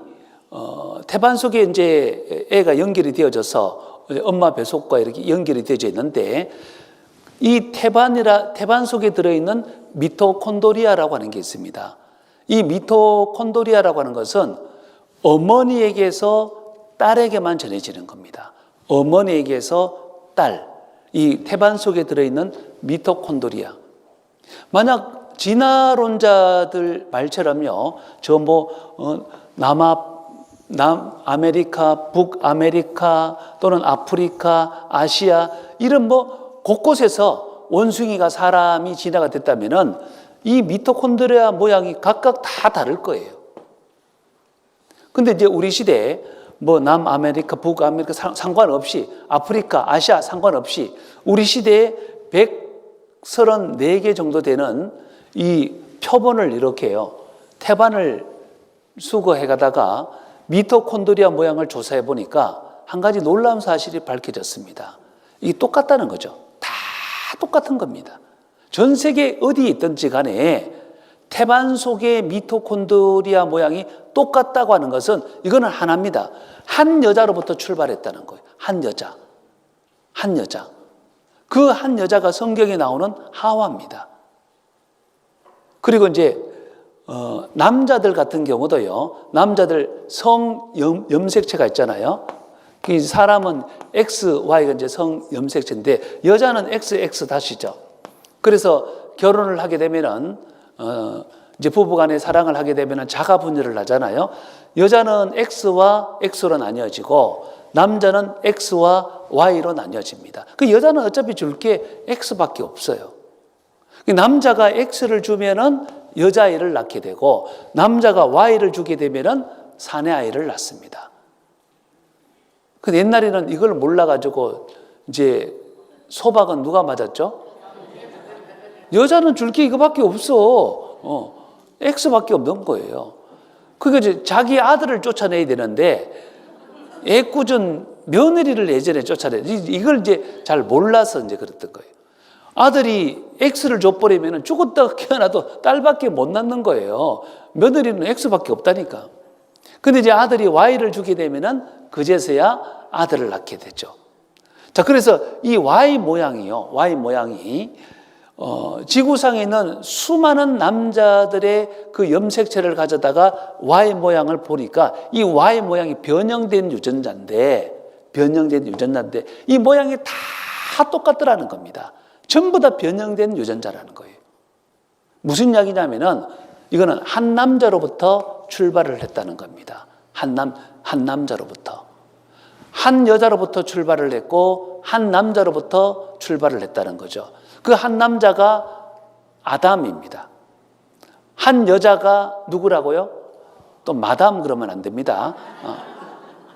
태반 속에 이제 애가 연결이 되어져서 엄마 뱃속과 이렇게 연결이 되어져 있는데 이 태반 속에 들어있는 미토콘드리아라고 하는 게 있습니다. 이 미토콘드리아라고 하는 것은 어머니에게서 딸에게만 전해지는 겁니다. 어머니에게서 딸, 이 태반 속에 들어있는 미토콘드리아. 만약 진화론자들 말처럼요, 저 남아메리카, 북아메리카 또는 아프리카, 아시아 이런 곳곳에서 원숭이가 사람이 진화가 됐다면은 이 미토콘드리아 모양이 각각 다 다를 거예요. 근데 이제 우리 시대에 남아메리카, 북아메리카 상관없이 아프리카, 아시아 상관없이 우리 시대에 134개 정도 되는 이 표본을 이렇게요, 태반을 수거해 가다가 미토콘드리아 모양을 조사해 보니까 한 가지 놀라운 사실이 밝혀졌습니다. 이게 똑같다는 거죠. 다 똑같은 겁니다. 전 세계 어디에 있든지 간에 태반 속의 미토콘드리아 모양이 똑같다고 하는 것은 이거는 하나입니다. 한 여자로부터 출발했다는 거예요. 한 여자. 그 한 여자가 성경에 나오는 하와입니다. 그리고 이제 남자들 같은 경우도요, 남자들 성 염색체가 있잖아요. 그 사람은 XY가 이제 성 염색체인데 여자는 XX-죠. 그래서 결혼을 하게 되면은 이제 부부간에 사랑을 하게 되면은 자가 분열을 하잖아요. 여자는 X와 X로 나뉘어지고 남자는 X와 Y로 나뉘어집니다. 그 여자는 어차피 줄 게 X밖에 없어요. 남자가 X를 주면은 여자아이를 낳게 되고 남자가 Y를 주게 되면은 사내아이를 낳습니다. 근데 옛날에는 이걸 몰라가지고 이제 소박은 누가 맞았죠? 여자는 줄 게 이거밖에 없어. X밖에 없는 거예요. 그게 이제 자기 아들을 쫓아내야 되는데 애꿎은 며느리를 예전에 쫓아내. 이걸 이제 잘 몰라서 이제 그랬던 거예요. 아들이 X를 줘버리면 죽었다가 깨어나도 딸밖에 못 낳는 거예요. 며느리는 X밖에 없다니까. 근데 이제 아들이 Y를 주게 되면은 그제서야 아들을 낳게 되죠. 자, 그래서 이 Y 모양이 지구상에 있는 수많은 남자들의 그 염색체를 가져다가 Y 모양을 보니까 이 Y 모양이 변형된 유전자인데 이 모양이 다 똑같더라는 겁니다. 전부 다 변형된 유전자라는 거예요. 무슨 이야기냐면은 이거는 한 남자로부터 출발을 했다는 겁니다. 한 남자로부터. 한 여자로부터 출발을 했고 한 남자로부터 출발을 했다는 거죠. 그 한 남자가 아담입니다. 한 여자가 누구라고요? 또 마담 그러면 안 됩니다.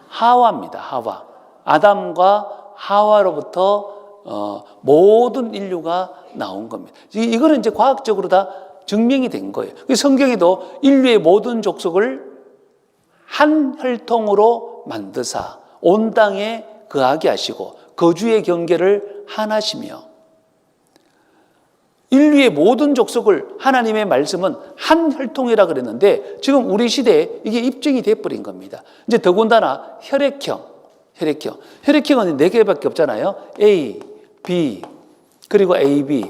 하와입니다. 하와. 아담과 하와로부터 모든 인류가 나온 겁니다. 이거는 이제 과학적으로 다 증명이 된 거예요. 성경에도 인류의 모든 족속을 한 혈통으로 만드사 온 땅에 거하게 하시고 거주의 경계를 하나시며 인류의 모든 족속을 하나님의 말씀은 한 혈통이라 그랬는데 지금 우리 시대에 이게 입증이 돼버린 겁니다. 이제 더군다나 혈액형은 4개밖에 없잖아요. A, B, 그리고 AB,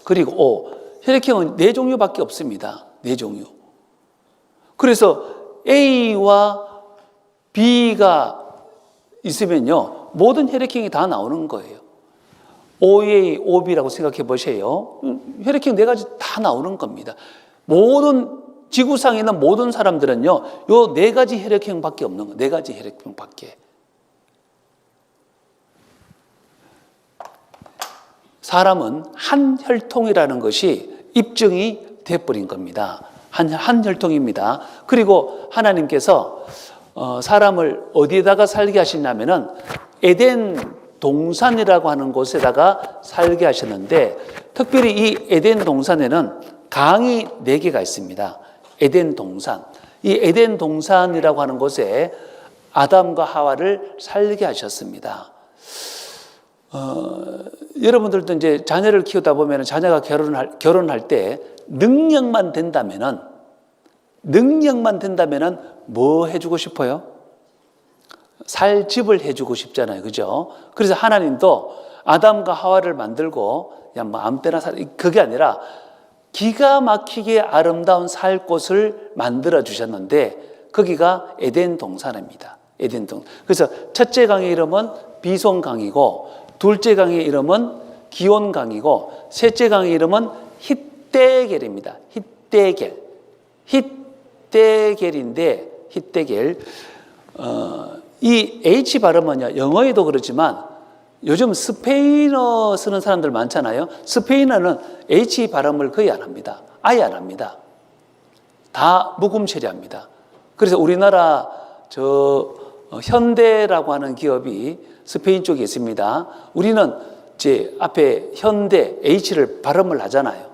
그리고 O. 혈액형은 4종류밖에 없습니다. 4종류. 그래서 A와 B가 있으면요, 모든 혈액형이 다 나오는 거예요. OA, OB라고 생각해 보세요. 혈액형 4가지 다 나오는 겁니다. 모든 지구상에 있는 모든 사람들은요, 요 4가지 혈액형밖에 없는 거예요. 4가지 혈액형밖에. 사람은 한 혈통이라는 것이 입증이 돼버린 겁니다. 한 혈통입니다. 그리고 하나님께서 사람을 어디에다가 살게 하시냐면은 에덴 동산이라고 하는 곳에다가 살게 하셨는데, 특별히 이 에덴 동산에는 강이 4개가 있습니다. 에덴 동산. 이 에덴 동산이라고 하는 곳에 아담과 하와를 살게 하셨습니다. 여러분들도 이제 자녀를 키우다 보면 자녀가 결혼할 때 능력만 된다면은 뭐 해주고 싶어요? 살 집을 해주고 싶잖아요. 그죠? 그래서 하나님도 아담과 하와를 만들고 그냥 뭐 아무 때나 그게 아니라 기가 막히게 아름다운 살 곳을 만들어 주셨는데 거기가 에덴 동산입니다. 에덴 동산. 그래서 첫째 강의 이름은 비손 강이고, 둘째 강의 이름은 기온 강이고, 셋째 강의 이름은 힛데겔입니다. 힛데겔인데 이 H 발음은요, 영어에도 그렇지만 요즘 스페인어 쓰는 사람들 많잖아요. 스페인어는 H 발음을 거의 안 합니다. 아예 안 합니다. 다 묵음 처리합니다. 그래서 우리나라 현대라고 하는 기업이 스페인 쪽에 있습니다. 우리는 이제 앞에 현대 H를 발음을 하잖아요.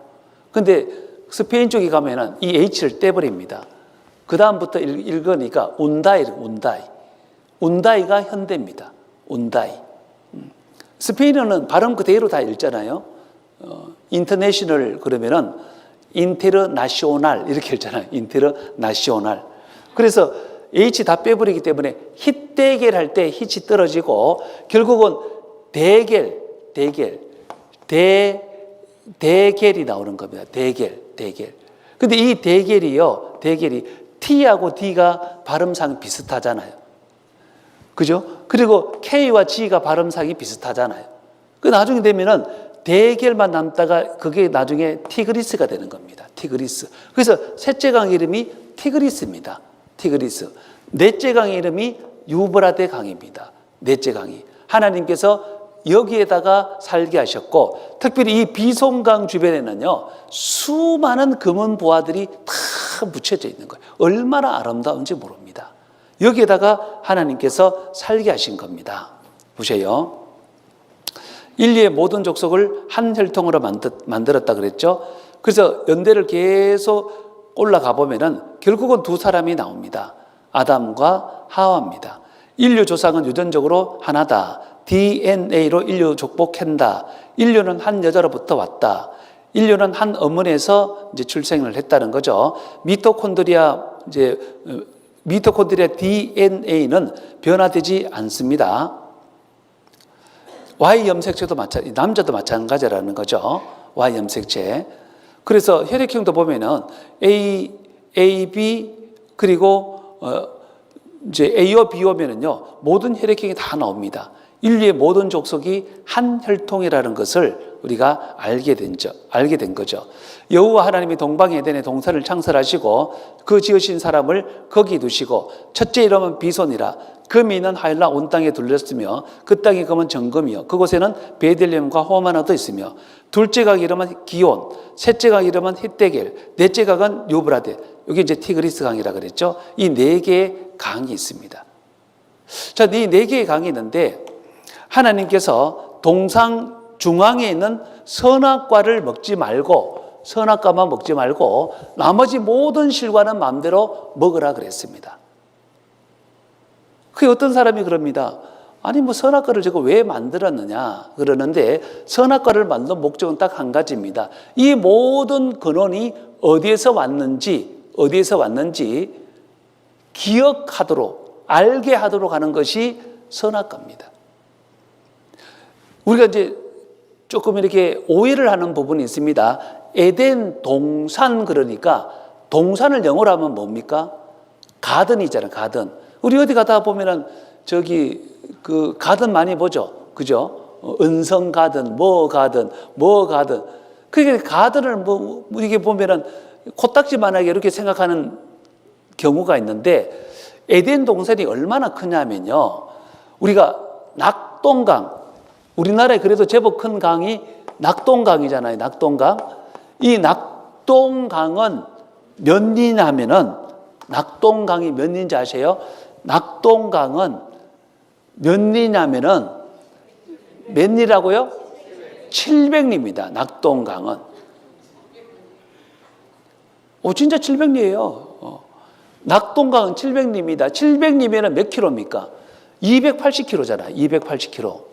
근데 스페인 쪽에 가면은 이 H를 떼버립니다. 그 다음부터 읽으니까 운다이가 현대입니다. 운다이. 스페인어는 발음 그대로 다 읽잖아요. 인터내셔널 그러면은 인테르나시오날 이렇게 읽잖아요. 인테르나시오날. 그래서 H 다 빼버리기 때문에 힛데겔 할 때 hit이 떨어지고 결국은 대겔이 나오는 겁니다. 대겔. 근데 이 대겔이 T하고 D가 발음상 비슷하잖아요. 그죠? 그리고 K와 G가 발음상이 비슷하잖아요. 그 나중에 되면은 대겔만 남다가 그게 나중에 티그리스가 되는 겁니다. 티그리스. 그래서 셋째 강 이름이 티그리스입니다. 티그리스. 넷째 강의 이름이 유브라데 강입니다. 넷째 강이. 하나님께서 여기에다가 살게 하셨고, 특별히 이 비손강 주변에는요, 수많은 금은 보화들이 다 묻혀져 있는 거예요. 얼마나 아름다운지 모릅니다. 여기에다가 하나님께서 살게 하신 겁니다. 보세요. 인류의 모든 족속을 한 혈통으로 만들었다 그랬죠. 그래서 연대를 계속 올라가 보면은 결국은 두 사람이 나옵니다. 아담과 하와입니다. 인류 조상은 유전적으로 하나다. DNA로 인류 족복한다. 인류는 한 여자로부터 왔다. 인류는 한 어머니에서 이제 출생을 했다는 거죠. 미토콘드리아 DNA는 변화되지 않습니다. Y 염색체도 남자도 마찬가지라는 거죠. Y 염색체. 그래서 혈액형도 보면은 A, B 그리고 이제 A와 B 오면은요, 모든 혈액형이 다 나옵니다. 인류의 모든 족속이 한 혈통이라는 것을 우리가 알게 된 거죠. 여호와 하나님이 동방 에덴의 동산을 창설하시고 그 지으신 사람을 거기 두시고, 첫째 이름은 비손이라 금이 있는 하일라 온 땅에 둘렸으며 그 땅의 금은 정금이요 그곳에는 베들레헴과 호마나도 있으며, 둘째 각 이름은 기온, 셋째 각 이름은 힛데겔, 넷째 각은 유브라데, 여기 이제 티그리스 강이라 그랬죠. 이 4개의 강이 있습니다. 자, 이 4개의 강이 있는데 하나님께서 동상 중앙에 있는 선악과를 먹지 말고 선악과만 먹지 말고 나머지 모든 실과는 마음대로 먹으라 그랬습니다. 그게 어떤 사람이 그럽니다. 아니 뭐 선악과를 제가 왜 만들었느냐 그러는데 선악과를 만든 목적은 딱 한 가지입니다. 이 모든 근원이 어디에서 왔는지 기억하도록 알게 하도록 하는 것이 선악과입니다. 우리가 이제 조금 이렇게 오해를 하는 부분이 있습니다. 에덴 동산 그러니까 동산을 영어로 하면 뭡니까? 가든이잖아요. 가든. 우리 어디 가다 보면은 저기 그 가든 많이 보죠. 그죠? 은성 가든, 뭐 가든. 그게 가든을 뭐 이게 보면은 코딱지만하게 이렇게 생각하는 경우가 있는데 에덴 동산이 얼마나 크냐면요. 우리가 낙동강, 우리나라에 그래도 제법 큰 강이 낙동강이잖아요. 낙동강. 이 낙동강은 몇 리냐면은 낙동강이 몇 리인지 아세요? 낙동강은 몇 리냐면은 몇 리라고요? 700리입니다. 낙동강은. 진짜 700리예요. 낙동강은 700리입니다. 700리면은 몇 킬로입니까? 280km잖아요. 280km.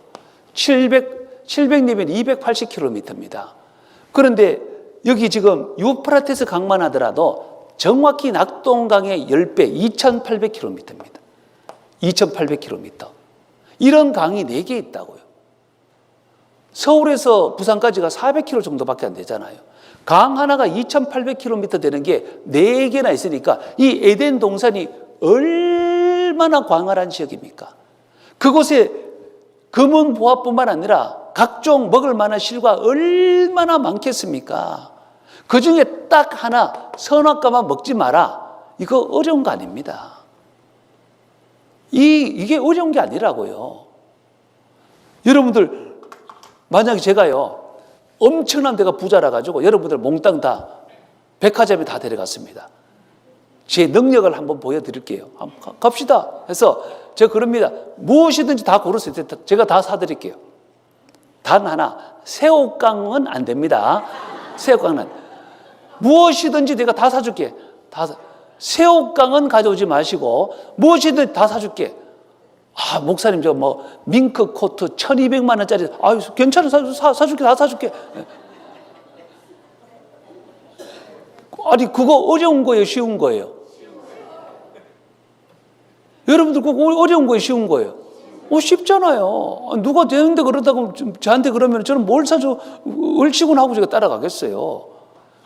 700리면 280km입니다. 그런데 여기 지금 유프라테스 강만 하더라도 정확히 낙동강의 10배, 2800km입니다. 2800km. 이런 강이 4개 있다고요. 서울에서 부산까지가 400km 정도밖에 안 되잖아요. 강 하나가 2800km 되는 게 4개나 있으니까 이 에덴 동산이 얼마나 광활한 지역입니까? 그곳에 금은 보화뿐만 아니라 각종 먹을 만한 실과 얼마나 많겠습니까? 그 중에 딱 하나 선악과만 먹지 마라. 이거 어려운 거 아닙니다. 이게 어려운 게 아니라고요. 여러분들 만약에 제가요 엄청난 데가 부자라 가지고 여러분들 몽땅 다 백화점에 다 데려갔습니다. 제 능력을 한번 보여드릴게요. 한번 갑시다 해서 제가 그럽니다. 무엇이든지 다 고르세요. 제가 다 사드릴게요. 단 하나, 새우깡은 안 됩니다. 새우깡은 무엇이든지 내가 다 사줄게. 새우깡은 가져오지 마시고 무엇이든지 다 사줄게. 목사님 저 뭐 밍크 코트 1200만 원짜리 괜찮아 사줄게. 다 사줄게. 아니 그거 어려운 거예요, 쉬운 거예요? 여러분들 그거 어려운 거예요, 쉬운 거예요? 쉽잖아요. 누가 되는데 그러다고 저한테 그러면 저는 뭘 사줘 얼씨군 하고 제가 따라가겠어요.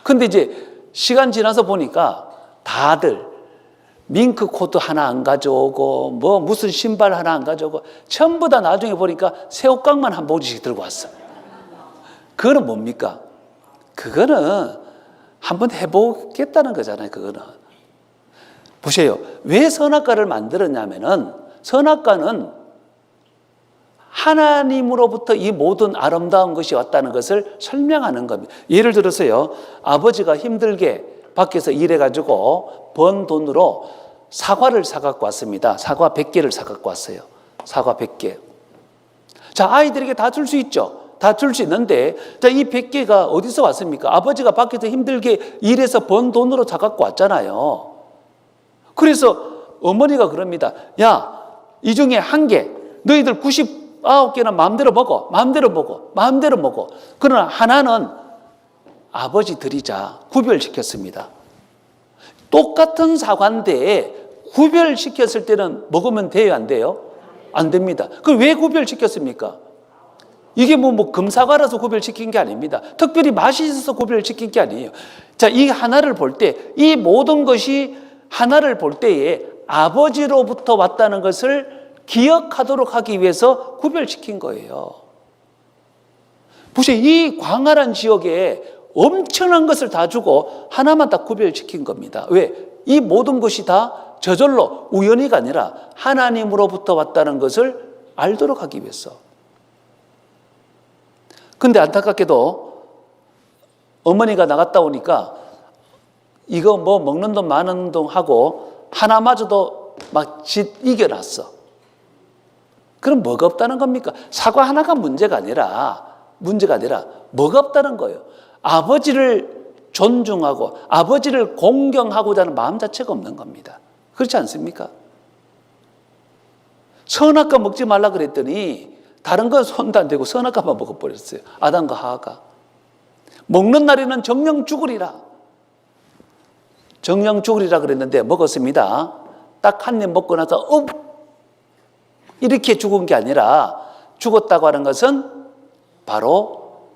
근데 이제 시간 지나서 보니까 다들 밍크 코트 하나 안 가져오고 뭐 무슨 신발 하나 안 가져오고 전부 다 나중에 보니까 새우깡만 한 봉지씩 들고 왔어. 그거는 뭡니까? 그거는 한번 해보겠다는 거잖아요. 그거는 보세요. 왜 선악과를 만들었냐면은 선악과는 하나님으로부터 이 모든 아름다운 것이 왔다는 것을 설명하는 겁니다. 예를 들어서요, 아버지가 힘들게 밖에서 일해가지고 번 돈으로 사과를 사갖고 왔습니다. 사과 100개를 사갖고 왔어요. 사과 100개. 자, 아이들에게 다 줄 수 있죠. 다 줄 수 있는데, 자, 이 100개가 어디서 왔습니까? 아버지가 밖에서 힘들게 일해서 번 돈으로 사갖고 왔잖아요. 그래서 어머니가 그럽니다. 야, 이 중에 한 개, 너희들 99개는 마음대로 먹어. 마음대로 먹어. 마음대로 먹어. 그러나 하나는 아버지 드리자. 구별시켰습니다. 똑같은 사과인데 구별시켰을 때는 먹으면 돼요, 안 돼요? 안 됩니다. 그럼 왜 구별시켰습니까? 이게 뭐 금사과라서 구별시킨 게 아닙니다. 특별히 맛이 있어서 구별시킨 게 아니에요. 자, 이 하나를 볼 때, 이 모든 것이 하나를 볼 때에 아버지로부터 왔다는 것을 기억하도록 하기 위해서 구별시킨 거예요. 보세요. 이 광활한 지역에 엄청난 것을 다 주고 하나만 다 구별시킨 겁니다. 왜? 이 모든 것이 다 저절로 우연히가 아니라 하나님으로부터 왔다는 것을 알도록 하기 위해서. 근데 안타깝게도 어머니가 나갔다 오니까 이거 뭐 먹는 돈 마는 돈 하고 하나마저도 막 이겨놨어. 그럼 뭐가 없다는 겁니까? 사과 하나가 문제가 아니라 뭐가 없다는 거예요. 아버지를 존중하고 아버지를 공경하고자 하는 마음 자체가 없는 겁니다. 그렇지 않습니까? 선악과 먹지 말라 그랬더니 다른 건 손도 안 대고 선악과만 먹어버렸어요. 아담과 하와가. 먹는 날에는 정령 죽으리라. 정령 죽으리라 그랬는데 먹었습니다. 딱 한 입 먹고 나서 이렇게 죽은 게 아니라 죽었다고 하는 것은 바로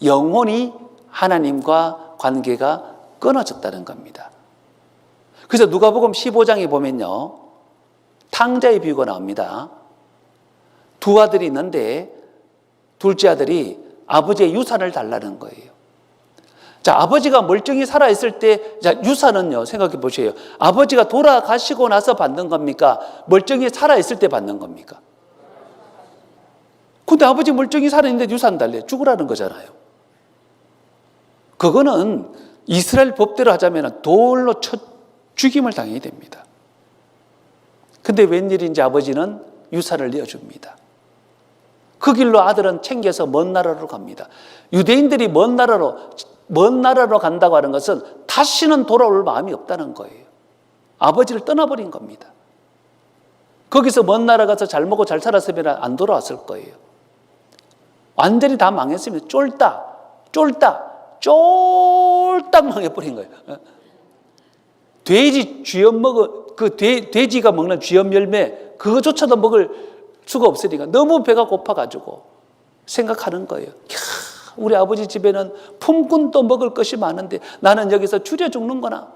영혼이 하나님과 관계가 끊어졌다는 겁니다. 그래서 누가복음 15장에 보면요, 탕자의 비유가 나옵니다. 두 아들이 있는데 둘째 아들이 아버지의 유산을 달라는 거예요. 자, 아버지가 멀쩡히 살아있을 때, 자, 유산은요, 생각해 보세요. 아버지가 돌아가시고 나서 받는 겁니까? 멀쩡히 살아있을 때 받는 겁니까? 근데 아버지 멀쩡히 살아있는데 유산 달래. 죽으라는 거잖아요. 그거는 이스라엘 법대로 하자면 돌로 쳐 죽임을 당해야 됩니다. 근데 웬일인지 아버지는 유산을 내어줍니다. 그 길로 아들은 챙겨서 먼 나라로 갑니다. 유대인들이 먼 나라로 간다고 하는 것은 다시는 돌아올 마음이 없다는 거예요. 아버지를 떠나버린 겁니다. 거기서 먼 나라 가서 잘 먹고 잘 살았으면 안 돌아왔을 거예요. 완전히 다 망했으면 쫄딱 망해버린 거예요. 돼지 쥐염 먹은, 돼지가 먹는 쥐염 열매, 그거조차도 먹을 수가 없으니까 너무 배가 고파가지고 생각하는 거예요. 우리 아버지 집에는 품꾼도 먹을 것이 많은데 나는 여기서 줄여 죽는구나.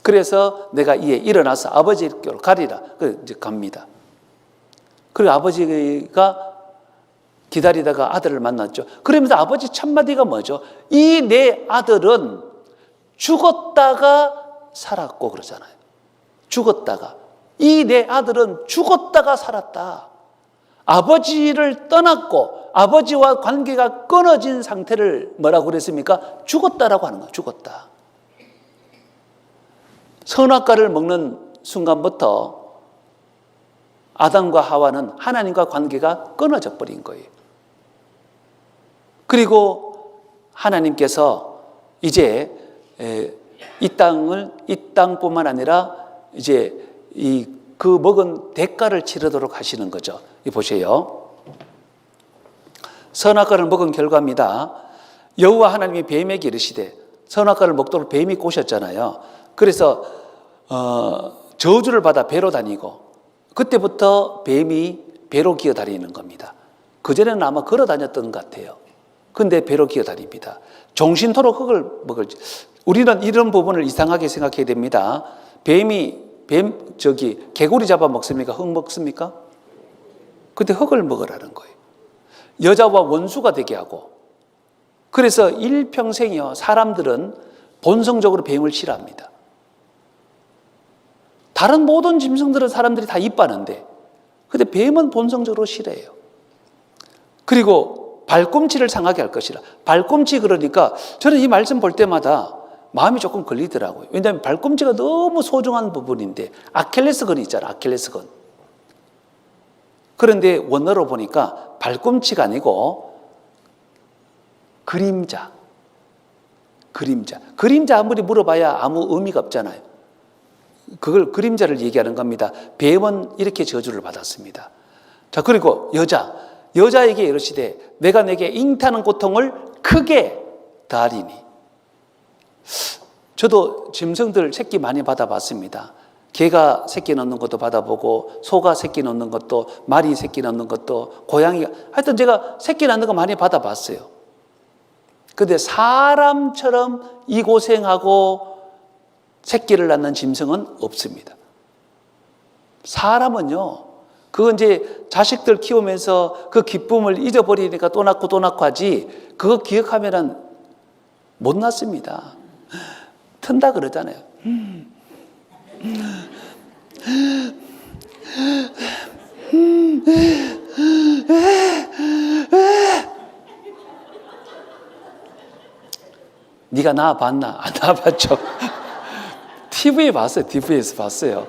그래서 내가 이에 일어나서 아버지께로 가리라. 그래서 이제 갑니다. 그리고 아버지가 기다리다가 아들을 만났죠. 그러면서 아버지 첫마디가 뭐죠? 이 내 아들은 죽었다가 살았고 그러잖아요. 죽었다가. 이 내 아들은 죽었다가 살았다. 아버지를 떠났고 아버지와 관계가 끊어진 상태를 뭐라고 그랬습니까? 죽었다라고 하는 거예요. 죽었다. 선악과를 먹는 순간부터 아담과 하와는 하나님과 관계가 끊어져 버린 거예요. 그리고 하나님께서 이제 이 땅뿐만 아니라 이제 그 먹은 대가를 치르도록 하시는 거죠. 이 보세요. 선악과를 먹은 결과입니다. 여호와 하나님이 뱀에게 이르시되, 선악과를 먹도록 뱀이 꼬셨잖아요. 그래서 저주를 받아 배로 다니고, 그때부터 뱀이 배로 기어 다니는 겁니다. 그전에는 아마 걸어 다녔던 것 같아요. 근데 배로 기어 다닙니다. 종신토록 흙을 먹을지. 우리는 이런 부분을 이상하게 생각해야 됩니다. 개구리 잡아 먹습니까? 흙 먹습니까? 근데 흙을 먹으라는 거예요. 여자와 원수가 되게 하고. 그래서 일평생이요, 사람들은 본성적으로 뱀을 싫어합니다. 다른 모든 짐승들은 사람들이 다 이빠는데, 근데 뱀은 본성적으로 싫어해요. 그리고 발꿈치를 상하게 할 것이라. 발꿈치, 그러니까 저는 이 말씀 볼 때마다 마음이 조금 걸리더라고요. 왜냐하면 발꿈치가 너무 소중한 부분인데, 아킬레스건이 있잖아요. 아킬레스건. 그런데 원어로 보니까 발꿈치가 아니고 그림자. 아무리 물어봐야 아무 의미가 없잖아요. 그걸 그림자를 얘기하는 겁니다. 뱀은 이렇게 저주를 받았습니다. 자, 그리고 여자에게 이르시되 내가 내게 잉타는 고통을 크게 더하리니. 저도 짐승들 새끼 많이 받아봤습니다. 개가 새끼 낳는 것도 받아보고, 소가 새끼 낳는 것도, 말이 새끼 낳는 것도, 고양이가, 하여튼 제가 새끼 낳는 거 많이 받아봤어요. 근데 사람처럼 이 고생하고 새끼를 낳는 짐승은 없습니다. 사람은요, 그건 이제 자식들 키우면서 그 기쁨을 잊어버리니까 또 낳고 하지, 그거 기억하면은 못 낳습니다. 튼다 그러잖아요. 네가 낳아봤나? 안 낳아봤죠. TV에서 봤어요.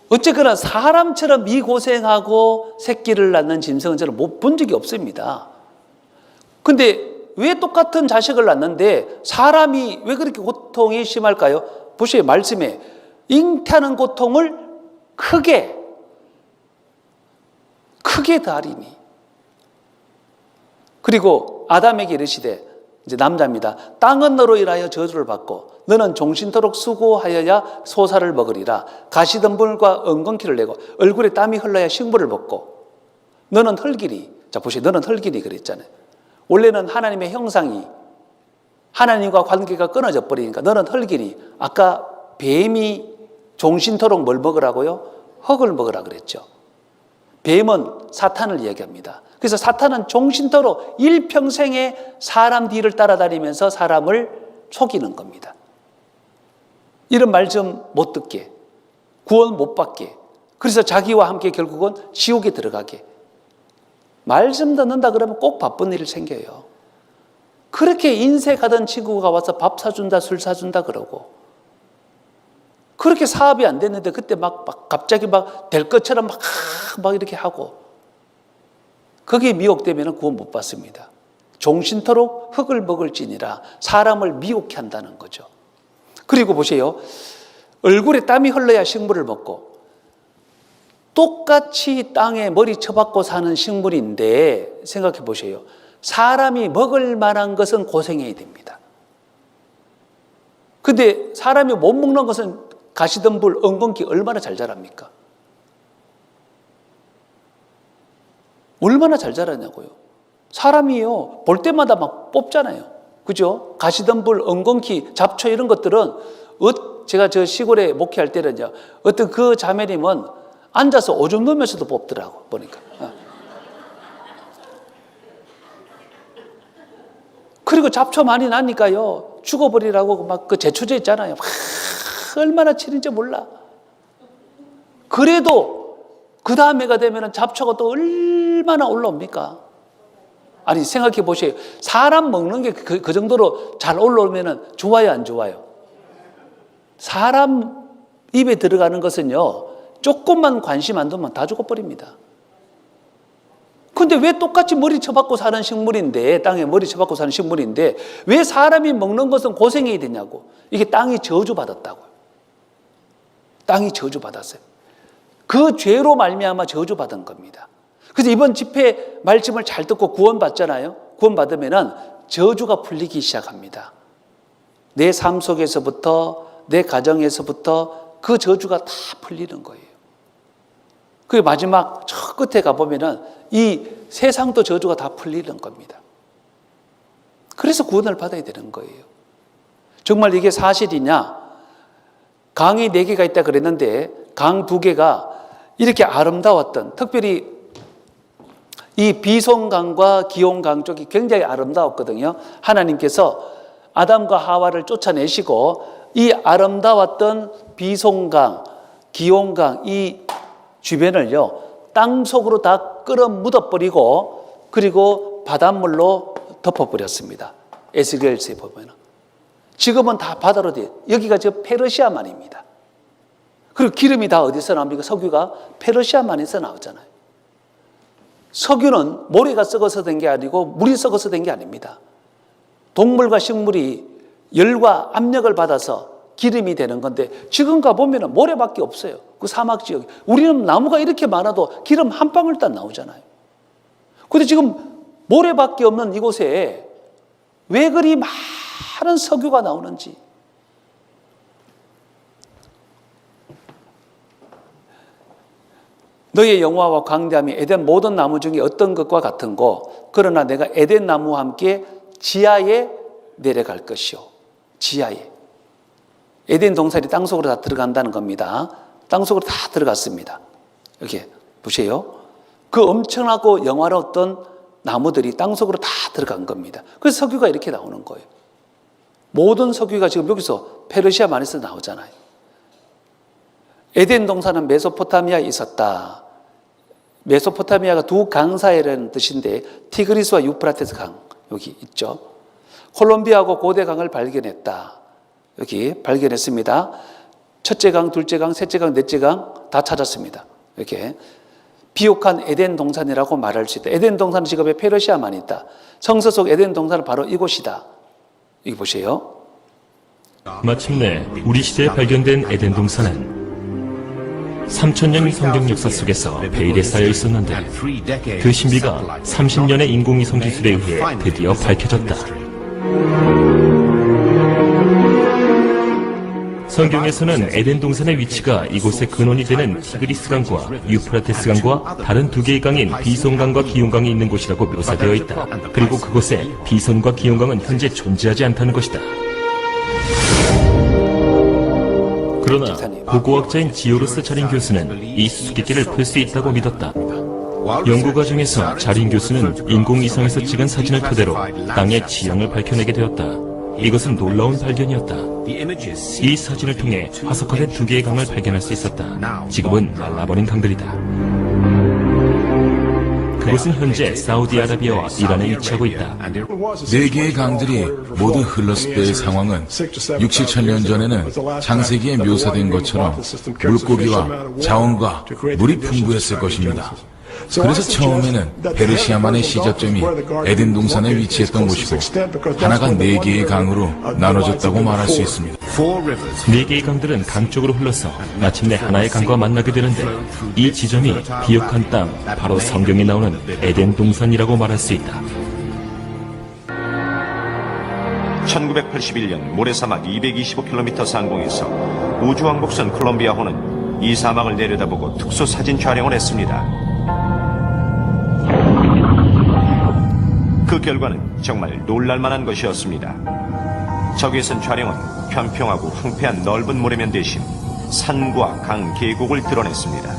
어쨌거나 사람처럼 이 고생하고 새끼를 낳는 짐승은 저는 못 본 적이 없습니다. 근데 왜 똑같은 자식을 낳는데 사람이 왜 그렇게 고통이 심할까요? 보세요. 말씀에 잉태하는 고통을 크게 더하리니. 그리고 아담에게 이르시되, 이제 남자입니다. 땅은 너로 인하여 저주를 받고 너는 종신토록 수고하여야 소사를 먹으리라. 가시덤불과 엉겅퀴를 내고 얼굴에 땀이 흘러야 식물을 먹고 너는 흙이리. 자 보세요. 너는 흙이리 그랬잖아요. 원래는 하나님의 형상이 하나님과 관계가 끊어져 버리니까 너는 흙이니. 아까 뱀이 종신토록 뭘 먹으라고요? 흙을 먹으라 그랬죠. 뱀은 사탄을 이야기합니다. 그래서 사탄은 종신토록 일평생에 사람 뒤를 따라다니면서 사람을 속이는 겁니다. 이런 말 좀 못 듣게, 구원 못 받게, 그래서 자기와 함께 결국은 지옥에 들어가게. 말씀 듣는다 그러면 꼭 바쁜 일 생겨요. 그렇게 인색하던 친구가 와서 밥 사준다, 술 사준다 그러고, 그렇게 사업이 안 됐는데 그때 막 갑자기 막 될 것처럼 막 이렇게 하고, 거기에 미혹되면 구원 못 받습니다. 종신토록 흙을 먹을지니라. 사람을 미혹해 한다는 거죠. 그리고 보세요. 얼굴에 땀이 흘러야 식물을 먹고, 똑같이 땅에 머리 쳐박고 사는 식물인데 생각해 보세요. 사람이 먹을 만한 것은 고생해야 됩니다. 근데 사람이 못 먹는 것은 가시덤불, 엉겅퀴 얼마나 잘 자랍니까? 얼마나 잘 자라냐고요. 사람이요, 볼 때마다 막 뽑잖아요. 그죠? 가시덤불, 엉겅퀴, 잡초 이런 것들은 제가 저 시골에 목회할 때는요, 어떤 그 자매님은 앉아서 오줌 누면서도 뽑더라고, 보니까. 그리고 잡초 많이 나니까요, 죽어버리라고 막 그 제초제 있잖아요. 얼마나 치는지 몰라. 그래도 그 다음에가 되면 잡초가 또 얼마나 올라옵니까? 아니, 생각해 보세요. 사람 먹는 게 그 정도로 잘 올라오면 좋아요, 안 좋아요? 사람 입에 들어가는 것은요, 조금만 관심 안 두면 다 죽어버립니다. 근데 왜 똑같이 머리 쳐박고 사는 식물인데, 땅에 머리 쳐박고 사는 식물인데, 왜 사람이 먹는 것은 고생해야 되냐고. 이게 땅이 저주받았다고요. 땅이 저주받았어요. 그 죄로 말미암아 저주받은 겁니다. 그래서 이번 집회 말씀을 잘 듣고 구원받잖아요. 구원받으면은 저주가 풀리기 시작합니다. 내 삶 속에서부터, 내 가정에서부터 그 저주가 다 풀리는 거예요. 그 마지막 저 끝에 가보면은 이 세상도 저주가 다 풀리는 겁니다. 그래서 구원을 받아야 되는 거예요. 정말 이게 사실이냐? 강이 4개가 있다 그랬는데 강 2개가 이렇게 아름다웠던, 특별히 이 비송강과 기온강 쪽이 굉장히 아름다웠거든요. 하나님께서 아담과 하와를 쫓아내시고 이 아름다웠던 비송강, 기온강 이 주변을요, 땅 속으로 다 끌어 묻어버리고, 그리고 바닷물로 덮어버렸습니다. 에스겔서에 보면. 지금은 다 바다로 돼. 여기가 저 페르시아만입니다. 그리고 기름이 다 어디서 나옵니까? 석유가 페르시아만에서 나오잖아요. 석유는 모래가 썩어서 된 게 아니고 물이 썩어서 된 게 아닙니다. 동물과 식물이 열과 압력을 받아서 기름이 되는 건데, 지금 가보면 모래밖에 없어요. 그 사막 지역. 우리는 나무가 이렇게 많아도 기름 한 방울 딱 나오잖아요. 근데 지금 모래밖에 없는 이곳에 왜 그리 많은 석유가 나오는지. 너의 영화와 광대함이 에덴 모든 나무 중에 어떤 것과 같은 거, 그러나 내가 에덴 나무와 함께 지하에 내려갈 것이요. 지하에. 에덴 동산이 땅속으로 다 들어간다는 겁니다. 땅속으로 다 들어갔습니다. 이렇게 보세요. 그 엄청나고 영화로웠던 나무들이 땅속으로 다 들어간 겁니다. 그래서 석유가 이렇게 나오는 거예요. 모든 석유가 지금 여기서 페르시아만에서 나오잖아요. 에덴 동산은 메소포타미아에 있었다. 메소포타미아가 두 강 사이라는 뜻인데 티그리스와 유프라테스 강 여기 있죠. 콜롬비아하고 고대 강을 발견했다. 여기 발견했습니다. 첫째 강, 둘째 강, 셋째 강, 넷째 강 다 찾았습니다. 이렇게 비옥한 에덴 동산이라고 말할 수 있다. 에덴 동산은 지금 페르시아만 있다. 성서 속 에덴 동산은 바로 이곳이다. 여기 보세요.
마침내 우리 시대에 발견된 에덴 동산은 3000년 성경 역사 속에서 베일에 쌓여 있었는데 그 신비가 30년의 인공위성 기술에 의해 드디어 밝혀졌다. 성경에서는 에덴 동산의 위치가 이곳의 근원이 되는 티그리스강과 유프라테스 강과 다른 두 개의 강인 비손강과 기온강이 있는 곳이라고 묘사되어 있다. 그리고 그곳에 비손과 기온강은 현재 존재하지 않다는 것이다. 그러나 고고학자인 지오르스 자린 교수는 이 수수께끼를 풀 수 있다고 믿었다. 연구 과정에서 자린 교수는 인공위성에서 찍은 사진을 토대로 땅의 지형을 밝혀내게 되었다. 이것은 놀라운 발견이었다. 이 사진을 통해 화석화된 두 개의 강을 발견할 수 있었다. 지금은 말라버린 강들이다. 그곳은 현재 사우디아라비아와 이란에 위치하고 있다.
네 개의 강들이 모두 흘렀을 때의 상황은 6,7천 전에는 창세기에 묘사된 것처럼 물고기와 자원과 물이 풍부했을 것입니다. 그래서 처음에는 페르시아만의 시작점이 에덴 동산에 위치했던 곳이고 하나가 네 개의 강으로 나눠졌다고 말할 수 있습니다.
네 개의 강들은 강 쪽으로 흘러서 마침내 하나의 강과 만나게 되는데 이 지점이 비옥한 땅, 바로 성경에 나오는 에덴 동산이라고 말할 수 있다.
1981년 모래사막 225km 상공에서 우주왕복선 콜롬비아호는 이 사막을 내려다보고 특수 사진 촬영을 했습니다. 그 결과는 정말 놀랄만한 것이었습니다. 적외선 촬영은 평평하고 황폐한 넓은 모래면 대신 산과 강, 계곡을 드러냈습니다.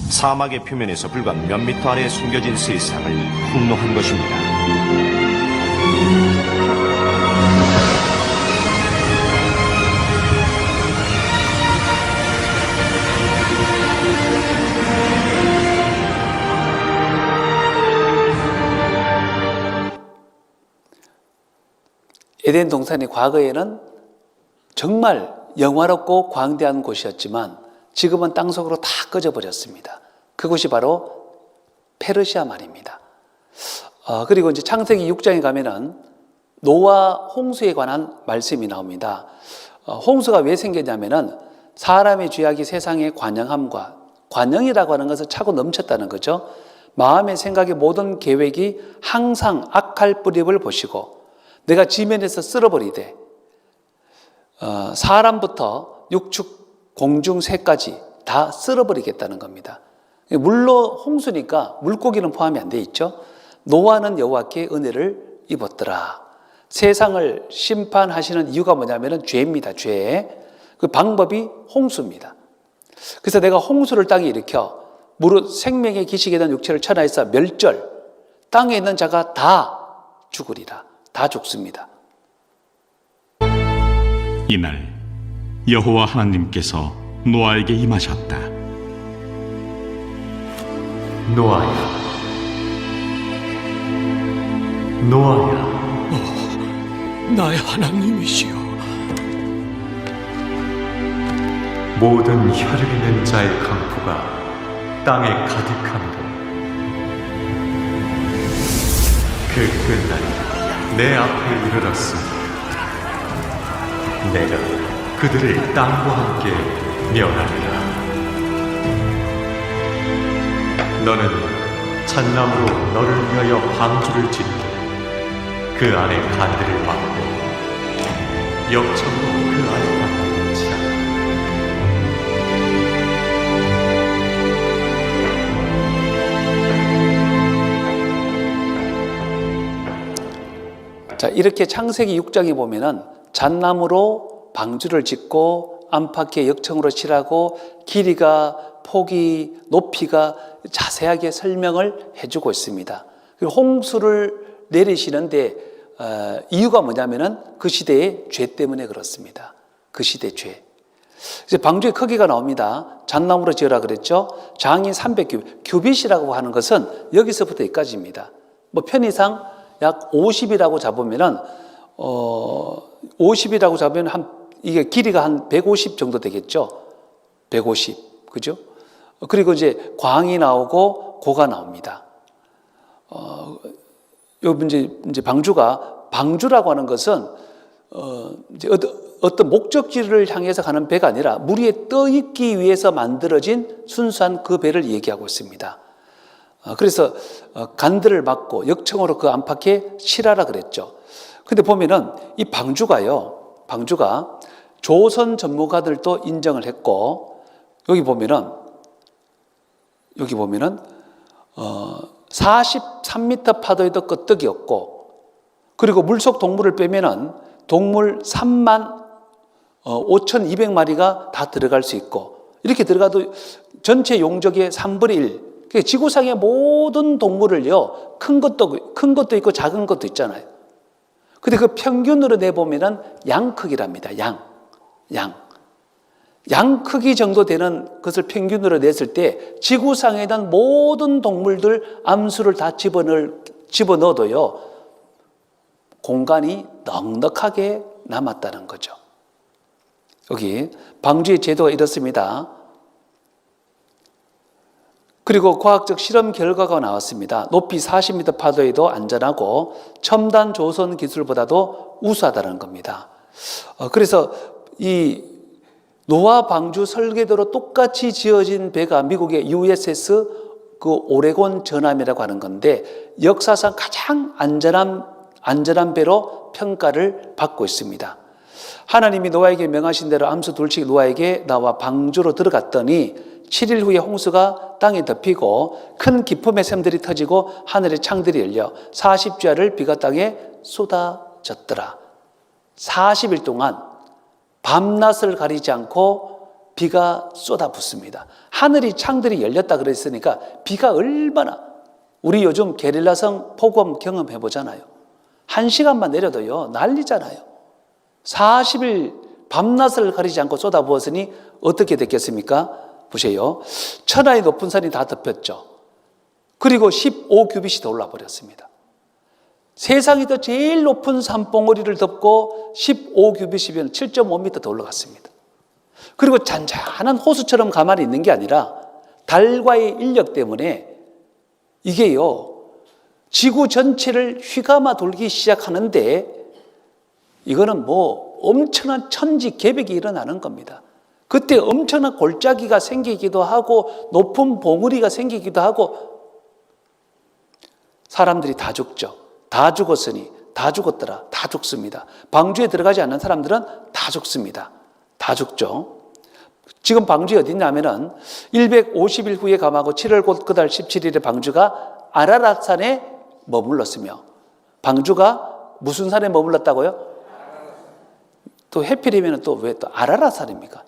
사막의 표면에서 불과 몇 미터 아래에 숨겨진 세상을 폭로한 것입니다.
에덴 동산이 과거에는 정말 영화롭고 광대한 곳이었지만 지금은 땅속으로 다 꺼져버렸습니다. 그곳이 바로 페르시아 말입니다. 그리고 이제 창세기 6장에 가면은 노아 홍수에 관한 말씀이 나옵니다. 홍수가 왜 생겼냐면은 사람의 죄악이 세상에 관영함과, 관영이라고 하는 것은 차고 넘쳤다는 거죠. 마음의 생각의 모든 계획이 항상 악할 뿌림을 보시고 내가 지면에서 쓸어버리되 사람부터 육축, 공중, 새까지 다 쓸어버리겠다는 겁니다. 물로 홍수니까 물고기는 포함이 안 돼 있죠. 노아는 여호와께 은혜를 입었더라. 세상을 심판하시는 이유가 뭐냐면 죄입니다. 죄. 그 방법이 홍수입니다. 그래서 내가 홍수를 땅에 일으켜 무릇 생명의 기식에 대한 육체를 천하에서 멸절, 땅에 있는 자가 다 죽으리라. 다 죽습니다.
이날 여호와 하나님께서 노아에게 임하셨다.
노아야, 노아야.
나의 하나님이시여.
모든 혈을 있는 자의 강포가 땅에 가득함이로 그 끝날이 내 앞에 이르렀으니 내가 그들을 땅과 함께 멸하리라. 너는 잣나무로 너를 위하여 방주를 짓고 그 안에 간들을 막고 역청으로 그 안에 간들을 치라.
자, 이렇게 창세기 6장에 보면은 잣나무로 방주를 짓고 안팎에 역청으로 칠하고 길이가, 폭이, 높이가 자세하게 설명을 해주고 있습니다. 그리고 홍수를 내리시는데 이유가 뭐냐면은 그 시대의 죄 때문에 그렇습니다. 그 시대의 죄. 이제 방주의 크기가 나옵니다. 잣나무로 지으라 그랬죠. 장이 300규빗. 규빗이라고 하는 것은 여기서부터 여기까지입니다. 뭐 편의상 약 50이라고 잡으면은 50이라고 잡으면 이게 길이가 한 150 정도 되겠죠. 150. 그죠? 그리고 이제 광이 나오고 고가 나옵니다. 이제 방주라고 하는 것은 이제 어떤 목적지를 향해서 가는 배가 아니라 물 위에 떠 있기 위해서 만들어진 순수한 그 배를 얘기하고 있습니다. 그래서 간들을 막고 역청으로 그 안팎에 실하라 그랬죠. 근데 보면은 이 방주가 조선 전문가들도 인정을 했고, 여기 보면은 43m 파도에도 끄떡이 없고, 그리고 물속 동물을 빼면은 동물 35,200마리가 다 들어갈 수 있고, 이렇게 들어가도 전체 용적의 3분의 1. 그러니까 지구상의 모든 동물을요, 큰 것도 있고 작은 것도 있잖아요. 근데 그 평균으로 내보면은 양 크기랍니다. 양 크기 정도 되는 것을 평균으로 냈을 때 지구상에 있는 모든 동물들 암수를 다 집어넣어도요, 공간이 넉넉하게 남았다는 거죠. 여기 방주의 제도가 이렇습니다. 그리고 과학적 실험 결과가 나왔습니다. 높이 40m 파도에도 안전하고 첨단 조선 기술보다도 우수하다는 겁니다. 그래서 이 노아 방주 설계도로 똑같이 지어진 배가 미국의 USS 그 오레곤 전함이라고 하는 건데, 역사상 가장 안전한 배로 평가를 받고 있습니다. 하나님이 노아에게 명하신 대로 암수 둘씩 노아에게 나와 방주로 들어갔더니 7일 후에 홍수가 땅에 덮이고 큰 기품의 샘들이 터지고 하늘의 창들이 열려 40주야를 비가 땅에 쏟아졌더라. 40일 동안 밤낮을 가리지 않고 비가 쏟아붓습니다. 하늘이 창들이 열렸다 그랬으니까 비가 얼마나, 우리 요즘 게릴라성 폭염 경험해 보잖아요. 1시간만 내려도요 난리잖아요. 40일 밤낮을 가리지 않고 쏟아부었으니 어떻게 됐겠습니까? 보세요. 천하의 높은 산이 다 덮였죠. 그리고 15규빗이 더 올라버렸습니다. 세상에서 제일 높은 산봉우리를 덮고 15규빗이면 7.5m 더 올라갔습니다. 그리고 잔잔한 호수처럼 가만히 있는 게 아니라 달과의 인력 때문에 이게요, 지구 전체를 휘감아 돌기 시작하는데, 이거는 뭐 엄청난 천지개벽이 일어나는 겁니다. 그때 엄청난 골짜기가 생기기도 하고 높은 봉우리가 생기기도 하고, 사람들이 다 죽죠. 다 죽었으니 다 죽었더라. 다 죽습니다. 방주에 들어가지 않는 사람들은 다 죽습니다. 다 죽죠. 지금 방주에 어디 있냐면은 150일 후에 감하고 7월 곧 그달 17일에 방주가 아라랏산에 머물렀으며, 방주가 무슨 산에 머물렀다고요? 또 해필이면 또 왜 또 아라랏산입니까?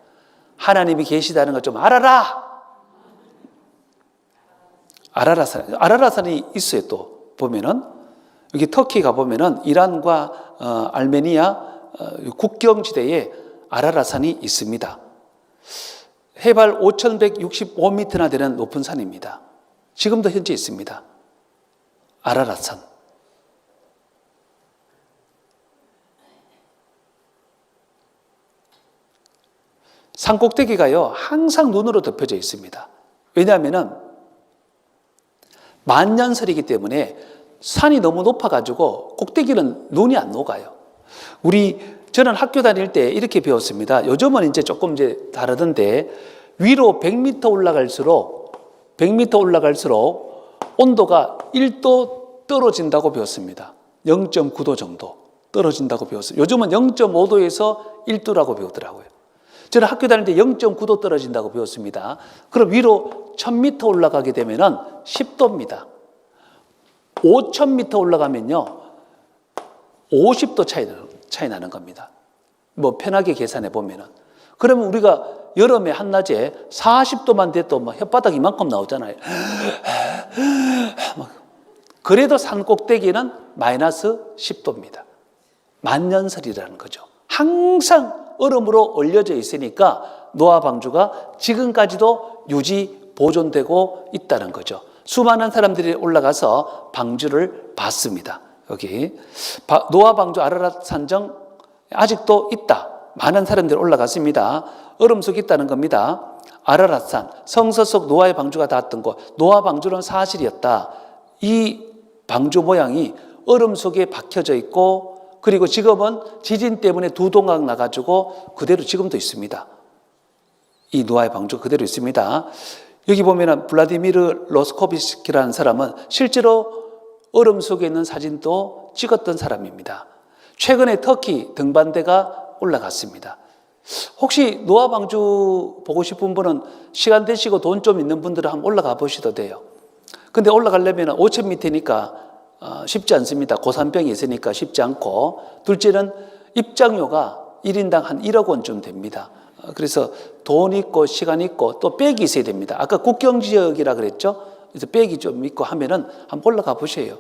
하나님이 계시다는 걸 좀 알아라. 아라랏산이 있어요. 또 보면은 여기 터키 가 보면은 이란과 알메니아 국경지대에 아라랏산이 있습니다. 해발 5,165m나 되는 높은 산입니다. 지금도 현재 있습니다. 아라랏산. 산 꼭대기가요 항상 눈으로 덮여져 있습니다. 왜냐하면은 만년설이기 때문에 산이 너무 높아가지고 꼭대기는 눈이 안 녹아요. 저는 학교 다닐 때 이렇게 배웠습니다. 요즘은 이제 조금 다르던데, 위로 100m 올라갈수록 온도가 1도 떨어진다고 배웠습니다. 0.9도 정도 떨어진다고 배웠어요. 요즘은 0.5도에서 1도라고 배우더라고요. 저는 학교 다닐 때 0.9도 떨어진다고 배웠습니다. 그럼 위로 1000m 올라가게 되면은 10도입니다. 5000m 올라가면요 50도 차이 나는 겁니다. 뭐 편하게 계산해 보면은. 그러면 우리가 여름에 한낮에 40도만 돼도 뭐 혓바닥 이만큼 나오잖아요. 그래도 산 꼭대기는 마이너스 10도입니다. 만년설이라는 거죠. 항상 얼음으로 얼려져 있으니까 노아 방주가 지금까지도 유지 보존되고 있다는 거죠. 수많은 사람들이 올라가서 방주를 봤습니다. 여기 노아 방주 아라랏 산정 아직도 있다. 많은 사람들이 올라갔습니다. 얼음 속에 있다는 겁니다. 아라랏산, 성서 속 노아의 방주가 닿았던 곳, 노아 방주는 사실이었다. 이 방주 모양이 얼음 속에 박혀져 있고, 그리고 지금은 지진 때문에 두 동강 나가지고 그대로 지금도 있습니다. 이 노아의 방주 그대로 있습니다. 여기 보면은 블라디미르 로스코비스키라는 사람은 실제로 얼음 속에 있는 사진도 찍었던 사람입니다. 최근에 터키 등반대가 올라갔습니다. 혹시 노아 방주 보고 싶은 분은 시간 되시고 돈 좀 있는 분들은 한번 올라가 보셔도 돼요. 근데 올라가려면 5,000m니까 쉽지 않습니다. 고산병이 있으니까 쉽지 않고, 둘째는 입장료가 1인당 한 1억 원쯤 됩니다. 그래서 돈 있고 시간 있고 또 백이 있어야 됩니다. 아까 국경지역이라 그랬죠? 그래서 백이 좀 있고 하면은 한번 올라가 보세요.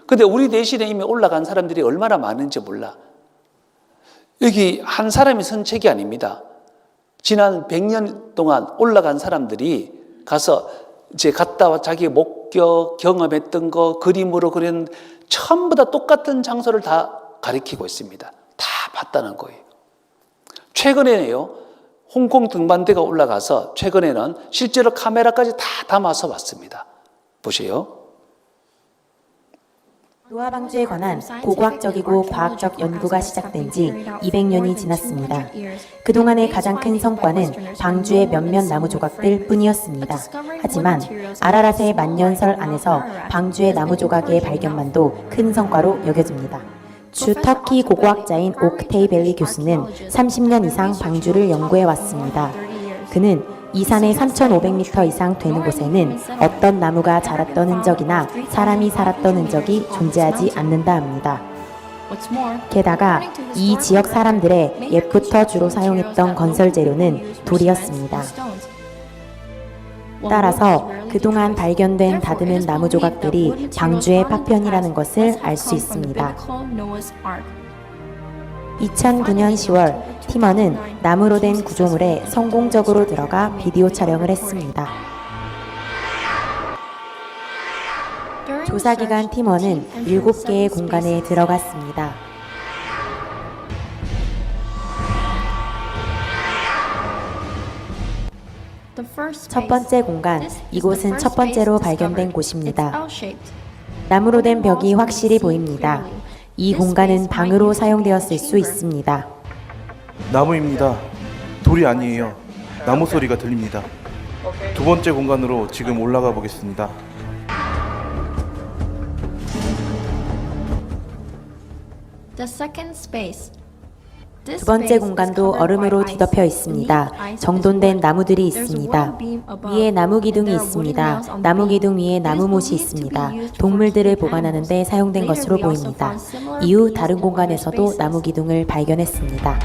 근데 우리 대신에 이미 올라간 사람들이 얼마나 많은지 몰라. 여기 한 사람이 선 책이 아닙니다. 지난 100년 동안 올라간 사람들이 가서 이제 갔다 와 자기 목격, 경험했던 거 그림으로 그린 전부 다 똑같은 장소를 다 가리키고 있습니다. 다 봤다는 거예요. 최근에는요, 홍콩 등반대가 올라가서 최근에는 실제로 카메라까지 다 담아서 왔습니다. 보세요.
노아 방주에 관한 고고학적이고 과학적 연구가 시작된 지 200년이 지났습니다. 그동안의 가장 큰 성과는 방주의 몇몇 나무 조각들 뿐이었습니다. 하지만 아라랏의 만년설 안에서 방주의 나무 조각의 발견만도 큰 성과로 여겨집니다. 주 터키 고고학자인 옥테이 벨리 교수는 30년 이상 방주를 연구해 왔습니다. 그는 이 산의 3,500m 이상 되는 곳에는 어떤 나무가 자랐던 흔적이나 사람이 살았던 흔적이 존재하지 않는다 합니다. 게다가 이 지역 사람들의 옛부터 주로 사용했던 건설 재료는 돌이었습니다. 따라서 그동안 발견된 다듬은 나무 조각들이 방주의 파편이라는 것을 알 수 있습니다. 2009년 10월, 팀원은 나무로 된 구조물에 성공적으로 들어가 비디오 촬영을 했습니다. 조사 기간 팀원은 7개의 공간에 들어갔습니다. 첫 번째 공간, 이곳은 첫 번째로 발견된 곳입니다. 나무로 된 벽이 확실히 보입니다. 이 공간은 방으로 사용되었을 수 있습니다.
나무입니다. 돌이 아니에요. 나무 소리가 들립니다. 두 번째 공간으로 지금 올라가 보겠습니다.
두 번째 공간도 얼음으로 뒤덮여 있습니다. 정돈된 나무들이 있습니다. 위에 나무 기둥이 있습니다. 나무 기둥 위에 나무못이 있습니다. 동물들을 보관하는 데 사용된 것으로 보입니다. 이후 다른 공간에서도 나무 기둥을 발견했습니다.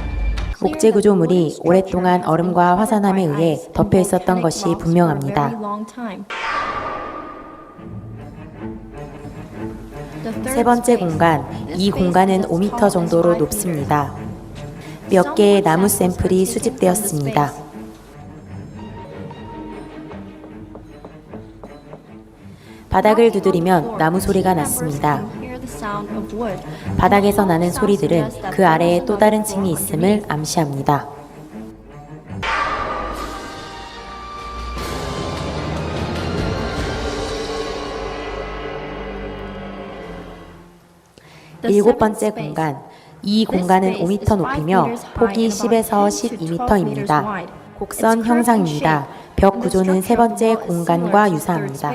목재 구조물이 오랫동안 얼음과 화산암에 의해 덮여 있었던 것이 분명합니다. 세 번째 공간, 이 공간은 5m 정도로 높습니다. 몇 개의 나무 샘플이 수집되었습니다. 바닥을 두드리면 나무 소리가 났습니다. 바닥에서 나는 소리들은 그 아래에 또 다른 층이 있음을 암시합니다. 일곱 번째 공간, 이 공간은 5m 높이며 폭이 10에서 12m입니다. 곡선 형상입니다. 벽 구조는 세 번째 공간과 유사합니다.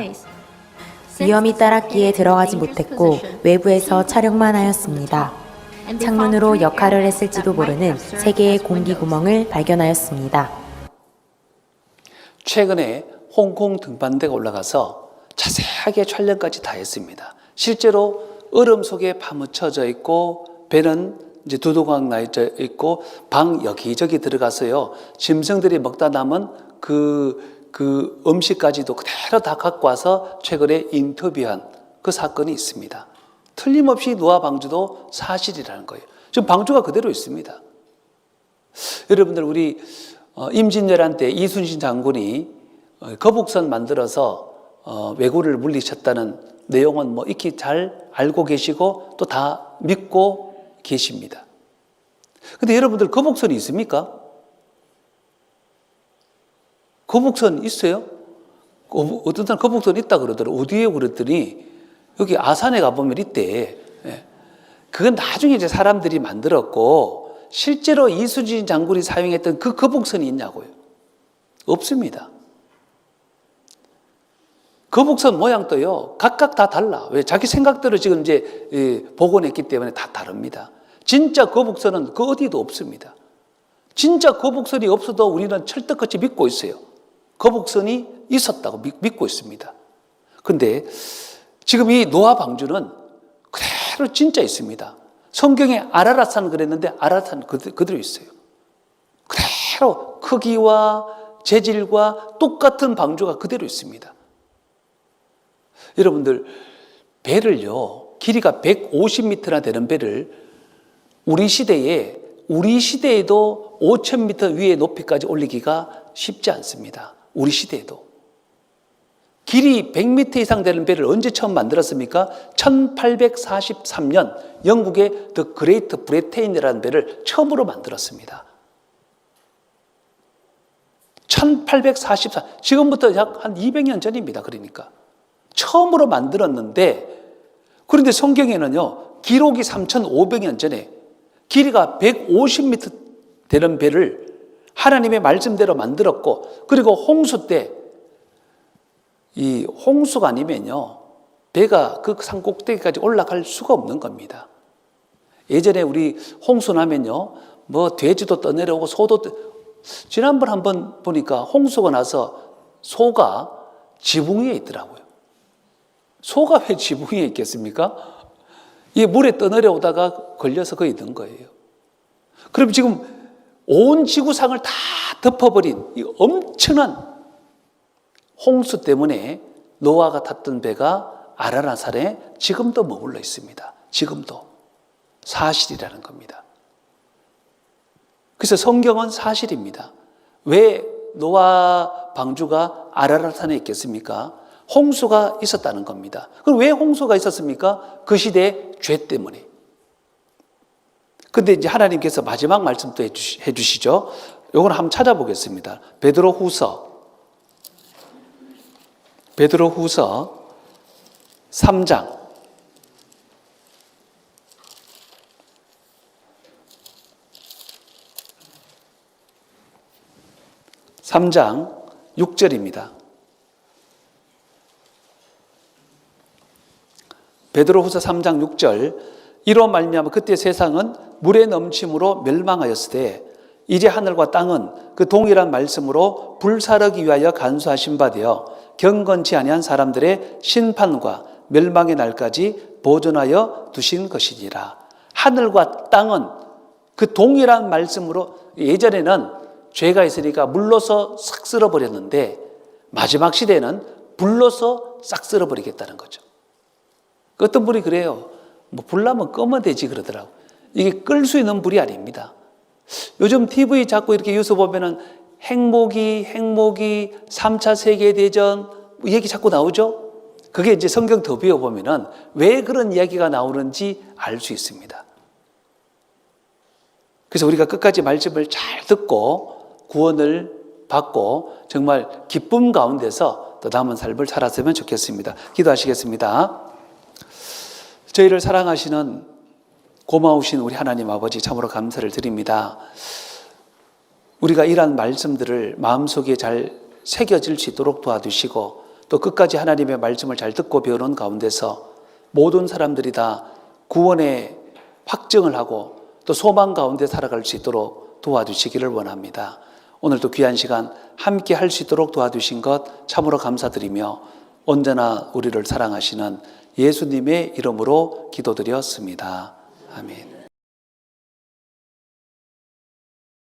위험이 따랐기에 들어가지 못했고 외부에서 촬영만 하였습니다. 창문으로 역할을 했을지도 모르는 3개의 공기 구멍을 발견하였습니다.
최근에 홍콩 등반대가 올라가서 자세하게 촬영까지 다 했습니다. 실제로 얼음 속에 파묻혀져 있고 배는 이제 두동강 나 있고 방 여기저기 들어가서요, 짐승들이 먹다 남은 그 음식까지도 그대로 다 갖고 와서 최근에 인터뷰한 그 사건이 있습니다. 틀림없이 노아 방주도 사실이라는 거예요. 지금 방주가 그대로 있습니다. 여러분들, 우리 임진왜란 때 이순신 장군이 거북선 만들어서 왜구를 물리쳤다는 내용은 뭐 익히 잘 알고 계시고 또 다 믿고 계십니다. 근데 여러분들, 거북선이 있습니까? 거북선 있어요? 어떤 사람 거북선 있다 그러더라고요. 어디에 그랬더니 여기 아산에 가보면 있대. 예. 그건 나중에 이제 사람들이 만들었고 실제로 이순신 장군이 사용했던 그 거북선이 있냐고요. 없습니다. 거북선 모양도요, 각각 다 달라. 왜? 자기 생각대로 지금 이제 복원했기 때문에 다 다릅니다. 진짜 거북선은 그 어디도 없습니다. 진짜 거북선이 없어도 우리는 철떡같이 믿고 있어요. 거북선이 있었다고 믿고 있습니다. 근데 지금 이 노아 방주는 그대로 진짜 있습니다. 성경에 아라랏산 그랬는데 아라랏산 그대로 있어요. 그대로 크기와 재질과 똑같은 방주가 그대로 있습니다. 여러분들, 배를요, 길이가 150m나 되는 배를 우리 시대에도 5,000m 위의 높이까지 올리기가 쉽지 않습니다. 우리 시대에도. 길이 100m 이상 되는 배를 언제 처음 만들었습니까? 1843년 영국의 더 그레이트 브리테인이라는 배를 처음으로 만들었습니다. 1844, 지금부터 약 한 200년 전입니다. 그러니까. 처음으로 만들었는데, 그런데 성경에는요, 기록이 3,500년 전에 길이가 150m 되는 배를 하나님의 말씀대로 만들었고, 그리고 홍수 때, 이 홍수가 아니면요, 배가 그 산 꼭대기까지 올라갈 수가 없는 겁니다. 예전에 우리 홍수 나면요, 뭐 돼지도 떠내려오고 소도 지난번 한번 보니까 홍수가 나서 소가 지붕 위에 있더라고요. 소가 왜 지붕 위에 있겠습니까? 이 물에 떠내려오다가 걸려서 거기 있는 거예요. 그럼 지금 온 지구상을 다 덮어버린 이 엄청난 홍수 때문에 노아가 탔던 배가 아라랏산에 지금도 머물러 있습니다. 지금도. 사실이라는 겁니다. 그래서 성경은 사실입니다. 왜 노아 방주가 아라랏산에 있겠습니까? 홍수가 있었다는 겁니다. 그럼 왜 홍수가 있었습니까? 그 시대의 죄 때문에. 근데 이제 하나님께서 마지막 말씀도 해주시죠. 요걸 한번 찾아보겠습니다. 베드로후서 3장 6절입니다. 베드로후서 3장 6절, 이로 말미암아 그때 세상은 물의 넘침으로 멸망하였으되 이제 하늘과 땅은 그 동일한 말씀으로 불사르기 위하여 간수하신 바 되어 경건치 아니한 사람들의 심판과 멸망의 날까지 보존하여 두신 것이니라. 하늘과 땅은 그 동일한 말씀으로, 예전에는 죄가 있으니까 물로서 싹 쓸어버렸는데 마지막 시대에는 불로서 싹 쓸어버리겠다는 거죠. 어떤 분이 그래요. 뭐 불나면 끄면 되지 그러더라고. 이게 끌 수 있는 불이 아닙니다. 요즘 TV 자꾸 이렇게 뉴스 보면은 핵무기, 3차 세계대전 얘기 자꾸 나오죠? 그게 이제 성경 더 배워보면은 왜 그런 이야기가 나오는지 알 수 있습니다. 그래서 우리가 끝까지 말씀을 잘 듣고 구원을 받고 정말 기쁨 가운데서 더 남은 삶을 살았으면 좋겠습니다. 기도하시겠습니다. 저희를 사랑하시는 고마우신 우리 하나님 아버지, 참으로 감사를 드립니다. 우리가 이러한 말씀들을 마음속에 잘 새겨질 수 있도록 도와주시고 또 끝까지 하나님의 말씀을 잘 듣고 배우는 가운데서 모든 사람들이 다 구원의 확증을 하고 또 소망 가운데 살아갈 수 있도록 도와주시기를 원합니다. 오늘도 귀한 시간 함께 할 수 있도록 도와주신 것 참으로 감사드리며 언제나 우리를 사랑하시는 예수님의 이름으로 기도드렸습니다. 아멘.